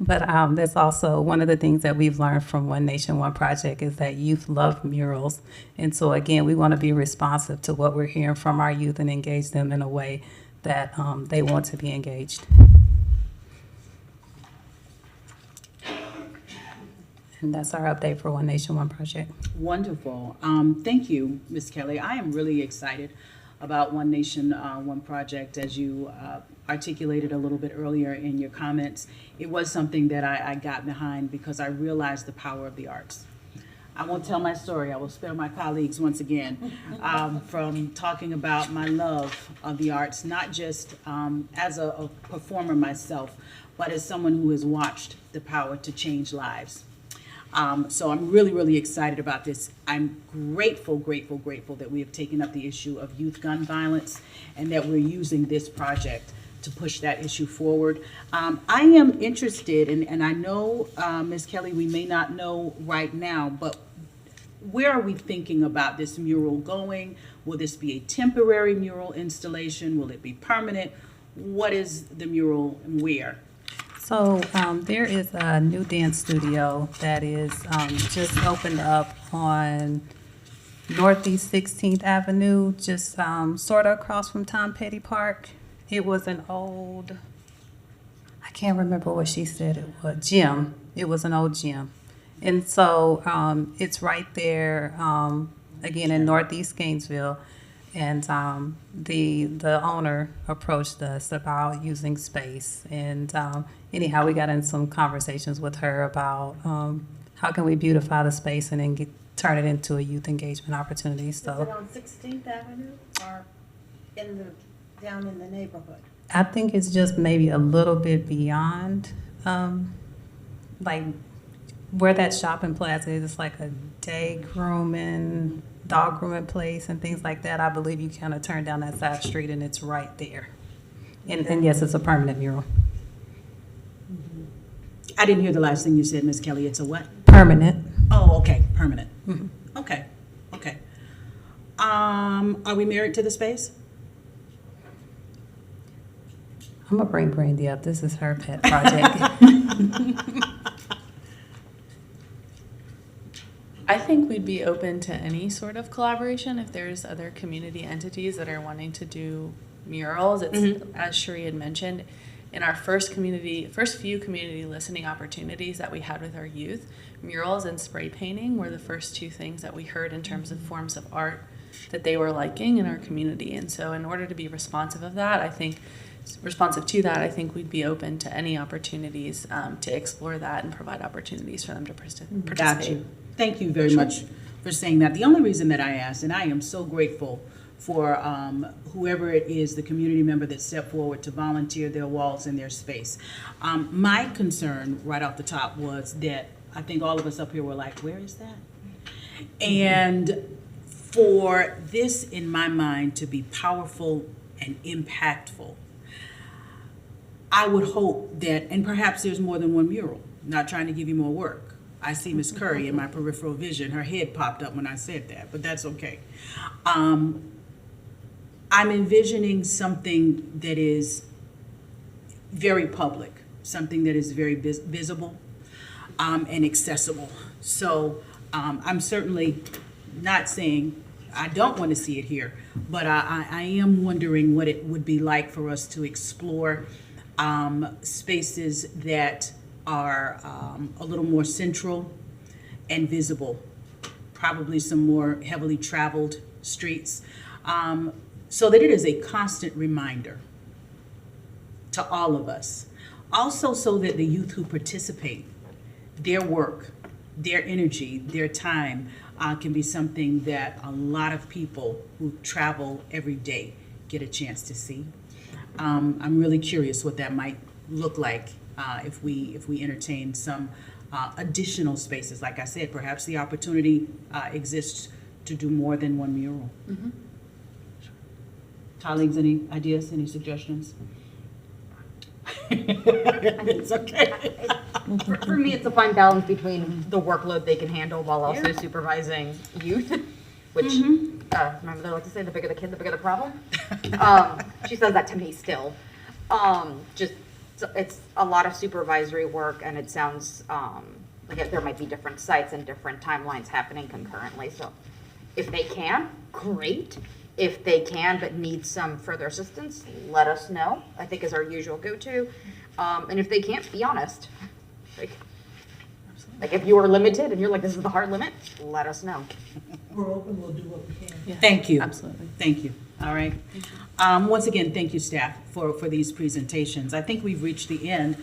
But that's also one of the things that we've learned from One Nation, One Project is that youth love murals. And so again, we want to be responsive to what we're hearing from our youth and engage them in a way that they want to be engaged. And that's our update for One Nation, One Project. Wonderful. Thank you, Ms. Kelly. I am really excited about One Nation, One Project. As you articulated a little bit earlier in your comments, it was something that I got behind because I realized the power of the arts. I won't tell my story. I will spare my colleagues once again from talking about my love of the arts, not just as a performer myself, but as someone who has watched the power to change lives. So I'm really, really excited about this. I'm grateful that we have taken up the issue of youth gun violence and that we're using this project to push that issue forward. I am interested, and I know, Ms. Kelly, we may not know right now, but where are we thinking about this mural going? Will this be a temporary mural installation? Will it be permanent? What is the mural and where? So there is a new dance studio that is just opened up on Northeast 16th Avenue, just sort of across from Tom Petty Park. It was an old, I can't remember what she said it was, gym. It was an old gym. And so it's right there, again, in Northeast Gainesville. And the owner approached us about using space. And anyhow, we got in some conversations with her about how can we beautify the space and then turn it into a youth engagement opportunity. So, Is it on 16th Avenue or down in the neighborhood? I think it's just maybe a little bit beyond, like where that shopping plaza is. It's like a day grooming, dog grooming place and things like that. I believe you kind of turn down that side street and it's right there. And yes, it's a permanent mural. I didn't hear the last thing you said, Ms. Kelly. It's a what? Permanent. Oh, okay, permanent. Mm-hmm. Okay. Are we married to the space? I'm gonna bring Brandy up. This is her pet project. I think we'd be open to any sort of collaboration if there's other community entities that are wanting to do murals. It's, as Cherie had mentioned, in our first few community listening opportunities that we had with our youth, murals and spray painting were the first two things that we heard in terms of forms of art that they were liking in our community. And so in order to be responsive to that, I think we'd be open to any opportunities to explore that and provide opportunities for them to participate. Got you. Thank you very much for saying that. The only reason that I asked, and I am so grateful for whoever it is, the community member that stepped forward to volunteer their walls and their space. My concern right off the top was that I think all of us up here were like, where is that? And for this, in my mind, to be powerful and impactful, I would hope that, and perhaps there's more than one mural, not trying to give you more work. I see Ms. Curry in my peripheral vision. Her head popped up when I said that, but that's okay. I'm envisioning something that is very public, something that is very visible and accessible. So I'm certainly not saying I don't want to see it here, but I am wondering what it would be like for us to explore spaces that are a little more central and visible, probably some more heavily traveled streets, so that it is a constant reminder to all of us. Also so that the youth who participate, their work, their energy, their time can be something that a lot of people who travel every day get a chance to see. I'm really curious what that might look like if we entertain some additional spaces. Like I said, perhaps the opportunity exists to do more than one mural. Colleagues, any ideas, any suggestions? It's okay. For me, it's a fine balance between the workload they can handle while also supervising youth, which, remember they like to say, the bigger the kid, the bigger the problem. She says that to me still. It's a lot of supervisory work, and it sounds like there might be different sites and different timelines happening concurrently. So if they can, great. If they can but need some further assistance, let us know, I think is our usual go-to. And if they can't, be honest. Like if you are limited and you're like, this is the hard limit, let us know. We're open, we'll do what we can. Yeah, Thank you. Absolutely. Thank you. All right. Once again, thank you, staff, for these presentations. I think we've reached the end.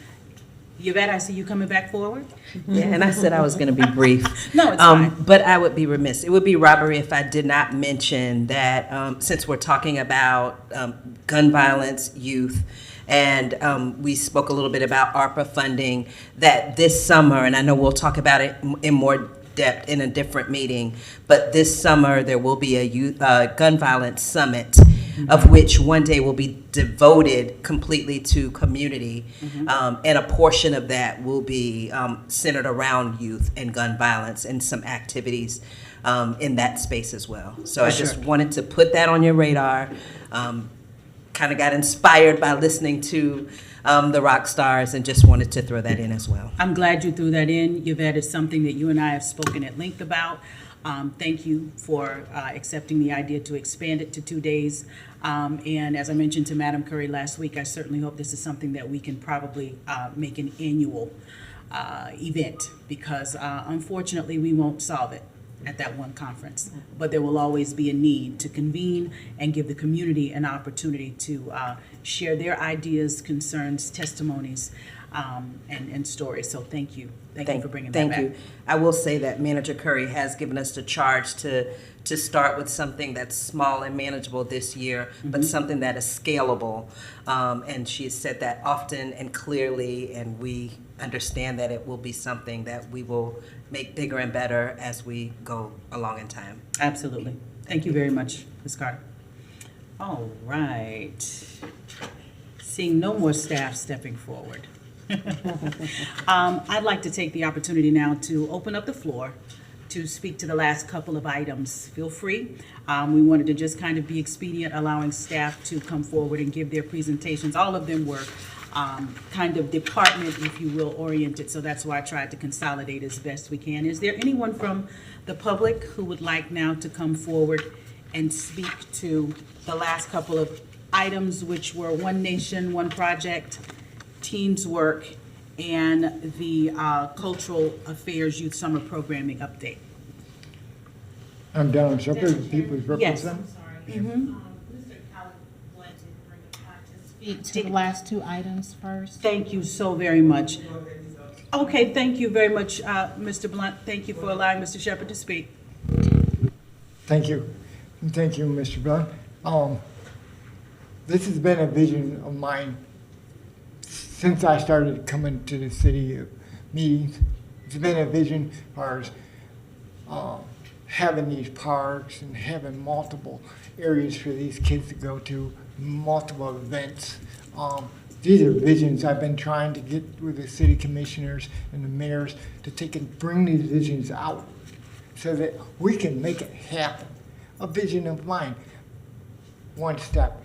Yvette, I see you coming back forward. Yeah, and I said I was going to be brief. No, it's fine. But I would be remiss. It would be robbery if I did not mention that since we're talking about gun violence, youth, and we spoke a little bit about ARPA funding, that this summer, and I know we'll talk about it in more depth in a different meeting, but this summer there will be a youth gun violence summit, of which one day will be devoted completely to community, and a portion of that will be centered around youth and gun violence and some activities in that space as well. So I just wanted to put that on your radar. Kind of got inspired by listening to the rock stars and just wanted to throw that in as well. I'm glad you threw that in, Yvette. It's something that you and I have spoken at length about. Thank you for accepting the idea to expand it to 2 days. And as I mentioned to Madam Curry last week, I certainly hope this is something that we can probably make an annual event, because unfortunately we won't solve it at that one conference. But there will always be a need to convene and give the community an opportunity to share their ideas, concerns, testimonies, and stories. So thank you. Thank you for bringing that back. Thank you. I will say that Manager Curry has given us the charge to start with something that's small and manageable this year, but something that is scalable. And she has said that often and clearly, and we understand that it will be something that we will make bigger and better as we go along in time. Absolutely. Thank you very much, Ms. Carter. All right. Seeing no more staff stepping forward. I'd like to take the opportunity now to open up the floor to speak to the last couple of items. Feel free. We wanted to just kind of be expedient, allowing staff to come forward and give their presentations. All of them were kind of department, if you will, oriented, so that's why I tried to consolidate as best we can. Is there anyone from the public who would like now to come forward and speak to the last couple of items, which were One Nation, One Project, TeensWork, and the Cultural Affairs Youth Summer Programming Update? I'm Donald Shepherd, People's Representative. Speak to the last two items first. Thank you so very much. Okay, thank you very much, Mr. Blunt. Thank you for allowing Mr. Shepherd to speak. Thank you. And thank you, Mr. Blunt. This has been a vision of mine since I started coming to the city meetings. It's been a vision as far as having these parks and having multiple areas for these kids to go to, multiple events. These are visions I've been trying to get with the city commissioners and the mayors to take and bring these visions out so that we can make it happen. A vision of mine, one step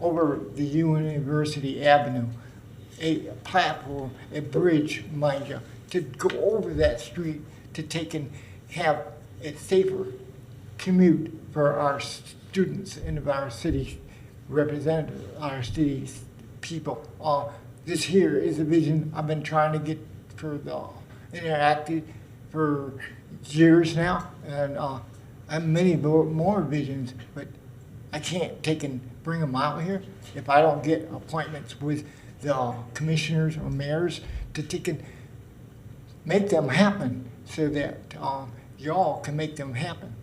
over the University Avenue, a platform, a bridge, mind you, to go over that street to take and have a safer commute for our students and our city representatives, our city people. This here is a vision I've been trying to get for the interactive for years now, and I have many more visions, but I can't take and bring them out here if I don't get appointments with the commissioners or mayors to take and make them happen so that y'all can make them happen.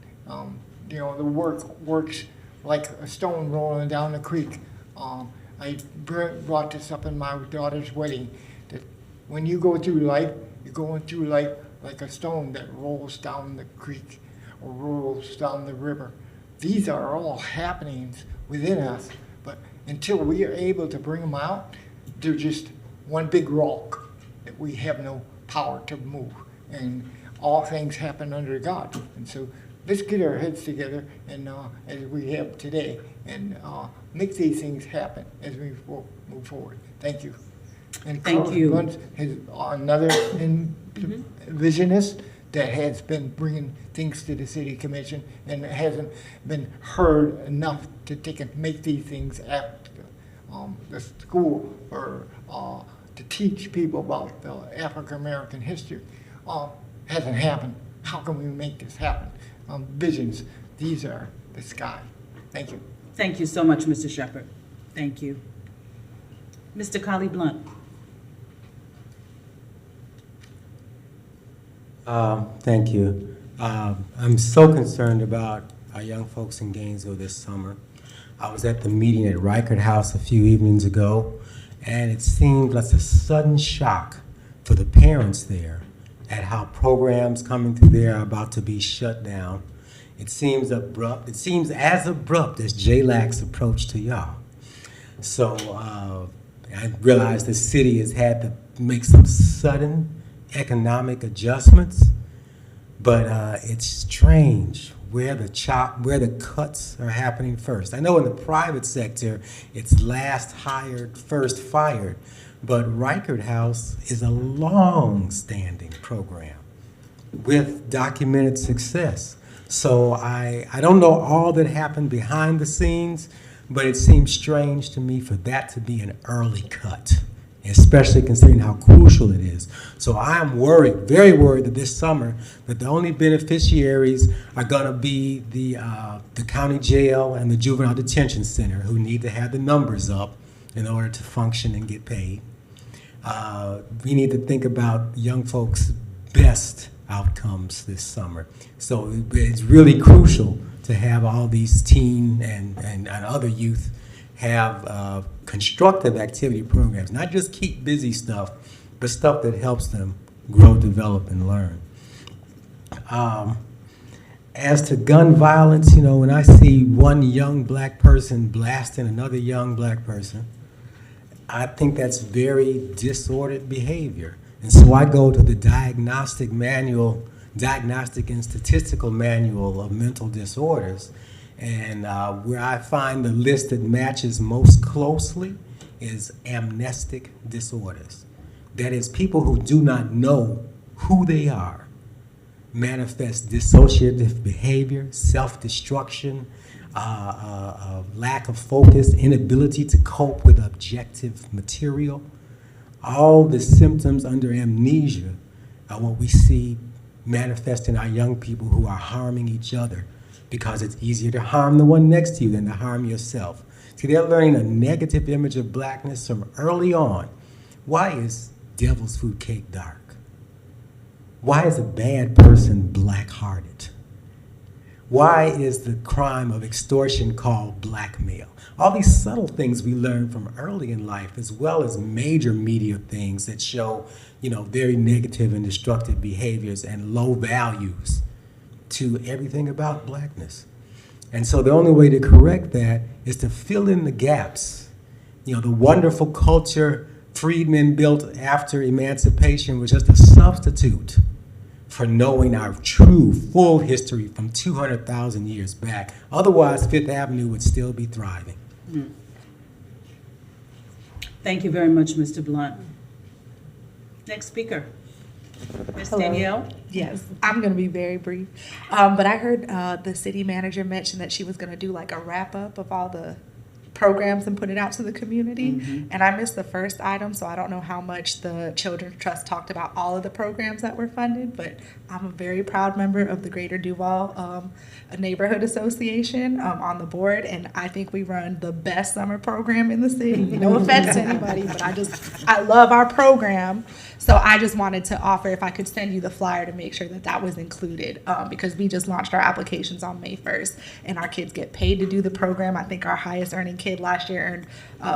You know, the work works like a stone rolling down the creek. I brought this up in my daughter's wedding, that when you go through life, you're going through life like a stone that rolls down the creek or rolls down the river. These are all happenings within us, but until we are able to bring them out, they're just one big rock that we have no power to move. And all things happen under God. And so let's get our heads together, and as we have today, and make these things happen as we move forward. Thank you. And Thank you. Blunt is another visionist that has been bringing things to the city commission and hasn't been heard enough to take and make these things after the school or to teach people about the African American history. Hasn't happened. How can we make this happen? Visions, these are the sky. Thank you. Thank you so much, Mr. Shepherd. Thank you. Mr. Collie Blunt. Thank you. I'm so concerned about our young folks in Gainesville this summer. I was at the meeting at Reichert House a few evenings ago, and it seemed like a sudden shock for the parents there at how programs coming through there are about to be shut down. It seems abrupt. It seems as abrupt as JLAC's approach to y'all. So I realize the city has had to make some sudden economic adjustments, but it's strange where the cuts are happening first. I know in the private sector, it's last hired, first fired, but Reichert House is a long-standing program with documented success. So I don't know all that happened behind the scenes, but it seems strange to me for that to be an early cut, especially considering how crucial it is. So I am worried, very worried that this summer that the only beneficiaries are going to be the county jail and the juvenile detention center, who need to have the numbers up in order to function and get paid. We need to think about young folks' best outcomes this summer. So it's really crucial to have all these teen and other youth have constructive activity programs, not just keep busy stuff, but stuff that helps them grow, develop, and learn. As to gun violence, you know, when I see one young black person blasting another young black person, I think that's very disordered behavior. And so I go to the Diagnostic and Statistical Manual of Mental Disorders, and where I find the list that matches most closely is amnestic disorders. That is, people who do not know who they are, manifest dissociative behavior, self-destruction, lack of focus, inability to cope with objective material. All the symptoms under amnesia are what we see manifest in our young people who are harming each other, because it's easier to harm the one next to you than to harm yourself. See, they're learning a negative image of blackness from early on. Why is devil's food cake dark? Why is a bad person black-hearted? Why is the crime of extortion called blackmail? All these subtle things we learn from early in life, as well as major media things that show, you know, very negative and destructive behaviors and low values to everything about blackness. And so the only way to correct that is to fill in the gaps. You know, the wonderful culture freedmen built after emancipation was just a substitute for knowing our true, full history from 200,000 years back. Otherwise, Fifth Avenue would still be thriving. Thank you very much, Mr. Blunt. Next speaker, Ms. Danielle. Yes, I'm going to be very brief. But I heard the city manager mention that she was going to do like a wrap up of all the programs and put it out to the community. And I missed the first item, so I don't know how much the Children's Trust talked about all of the programs that were funded, but I'm a very proud member of the Greater Duval Neighborhood Association on the board, and I think we run the best summer program in the city. No offense to anybody, but I love our program. So I just wanted to offer if I could send you the flyer to make sure that that was included, because we just launched our applications on May 1st, and our kids get paid to do the program. I think our highest earning kid last year earned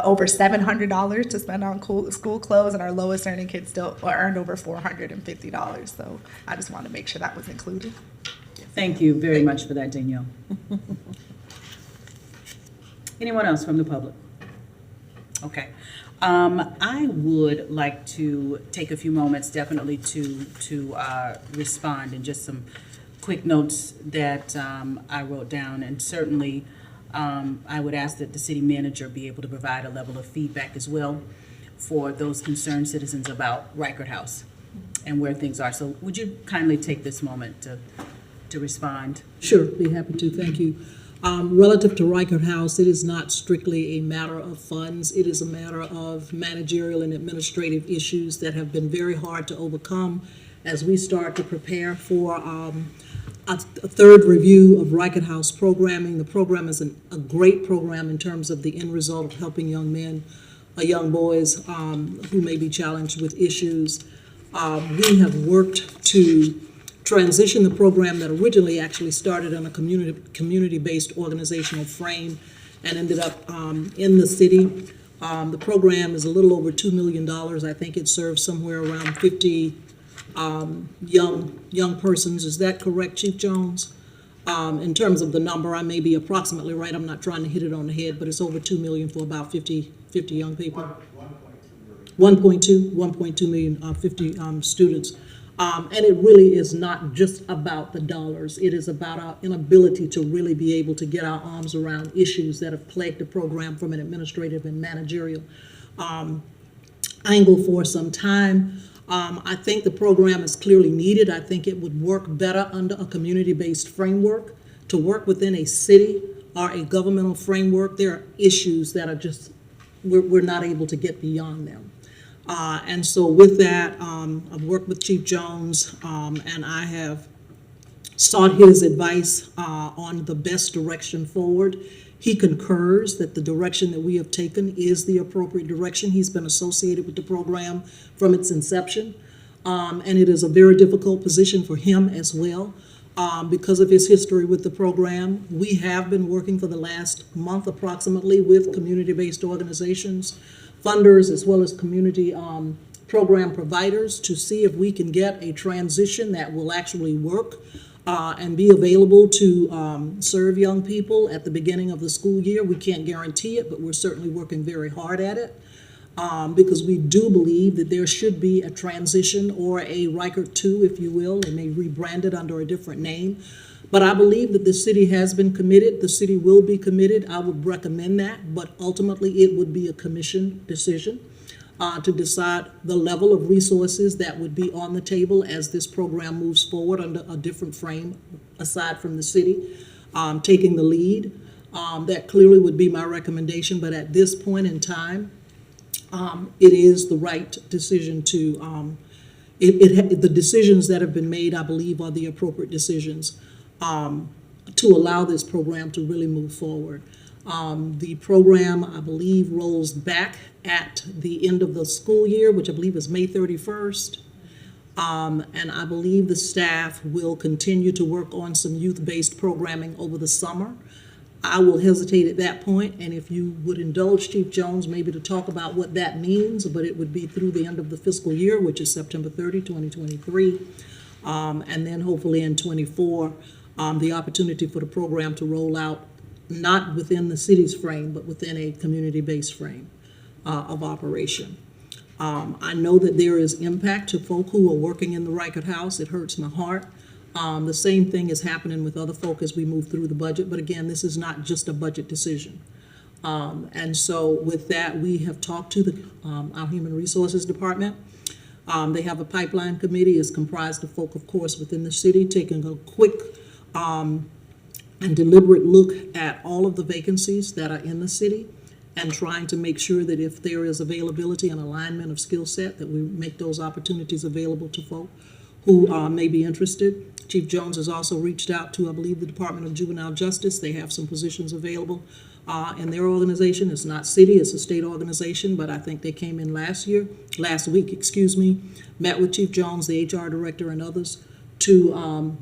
over $700 to spend on school clothes, and our lowest earning kid still earned over $450. So I just wanted to make sure that was included. Thank you very much for that, Danielle. Anyone else from the public? Okay. I would like to take a few moments definitely to respond in just some quick notes that I wrote down, and certainly I would ask that the city manager be able to provide a level of feedback as well for those concerned citizens about Reichert House and where things are. So would you kindly take this moment to respond? Sure, be happy to. Thank you. Relative to Reichert House, it is not strictly a matter of funds. It is a matter of managerial and administrative issues that have been very hard to overcome as we start to prepare for a third review of Reichert House programming. The program is a great program in terms of the end result of helping young men, young boys who may be challenged with issues. We have worked to transition the program that originally actually started on a community-based organizational frame and ended up in the city. The program is a little over $2 million. I think it serves somewhere around 50 young persons. Is that correct, Chief Jones? In terms of the number, I may be approximately right. I'm not trying to hit it on the head, but it's over 2 million for about 50 young people. 1.2 million, 50 students. And it really is not just about the dollars. It is about our inability to really be able to get our arms around issues that have plagued the program from an administrative and managerial angle for some time. I think the program is clearly needed. I think it would work better under a community-based framework. To work within a city or a governmental framework, there are issues that are just, we're not able to get beyond them. And so with that, I've worked with Chief Jones, and I have sought his advice on the best direction forward. He concurs that the direction that we have taken is the appropriate direction. He's been associated with the program from its inception, and it is a very difficult position for him as well because of his history with the program. We have been working for the last month approximately with community-based organizations, funders, as well as community program providers to see if we can get a transition that will actually work and be available to serve young people at the beginning of the school year. We can't guarantee it, but we're certainly working very hard at it because we do believe that there should be a transition or a Reichert 2, if you will. They may rebrand it under a different name. But I believe that the city has been committed. The city will be committed. I would recommend that, but ultimately it would be a commission decision to decide the level of resources that would be on the table as this program moves forward under a different frame aside from the city taking the lead. That clearly would be my recommendation, but at this point in time, it is the right decision to, the decisions that have been made, I believe, are the appropriate decisions to allow this program to really move forward. The program, I believe, rolls back at the end of the school year, which I believe is May 31st. And I believe the staff will continue to work on some youth-based programming over the summer. I will hesitate at that point, and if you would indulge Chief Jones maybe to talk about what that means, but it would be through the end of the fiscal year, which is September 30, 2023, and then hopefully in 24, the opportunity for the program to roll out not within the city's frame, but within a community-based frame of operation. I know that there is impact to folk who are working in the Reichert House. It hurts my heart. The same thing is happening with other folk as we move through the budget, but again, this is not just a budget decision. And so with that, we have talked to our Human Resources Department. They have a pipeline committee. It's comprised of folk, of course, within the city, taking a quick and deliberate look at all of the vacancies that are in the city and trying to make sure that if there is availability and alignment of skill set, that we make those opportunities available to folk who may be interested. Chief Jones has also reached out to, I believe, the Department of Juvenile Justice. They have some positions available in their organization. It's not city, it's a state organization, but I think they came in last week, met with Chief Jones, the HR director, and others to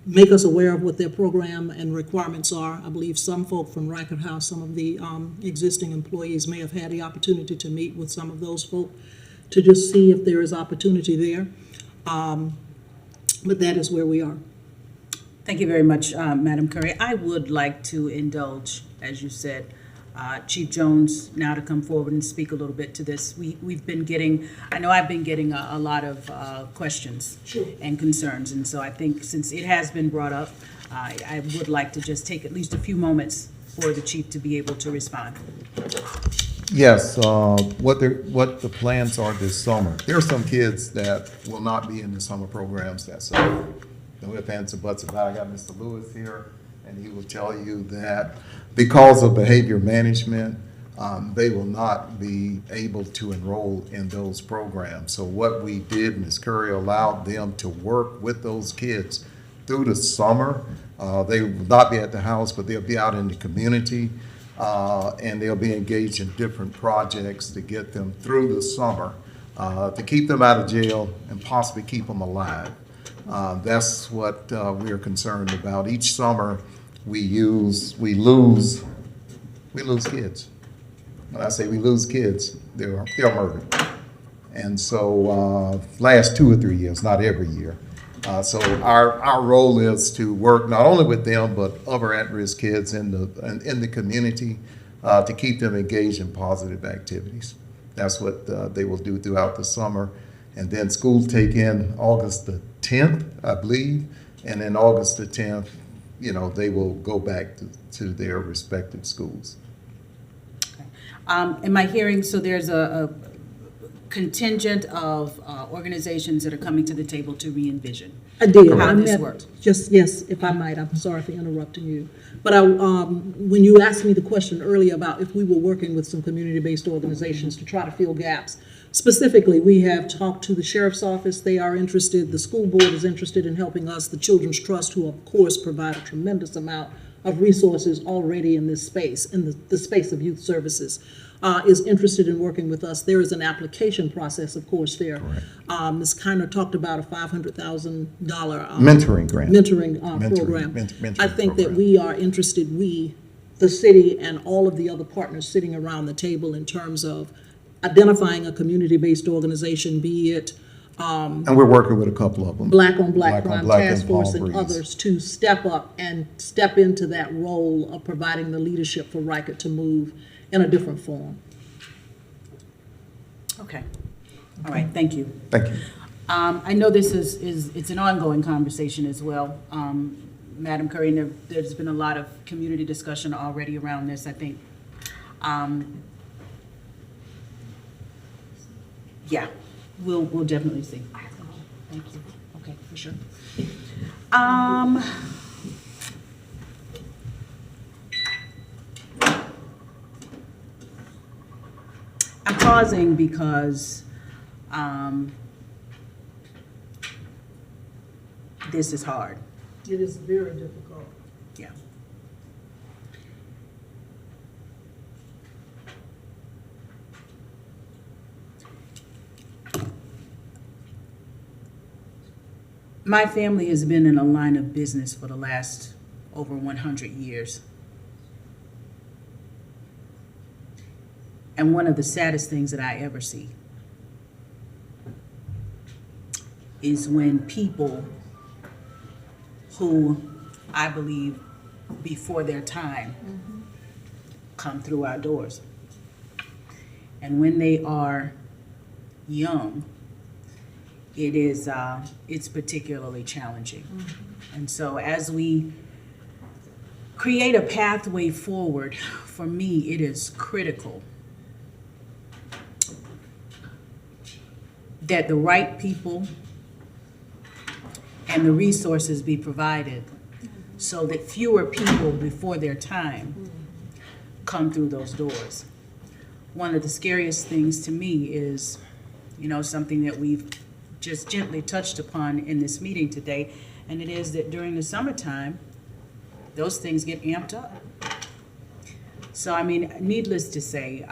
make us aware of what their program and requirements are. I believe some folk from Reichert House, some of the existing employees may have had the opportunity to meet with some of those folk to just see if there is opportunity there. But that is where we are. Thank you very much, Madam Curry. I would like to indulge, as you said, Chief Jones now to come forward and speak a little bit to this. We've been getting, I know I've been getting a lot of questions and concerns, and so I think since it has been brought up, I would like to just take at least a few moments for the chief to be able to respond. Yes, what the plans are this summer. There are some kids that will not be in the summer programs that summer. No ifs, ands, or buts about it. I got Mr. Lewis here, and he will tell you that because of behavior management, they will not be able to enroll in those programs. So what we did, Ms. Curry allowed them to work with those kids through the summer. They will not be at the house, but they'll be out in the community, and they'll be engaged in different projects to get them through the summer, to keep them out of jail and possibly keep them alive. That's what we're concerned about. Each summer, we lose kids. When I say we lose kids, they're murdered. And so last 2 or 3 years, not every year. So our role is to work not only with them, but other at-risk kids in the community to keep them engaged in positive activities. That's what they will do throughout the summer. And then schools take in August the 10th, I believe. And then August the 10th, they will go back to their respective schools. Am I hearing, so there's a contingent of organizations that are coming to the table to re-envision I did. how I this met- works? Just, yes, if I might, I'm sorry for interrupting you. But when you asked me the question earlier about if we were working with some community-based organizations to try to fill gaps, specifically, we have talked to the Sheriff's Office. They are interested. The school board is interested in helping us. The Children's Trust, who of course provide a tremendous amount of resources already in this space, in the space of youth services, is interested in working with us. There is an application process, of course, there. Ms. Kiner talked about a $500,000 mentoring grant. Mentoring program. Mentoring I think that program. we are interested, the city and all of the other partners sitting around the table in terms of identifying a community-based organization, be it And we're working with a couple of them. Black on Black Crime Black Task and Force Paul and Breeze. others to step up and step into that role of providing the leadership for Riker to move in a different form. Okay. All right, thank you. Thank you. I know this it's an ongoing conversation as well. Madam Curry, there's been a lot of community discussion already around this, I think. Yeah, we'll definitely see. Thank you. Okay, for sure. I'm pausing because this is hard. It is very difficult. Yeah. My family has been in a line of business for the last over 100 years. And one of the saddest things that I ever see is when people who I believe before their time come through our doors. And when they are young, it's particularly challenging. And so as we create a pathway forward, for me, it is critical that the right people and the resources be provided so that fewer people before their time come through those doors. One of the scariest things to me is, something that we've just gently touched upon in this meeting today, and it is that during the summertime, those things get amped up. So, needless to say,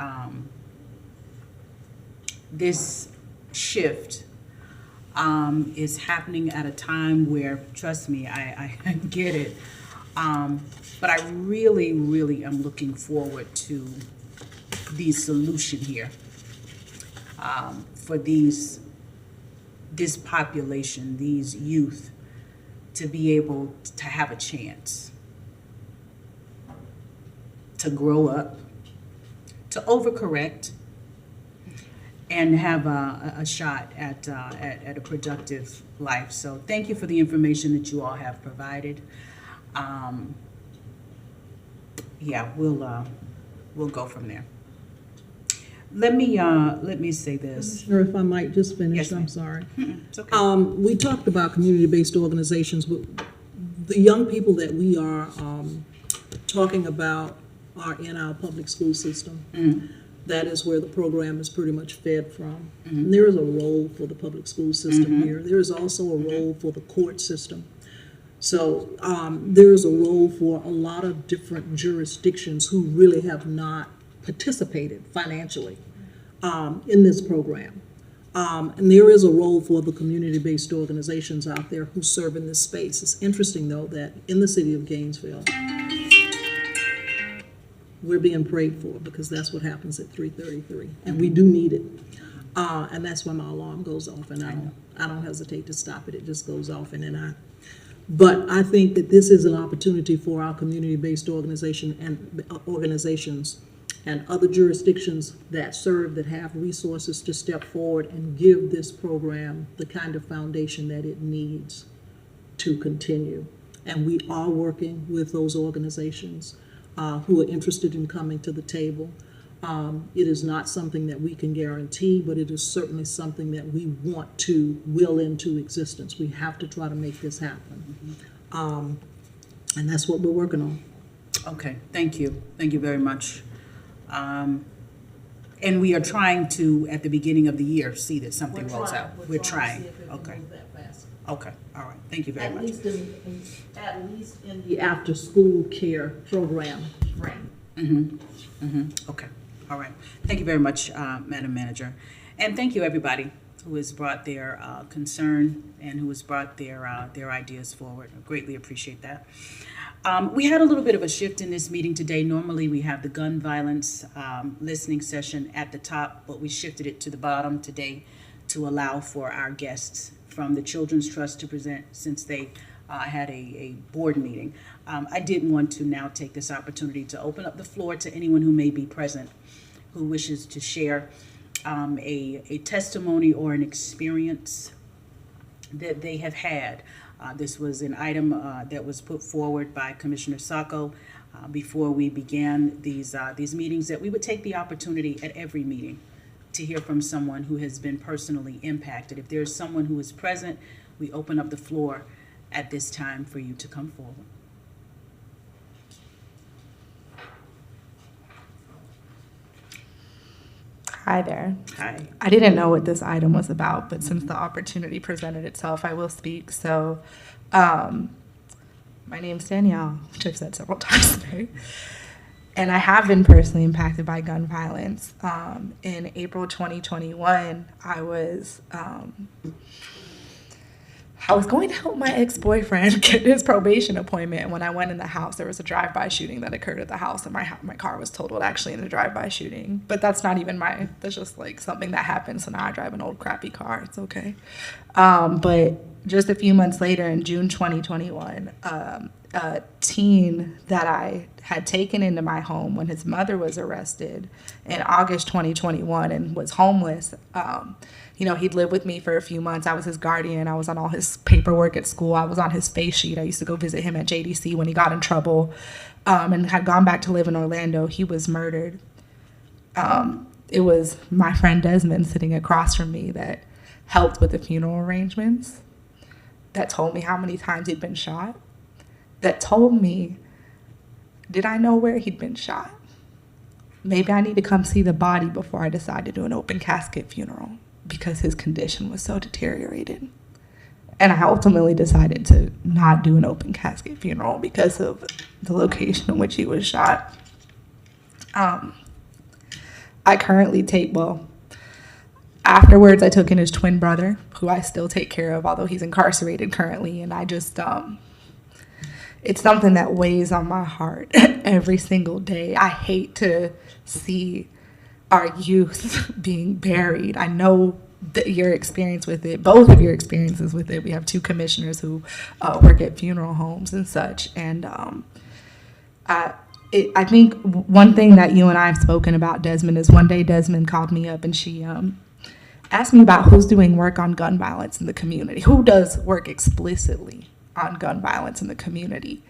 this shift is happening at a time where, trust me, I get it, but I really, really am looking forward to the solution here for this population, these youth, to be able to have a chance to grow up, to overcorrect, and have a shot at a productive life. So thank you for the information that you all have provided. Yeah, we'll go from there. Let me say this. Or if I might just finish, Yes, ma'am. I'm sorry. It's okay. We talked about community-based organizations, but the young people that we are talking about are in our public school system. That is where the program is pretty much fed from. And there is a role for the public school system here. There is also a role for the court system. So there is a role for a lot of different jurisdictions who really have not participated financially in this program. And there is a role for the community-based organizations out there who serve in this space. It's interesting, though, that in the city of Gainesville, we're being prayed for, because that's what happens at 3:33, and we do need it. And that's when my alarm goes off, and I don't hesitate to stop it. It just goes off, and then but I think that this is an opportunity for our community-based organizations and other jurisdictions that serve, that have resources, to step forward and give this program the kind of foundation that it needs to continue. And we are working with those organizations who are interested in coming to the table. It is not something that we can guarantee, but it is certainly something that we want to will into existence. We have to try to make this happen. And that's what we're working on. Okay, thank you. Thank you very much. And we are trying to, at the beginning of the year, see that something rolls out. We're trying. Okay. Okay, all right. Thank you very much. At least in the after-school care program. Right. Okay, all right. Thank you very much, Madam Manager. And thank you, everybody who has brought their concern and who has brought their ideas forward. I greatly appreciate that. We had a little bit of a shift in this meeting today. Normally, we have the gun violence listening session at the top, but we shifted it to the bottom today to allow for our guests from the Children's Trust to present, since they had a board meeting. I did want to now take this opportunity to open up the floor to anyone who may be present who wishes to share a testimony or an experience that they have had. This was an item that was put forward by Commissioner Sacco before we began these meetings, that we would take the opportunity at every meeting to hear from someone who has been personally impacted. If there's someone who is present, we open up the floor at this time for you to come forward. Hi there. Hi. I didn't know what this item was about, but since the opportunity presented itself, I will speak. So, my name's Danielle, which I've said several times today. And I have been personally impacted by gun violence. In April 2021, I was going to help my ex-boyfriend get his probation appointment, and when I went in the house, there was a drive-by shooting that occurred at the house, and my car was totaled actually in a drive-by shooting. But that's not even that's just like something that happened, so now I drive an old crappy car. It's okay. But just a few months later, in June 2021, a teen that I had taken into my home when his mother was arrested in August 2021 and was homeless. He'd lived with me for a few months. I was his guardian. I was on all his paperwork at school. I was on his face sheet. I used to go visit him at JDC when he got in trouble, and had gone back to live in Orlando. He was murdered. It was my friend Desmond sitting across from me that helped with the funeral arrangements, that told me how many times he'd been shot, that told me, did I know where he'd been shot? Maybe I need to come see the body before I decide to do an open casket funeral, because his condition was so deteriorated. And I ultimately decided to not do an open casket funeral because of the location in which he was shot. I currently afterwards I took in his twin brother, who I still take care of, although he's incarcerated currently. And I just, it's something that weighs on my heart every single day. I hate to see our youth being buried. I know that your experience with it, both of your experiences with it. We have two commissioners who work at funeral homes and such. And I think one thing that you and I have spoken about, Desmond, is one day Desmond called me up and she asked me about who's doing work on gun violence in the community. Who does work explicitly on gun violence in the community?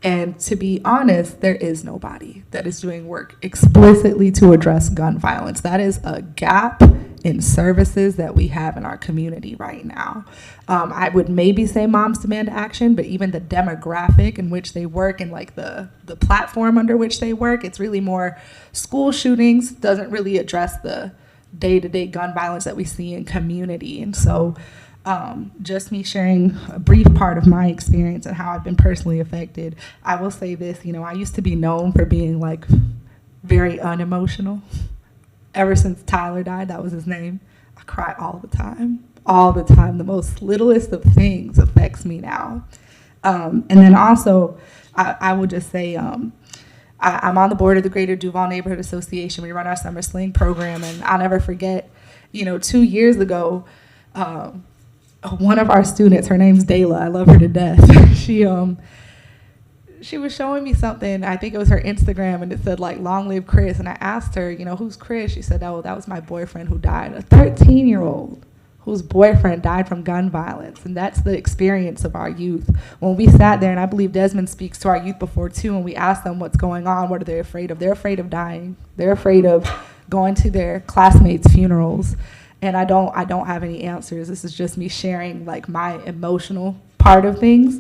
And to be honest, there is nobody that is doing work explicitly to address gun violence. That is a gap in services that we have in our community right now. I would maybe say Moms Demand Action, but even the demographic in which they work and like the platform under which they work, it's really more school shootings, doesn't really address the day-to-day gun violence that we see in community. And so just me sharing a brief part of my experience and how I've been personally affected. I will say this, I used to be known for being like very unemotional. Ever since Tyler died, that was his name. I I cry all the time. All the time. The most littlest of things affects me now. And then also, I will just say, I'm on the board of the Greater Duval Neighborhood Association. We run our summer sling program, and I'll never forget, 2 years ago, one of our students, her name's Dayla, I love her to death. She was showing me something, I think it was her Instagram, and it said like, "Long live Chris." And I asked her, who's Chris? She said, "Oh, that was my boyfriend who died." A 13-year-old whose boyfriend died from gun violence. And that's the experience of our youth. When we sat there, and I believe Desmond speaks to our youth before too, and we asked them what's going on, what are they afraid of? They're afraid of dying. They're afraid of going to their classmates' funerals. And I don't have any answers. This is just me sharing like my emotional part of things.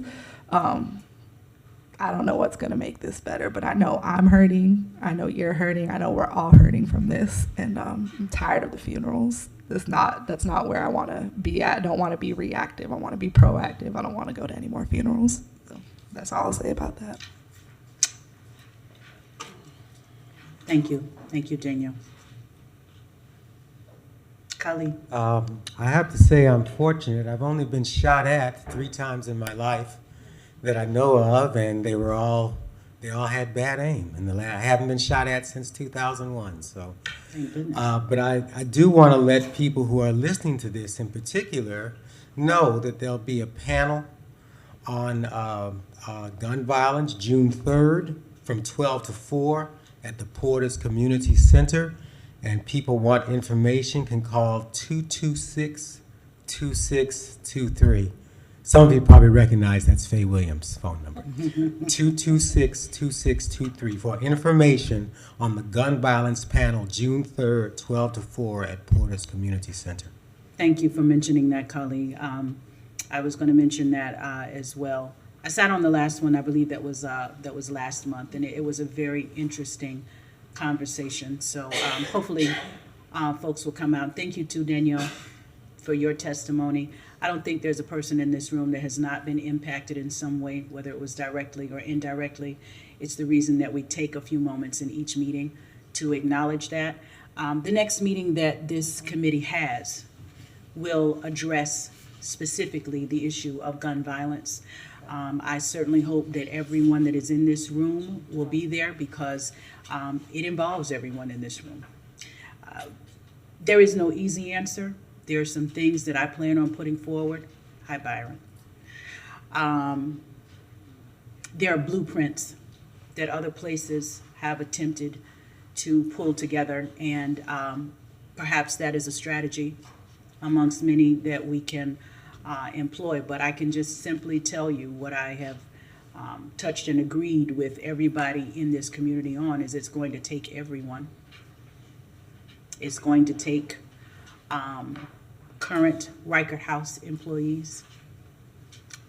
I don't know what's gonna make this better, but I know I'm hurting. I know you're hurting. I know we're all hurting from this. And I'm tired of the funerals. That's not where I wanna be at. I don't wanna be reactive. I wanna be proactive. I don't wanna go to any more funerals. So that's all I'll say about that. Thank you. Thank you, Danielle. Kali. I have to say I'm fortunate. I've only been shot at 3 times in my life that I know of, and they all had bad aim. And I haven't been shot at since 2001. So, but I do want to let people who are listening to this in particular know that there'll be a panel on gun violence June 3rd from 12 to 4 at the Porter's Community Center. And people want information can call 226-2623. Some of you probably recognize that's Faye Williams' phone number. 226-2623 for information on the gun violence panel June 3rd, 12 to 4 at Porter's Community Center. Thank you for mentioning that, Kali. I was going to mention that as well. I sat on the last one. I believe that was last month, and it was a very interesting conversation. So hopefully folks will come out. Thank you too, Danielle, for your testimony. I don't think there's a person in this room that has not been impacted in some way, whether it was directly or indirectly. It's the reason that we take a few moments in each meeting to acknowledge that. The next meeting that this committee has will address specifically the issue of gun violence. I certainly hope that everyone that is in this room will be there because it involves everyone in this room. There is no easy answer. There are some things that I plan on putting forward. Hi, Byron. There are blueprints that other places have attempted to pull together, and perhaps that is a strategy amongst many that we can employ. But I can just simply tell you what I have touched and agreed with everybody in this community on is it's going to take everyone. It's going to take current Reichert House employees,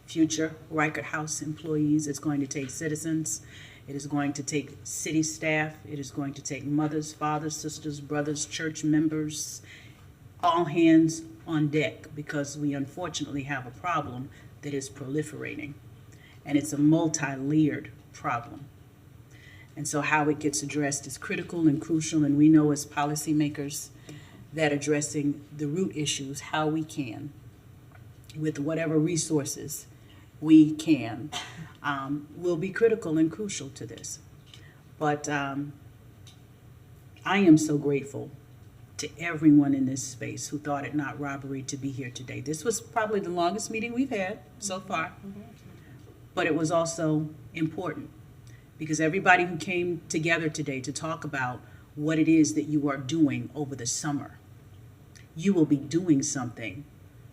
future Reichert House employees. It's going to take citizens. It is going to take city staff. It is going to take mothers, fathers, sisters, brothers, church members, all hands on deck, because we unfortunately have a problem that is proliferating, and it's a multi-layered problem. And so how it gets addressed is critical and crucial, and we know as policymakers that addressing the root issues, how we can, with whatever resources we can, will be critical and crucial to this. But I am so grateful to everyone in this space who thought it not robbery to be here today. This was probably the longest meeting we've had so far, but it was also important because everybody who came together today to talk about what it is that you are doing over the summer, you will be doing something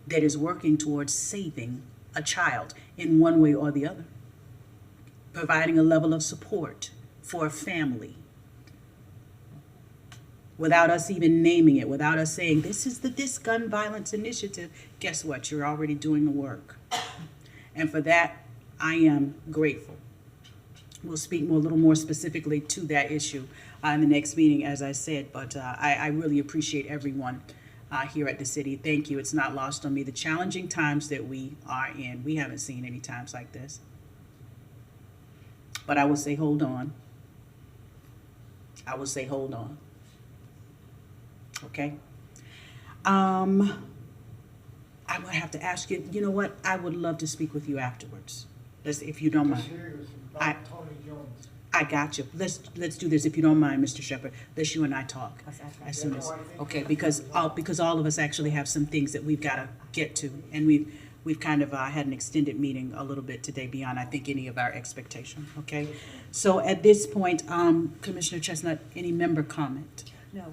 that is working towards saving a child in one way or the other, providing a level of support for a family, without us even naming it, without us saying, this is this gun violence initiative. Guess what? You're already doing the work. And for that, I am grateful. We'll speak a little more specifically to that issue in the next meeting, as I said, but I really appreciate everyone here at the city. Thank you. It's not lost on me. The challenging times that we are in, we haven't seen any times like this. But I will say, hold on. I will say, hold on. Okay? I'm gonna have to ask you, you know what, I would love to speak with you afterwards, if you don't mind. I got you. Let's do this, if you don't mind, Mr. Shepherd. Let's you and I talk as soon as, okay, because all of us actually have some things that we've gotta get to, and we've kind of had an extended meeting a little bit today beyond, I think, any of our expectation, okay? So at this point, Commissioner Chestnut, any member comment? No,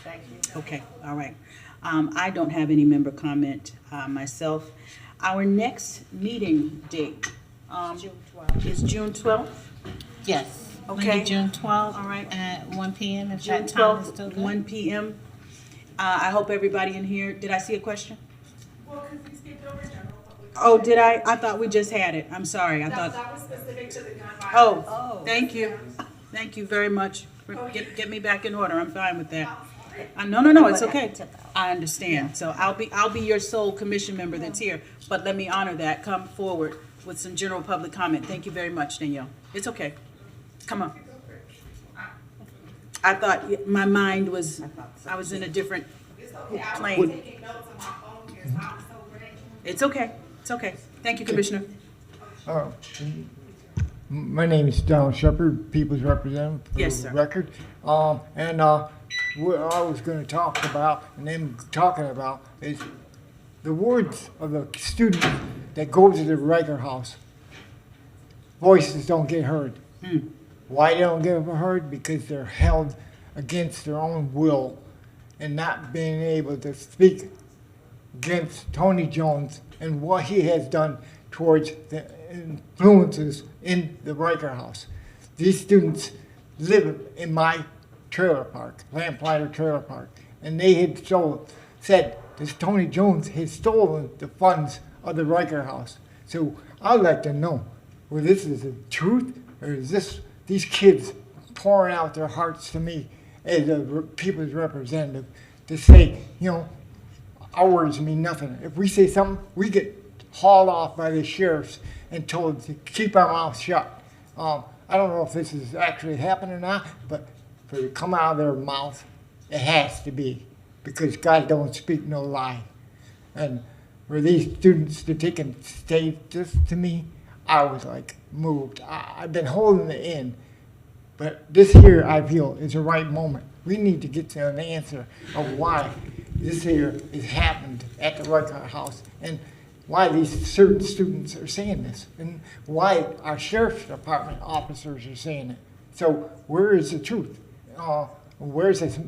thank you. Okay, all right. I don't have any member comment myself. Our next meeting date is June 12th? Yes. Okay. Monday, June 12th. All right. At 1 p.m. if June that time is 12th, still good. 1 p.m. I hope everybody in here, did I see a question? Oh, did I? I thought we just had it. I'm sorry. I thought. That was specific to the gun violence. Oh, thank you. Thank you very much. Get me back in order. I'm fine with that. No, it's okay. I understand. So I'll be your sole commission member that's here, but let me honor that. Come forward with some general public comment. Thank you very much, Danielle. It's okay. Come on. I thought my mind was, I was in a different plane. It's okay. It's okay. Thank you, Commissioner. My name is Donald Shepherd, People's Representative for Yes, the sir. record. What I was going to talk about, and them talking about, is the words of the students that go to the Riker House. Voices don't get heard. Why they don't get heard? Because they're held against their own will and not being able to speak against Tony Jones and what he has done towards the influences in the Riker House. These students live in my trailer park, Lamplighter Trailer Park, and they had said that Tony Jones has stolen the funds of the Riker House. So I'd like to know, whether this is the truth, or is this these kids pouring out their hearts to me as a people's representative to say, our words mean nothing. If we say something, we get hauled off by the sheriffs and told to keep our mouths shut. I don't know if this is actually happening or not, but for it to come out of their mouth, it has to be, because God don't speak no lie. And for these students to take and say this to me, I was like moved. I've been holding it in, but this here I feel is the right moment. We need to get to an answer of why this here has happened at the Riker House, and why these certain students are saying this, and why our sheriff's department officers are saying it. So where is the truth? Where's this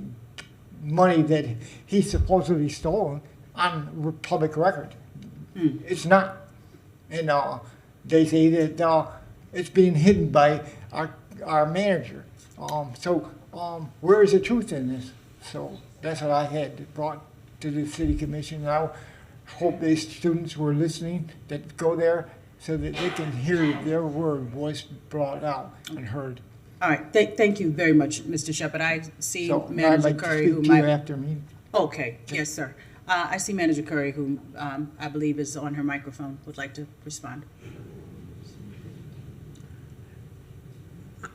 money that he supposedly stolen on public record? It's not. And they say that it's being hidden by our manager. Where is the truth in this? So that's what I had brought to the city commission. I hope these students were listening that go there so that they can hear their voice brought out and heard. All right, thank you very much, Mr. Shepherd. I see So I'd Manager like to Curry, speak who to might. you after me. Okay, yes, sir. I see Manager Curry, who I believe is on her microphone, would like to respond.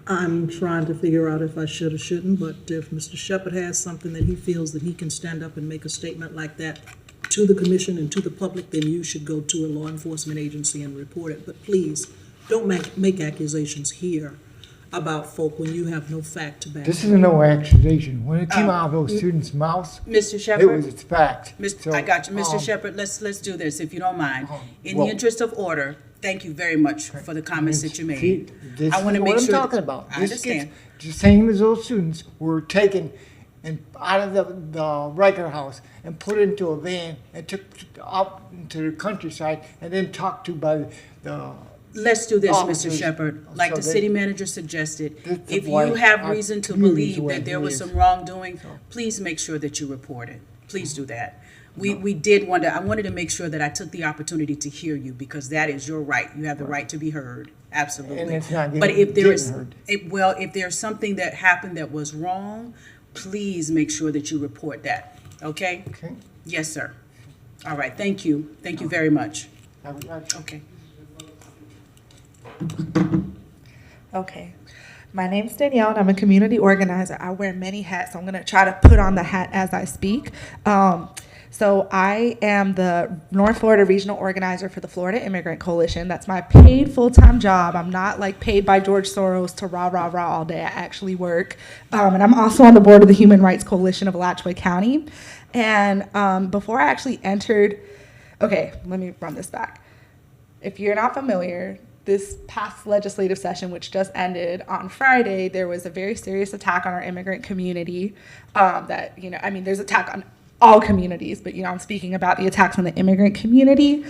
I'm trying to figure out if I should or shouldn't, but if Mr. Shepherd has something that he feels that he can stand up and make a statement like that to the commission and to the public, then you should go to a law enforcement agency and report it. But please, don't make accusations here about folk when you have no fact to back. This is no accusation. When it came out of those students' mouths, Mr. Shepherd, it was a fact. I got you. Mr. Shepherd, let's do this, if you don't mind. In the interest of order, thank you very much for the comments that you made. This I want to is make what sure. I'm talking about. I This understand. gets the same as those students were taken and out of the Riker House and put into a van and took up into the countryside and then talked to by the Let's do this, Mr. officers. Shepherd. Like So the they- city manager suggested, This is if why you have our reason to community's believe the way that there it was is. some wrongdoing, please make sure that you report it. Please do that. We did wonder, I wanted to make sure that I took the opportunity to hear you, because that is your right. You have the right to be heard, absolutely. And it's not But if there is, getting heard. if there's something that happened that was wrong, please make sure that you report that, okay? Okay. Yes, sir. All right, thank you. Thank you very much. Okay. Okay. My name's Danielle, and I'm a community organizer. I wear many hats. So I'm going to try to put on the hat as I speak. So I am the North Florida Regional Organizer for the Florida Immigrant Coalition. That's my paid full-time job. I'm not like paid by George Soros to rah, rah, rah all day. I actually work. And I'm also on the board of the Human Rights Coalition of Alachua County. And before I actually entered, okay, let me run this back. If you're not familiar, this past legislative session, which just ended on Friday, there was a very serious attack on our immigrant community that, there's attack on all communities, but, I'm speaking about the attacks on the immigrant community.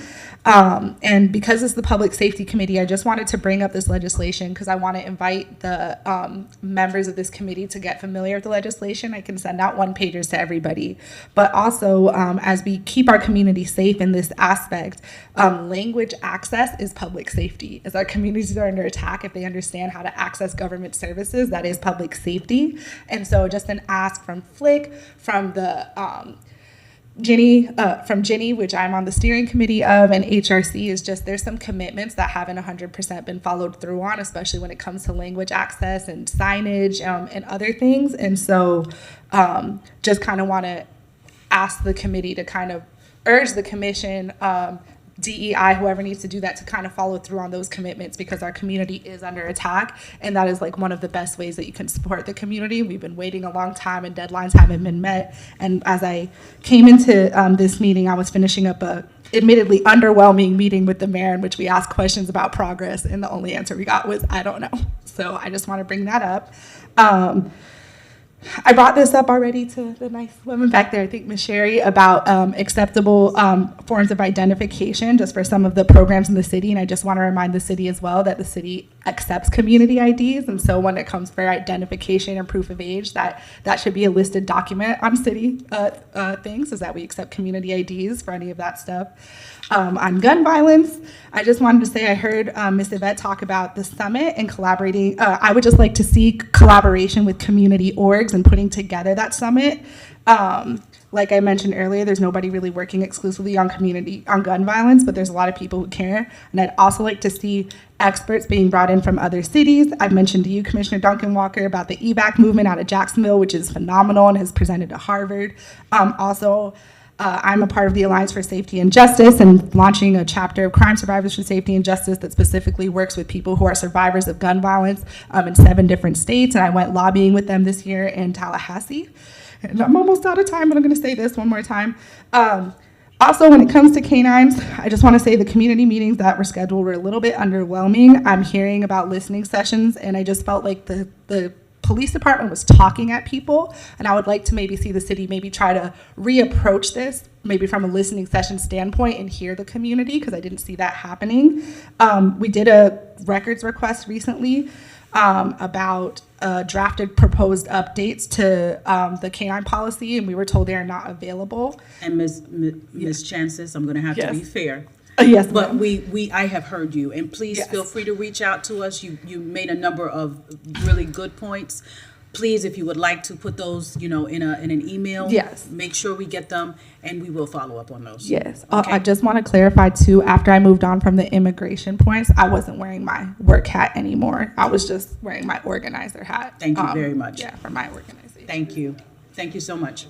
And because it's the Public Safety Committee, I just wanted to bring up this legislation because I want to invite the members of this committee to get familiar with the legislation. I can send out one-pagers to everybody. But also, as we keep our community safe in this aspect, language access is public safety. As our communities are under attack, if they understand how to access government services, that is public safety. And so just an ask from Flick, from the Jenny, which I'm on the steering committee of, and HRC, is just there's some commitments that haven't 100% been followed through on, especially when it comes to language access and signage and other things. And so just kind of want to ask the committee to kind of urge the commission, DEI, whoever needs to do that, to kind of follow through on those commitments, because our community is under attack, and that is like one of the best ways that you can support the community. We've been waiting a long time and deadlines haven't been met. And as I came into this meeting, I was finishing up a admittedly underwhelming meeting with the mayor in which we asked questions about progress, and the only answer we got was, I don't know. So I just want to bring that up. I brought this up already to the nice woman back there, I think Ms. Sherry, about acceptable forms of identification just for some of the programs in the city. And I just want to remind the city as well that the city accepts community IDs. And so when it comes for identification and proof of age, that should be a listed document on city things, is that we accept community IDs for any of that stuff. On gun violence, I just wanted to say I heard Ms. Yvette talk about the summit and collaborating. I would just like to see collaboration with community orgs and putting together that summit. Like I mentioned earlier, there's nobody really working exclusively on gun violence, but there's a lot of people who care. And I'd also like to see experts being brought in from other cities. I've mentioned to you, Commissioner Duncan Walker, about the EBAC movement out of Jacksonville, which is phenomenal and has presented to Harvard. I'm a part of the Alliance for Safety and Justice and launching a chapter of Crime Survivors for Safety and Justice that specifically works with people who are survivors of gun violence in 7 different states. And I went lobbying with them this year in Tallahassee. And I'm almost out of time, but I'm going to say this one more time. Also, when it comes to canines, I just want to say the community meetings that were scheduled were a little bit underwhelming. I'm hearing about listening sessions, and I just felt like the police department was talking at people, and I would like to maybe see the city maybe try to reapproach this maybe from a listening session standpoint and hear the community, because I didn't see that happening. We did a records request recently about drafted proposed updates to the canine policy, and we were told they are not available. And Ms. Chances, I'm going to have to be fair. Yes, but I have heard you, and please feel free to reach out to us. You made a number of really good points. Please, if you would like to put those, in an email, make sure we get them, and we will follow up on those. Yes. Okay. I just want to clarify too, after I moved on from the immigration points, I wasn't wearing my work hat anymore. I was just wearing my organizer hat. Thank you very much. Yeah, for my organization. Thank you. Thank you so much.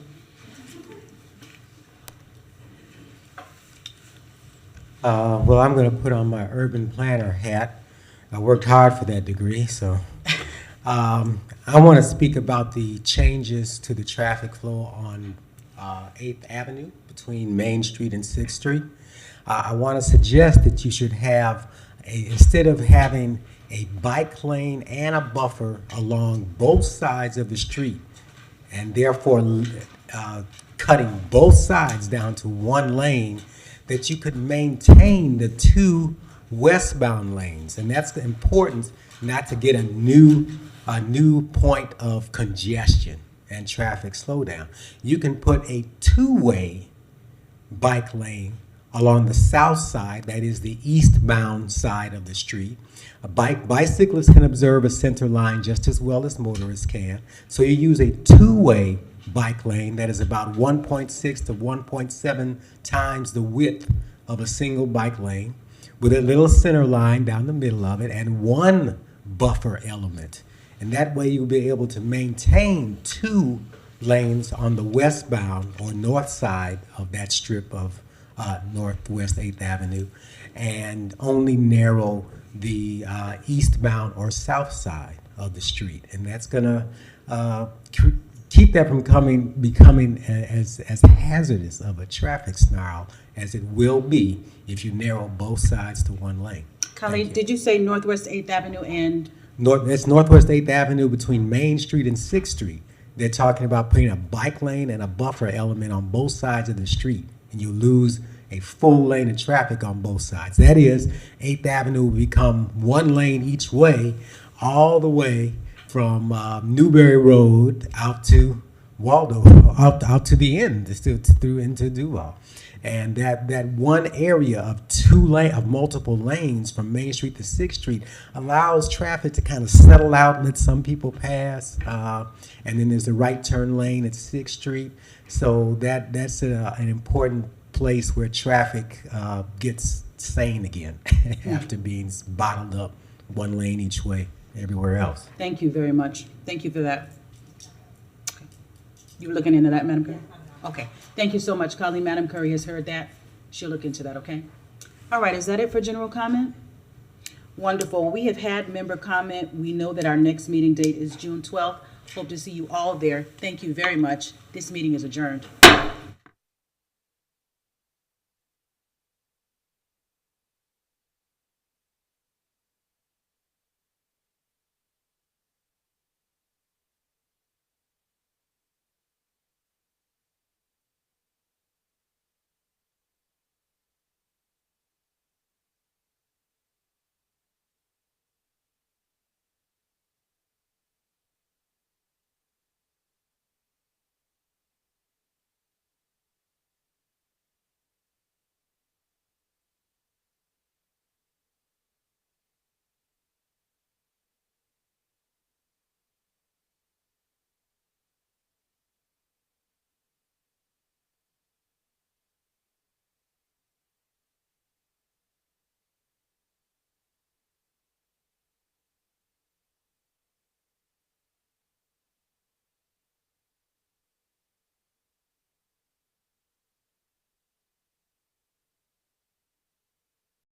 Well, I'm going to put on my urban planner hat. I worked hard for that degree, so I want to speak about the changes to the traffic flow on 8th Avenue between Main Street and 6th Street. I want to suggest that you should have, instead of having a bike lane and a buffer along both sides of the street, and therefore cutting both sides down to one lane, that you could maintain the 2 westbound lanes. And that's the importance, not to get a new point of congestion and traffic slowdown. You can put a 2-way bike lane along the south side, that is the eastbound side of the street. Bicyclists can observe a center line just as well as motorists can. So you use a 2-way bike lane that is about 1.6 to 1.7 times the width of a single bike lane, with a little center line down the middle of it and 1 buffer element. And that way you'll be able to maintain 2 lanes on the westbound or north side of that strip of Northwest 8th Avenue, and only narrow the eastbound or south side of the street. And that's gonna keep that from becoming as hazardous of a traffic snarl as it will be if you narrow both sides to one lane. Colleen, did you say Northwest 8th Avenue and? It's Northwest 8th Avenue between Main Street and 6th Street. They're talking about putting a bike lane and a buffer element on both sides of the street, and you lose a full lane of traffic on both sides. That is, 8th Avenue will become one lane each way, all the way from Newberry Road out to Waldo, out to the end, through into Duval. And that one area of multiple lanes from Main Street to 6th Street allows traffic to kind of settle out and let some people pass. And then there's the right turn lane at 6th Street. So that's an important place where traffic gets sane again after being bottled up one lane each way everywhere else. Thank you very much. Thank you for that. Okay. You were looking into that, Madam Curry? Okay. Thank you so much, Colleen. Madam Curry has heard that. She'll look into that, okay? All right, is that it for general comment? Wonderful. We have had member comment. We know that our next meeting date is June 12th. Hope to see you all there. Thank you very much. This meeting is adjourned.